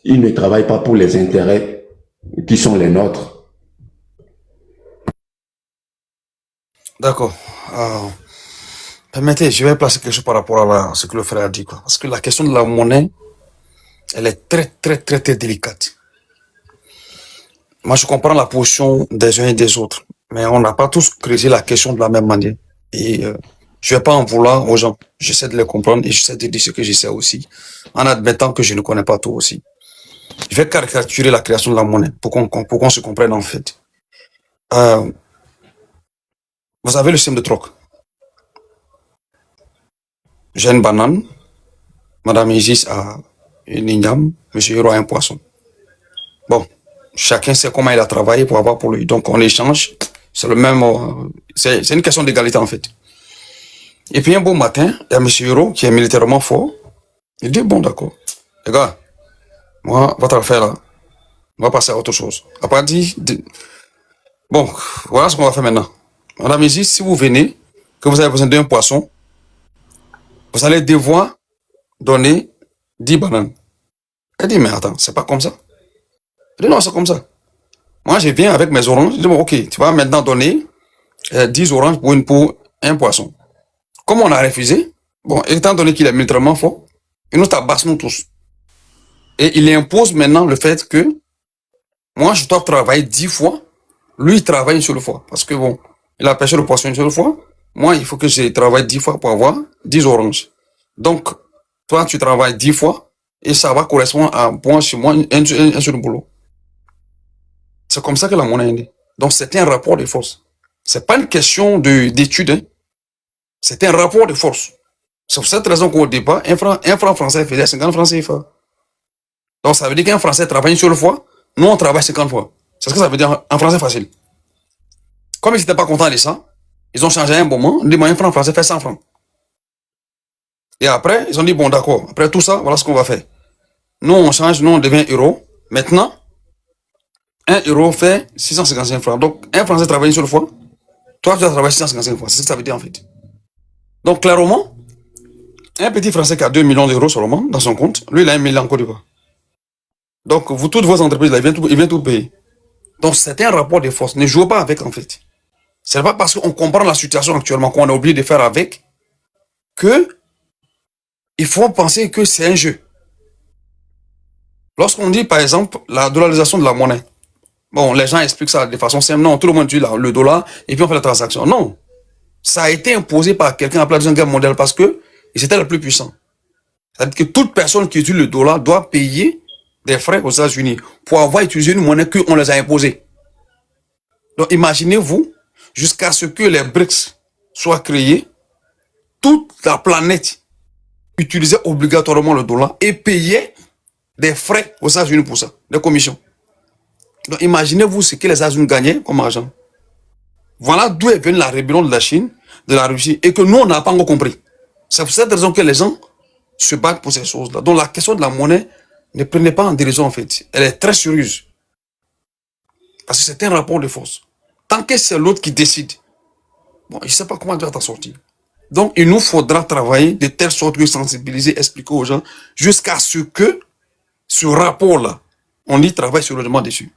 ils ne travaillent pas pour les intérêts qui sont les nôtres. D'accord. Permettez, je vais placer quelque chose par rapport à ce que le frère a dit, quoi. Parce que la question de la monnaie, elle est très, très, très, très délicate. Moi, je comprends la position des uns et des autres, mais on n'a pas tous creusé la question de la même manière. Et je vais pas en vouloir aux gens. J'essaie de les comprendre et j'essaie de dire ce que je sais aussi, en admettant que je ne connais pas tout aussi. Je vais caricaturer la création de la monnaie pour qu'on se comprenne en fait. Vous avez le système de troc. J'ai une banane, Madame Isis a une igname, Monsieur Hiro a un poisson. Bon, chacun sait comment il a travaillé pour avoir pour lui. Donc on échange, c'est le même, c'est une question d'égalité en fait. Et puis un beau matin, il y a Monsieur Hiro qui est militairement fort. Il dit bon d'accord, les gars, moi votre affaire là, on va passer à autre chose. Après bon, voilà ce qu'on va faire maintenant. Madame Isis, si vous venez, que vous avez besoin d'un poisson, vous allez devoir donner 10 bananes. Elle dit, mais attends, c'est pas comme ça. Elle dit, non, c'est comme ça. Moi, je viens avec mes oranges. Je dis, bon, ok, tu vas maintenant donner 10 oranges pour un poisson. Comme on a refusé, bon, étant donné qu'il est militairement fort, il nous tabasse nous tous. Et il impose maintenant le fait que moi, je dois travailler 10 fois, lui, il travaille une seule fois. Parce que bon, il a pêché le poisson une seule fois. Moi, il faut que je travaille 10 fois pour avoir 10 oranges. Donc, toi, tu travailles 10 fois et ça va correspondre à moi, chez moi, un seul boulot. C'est comme ça que la monnaie est née. Donc, c'est un rapport de force. C'est pas une question d'étude, hein. C'est un rapport de force. C'est pour cette raison qu'au départ, un franc français faisait 50 francs CFA. Donc, ça veut dire qu'un français travaille une seule fois, nous, on travaille 50 fois. C'est ce que ça veut dire en français facile. Comme ils n'étaient pas contents de ça, ils ont changé un moment, on dit, un franc français fait 100 francs. Et après, ils ont dit, bon, d'accord, après tout ça, voilà ce qu'on va faire. Nous, on change, nous, on devient euro. Maintenant, 1 euro fait 655 francs. Donc, un français travaille une seule fois, toi, tu dois travailler 655 francs. C'est ce que ça veut dire, en fait. Donc, clairement, un petit français qui a 2 millions d'euros seulement dans son compte, lui, il a 1 million en Côte d'Ivoire. Donc, vous, toutes vos entreprises, là, ils viennent tout payer. Donc, c'est un rapport de force. Ne jouez pas avec, en fait. C'est pas parce qu'on comprend la situation actuellement qu'on a oublié de faire avec que il faut penser que c'est un jeu. Lorsqu'on dit, par exemple, la dollarisation de la monnaie, bon, les gens expliquent ça de façon simple. Non, tout le monde dit le dollar et puis on fait la transaction. Non. Ça a été imposé par quelqu'un après la Deuxième Guerre mondiale parce que c'était le plus puissant. C'est-à-dire que toute personne qui utilise le dollar doit payer des frais aux États-Unis pour avoir utilisé une monnaie qu'on les a imposée. Donc, imaginez-vous, jusqu'à ce que les BRICS soient créés, toute la planète utilisait obligatoirement le dollar et payait des frais aux États-Unis pour ça, des commissions. Donc imaginez-vous ce que les États-Unis gagnaient comme argent. Voilà d'où est venue la rébellion de la Chine, de la Russie, et que nous, on n'a pas encore compris. C'est pour cette raison que les gens se battent pour ces choses-là. Donc la question de la monnaie, ne prenez pas en dérision en fait. Elle est très sérieuse. Parce que c'est un rapport de force. Tant que c'est l'autre qui décide, bon, je ne sais pas comment il va t'en sortir. Donc, il nous faudra travailler de telle sorte que sensibiliser, expliquer aux gens, jusqu'à ce que ce rapport-là, on y travaille sérieusement dessus.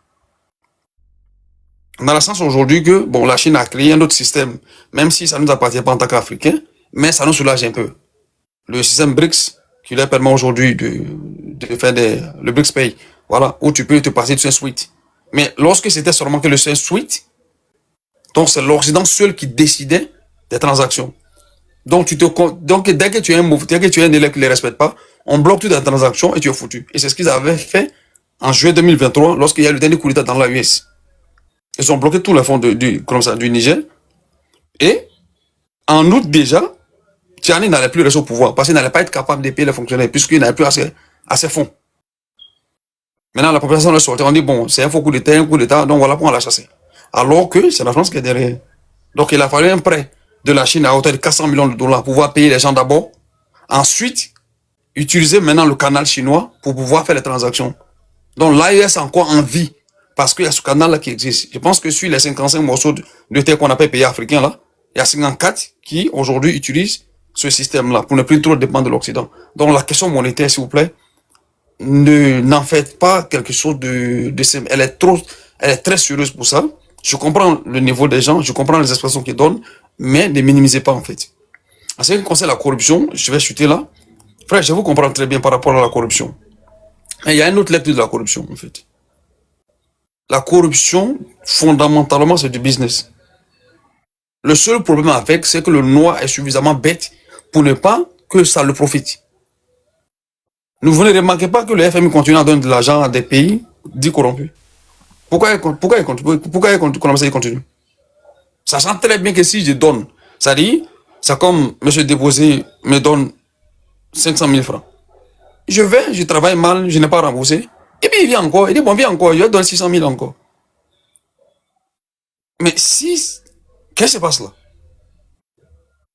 On a la chance aujourd'hui que, bon, la Chine a créé un autre système, même si ça ne nous appartient pas en tant qu'Africains, mais ça nous soulage un peu. Le système BRICS, qui leur permet aujourd'hui de faire le BRICS Pay, voilà, où tu peux te passer de un suite. Mais lorsque c'était seulement que le seul suite, donc c'est l'Occident seul qui décidait des transactions. Donc, dès que tu as un élève qui ne les respecte pas, on bloque toutes les transactions et tu es foutu. Et c'est ce qu'ils avaient fait en juillet 2023 lorsqu'il y a eu le dernier coup d'État dans la US. Ils ont bloqué tous les fonds du Niger. Et en août déjà, Tiani n'allait plus rester au pouvoir parce qu'il n'allait pas être capable de payer les fonctionnaires puisqu'il n'avait plus assez fonds. Maintenant, la population est sortie. On dit, bon, c'est un faux coup d'État, donc voilà pourquoi on l'a chassé. Alors que c'est la France qui est derrière. Donc, il a fallu un prêt de la Chine à hauteur de 400 millions de dollars pour pouvoir payer les gens d'abord. Ensuite, utiliser maintenant le canal chinois pour pouvoir faire les transactions. Donc l'AES a encore envie, parce qu'il y a ce canal-là qui existe. Je pense que sur les 55 morceaux de terre qu'on appelle pays africains, là, il y a 54 qui aujourd'hui utilisent ce système-là pour ne plus trop dépendre de l'Occident. Donc la question monétaire, s'il vous plaît, n'en faites pas quelque chose de simple. Elle est très sérieuse pour ça. Je comprends le niveau des gens, je comprends les expressions qu'ils donnent, mais ne minimisez pas en fait. En ce qui concerne la corruption, je vais chuter là. Frère, je vous comprends très bien par rapport à la corruption. Mais il y a une autre lecture de la corruption en fait. La corruption, fondamentalement, c'est du business. Le seul problème avec, c'est que le noir est suffisamment bête pour ne pas que ça le profite. Vous ne remarquez pas que le FMI continue à donner de l'argent à des pays dits corrompus. Pourquoi il continue? Sachant très bien que si je donne, ça dit, c'est comme M. Déposé me donne 500 000 francs. Je travaille mal, je n'ai pas remboursé. Et puis il vient encore, il dit bon, viens encore, je vais donner 600 000 encore. Mais qu'est-ce qui se passe là?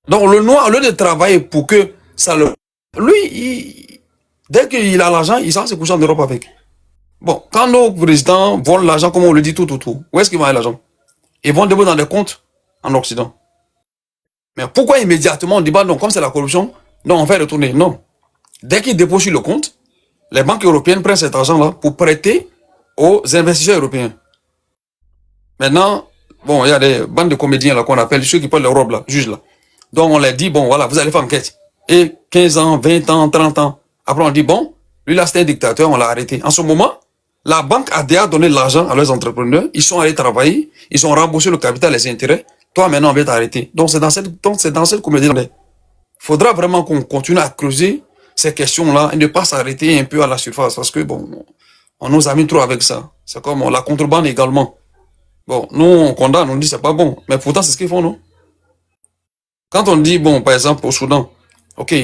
Donc le noir, au lieu de travailler pour que ça le... Lui, dès qu'il a l'argent, il s'en se coucher en Europe avec. Bon, quand nos présidents volent l'argent, comme on le dit tout, où est-ce qu'ils vont aller l'argent? Ils vont déposer dans des comptes en Occident. Mais pourquoi immédiatement on dit, bah non, comme c'est la corruption, non, on fait retourner? Non. Dès qu'ils déposent sur le compte, les banques européennes prennent cet argent-là pour prêter aux investisseurs européens. Maintenant, bon, il y a des bandes de comédiens là qu'on appelle, ceux qui portent les robes là, juges là. Donc on leur dit, bon, voilà, vous allez faire enquête. Et 15 ans, 20 ans, 30 ans. Après on dit, bon, lui là c'était un dictateur, on l'a arrêté. En ce moment, la banque a déjà donné de l'argent à leurs entrepreneurs, ils sont allés travailler, ils ont remboursé le capital, les intérêts. Toi maintenant on vient t'arrêter. Donc c'est dans cette comédie-là. Il faudra vraiment qu'on continue à creuser ces questions-là et ne pas s'arrêter un peu à la surface parce que bon, on nous a mis trop avec ça. C'est comme la contrebande également. Bon, nous on condamne, on dit c'est pas bon, mais pourtant c'est ce qu'ils font, non? Quand on dit, bon, par exemple au Soudan, ok,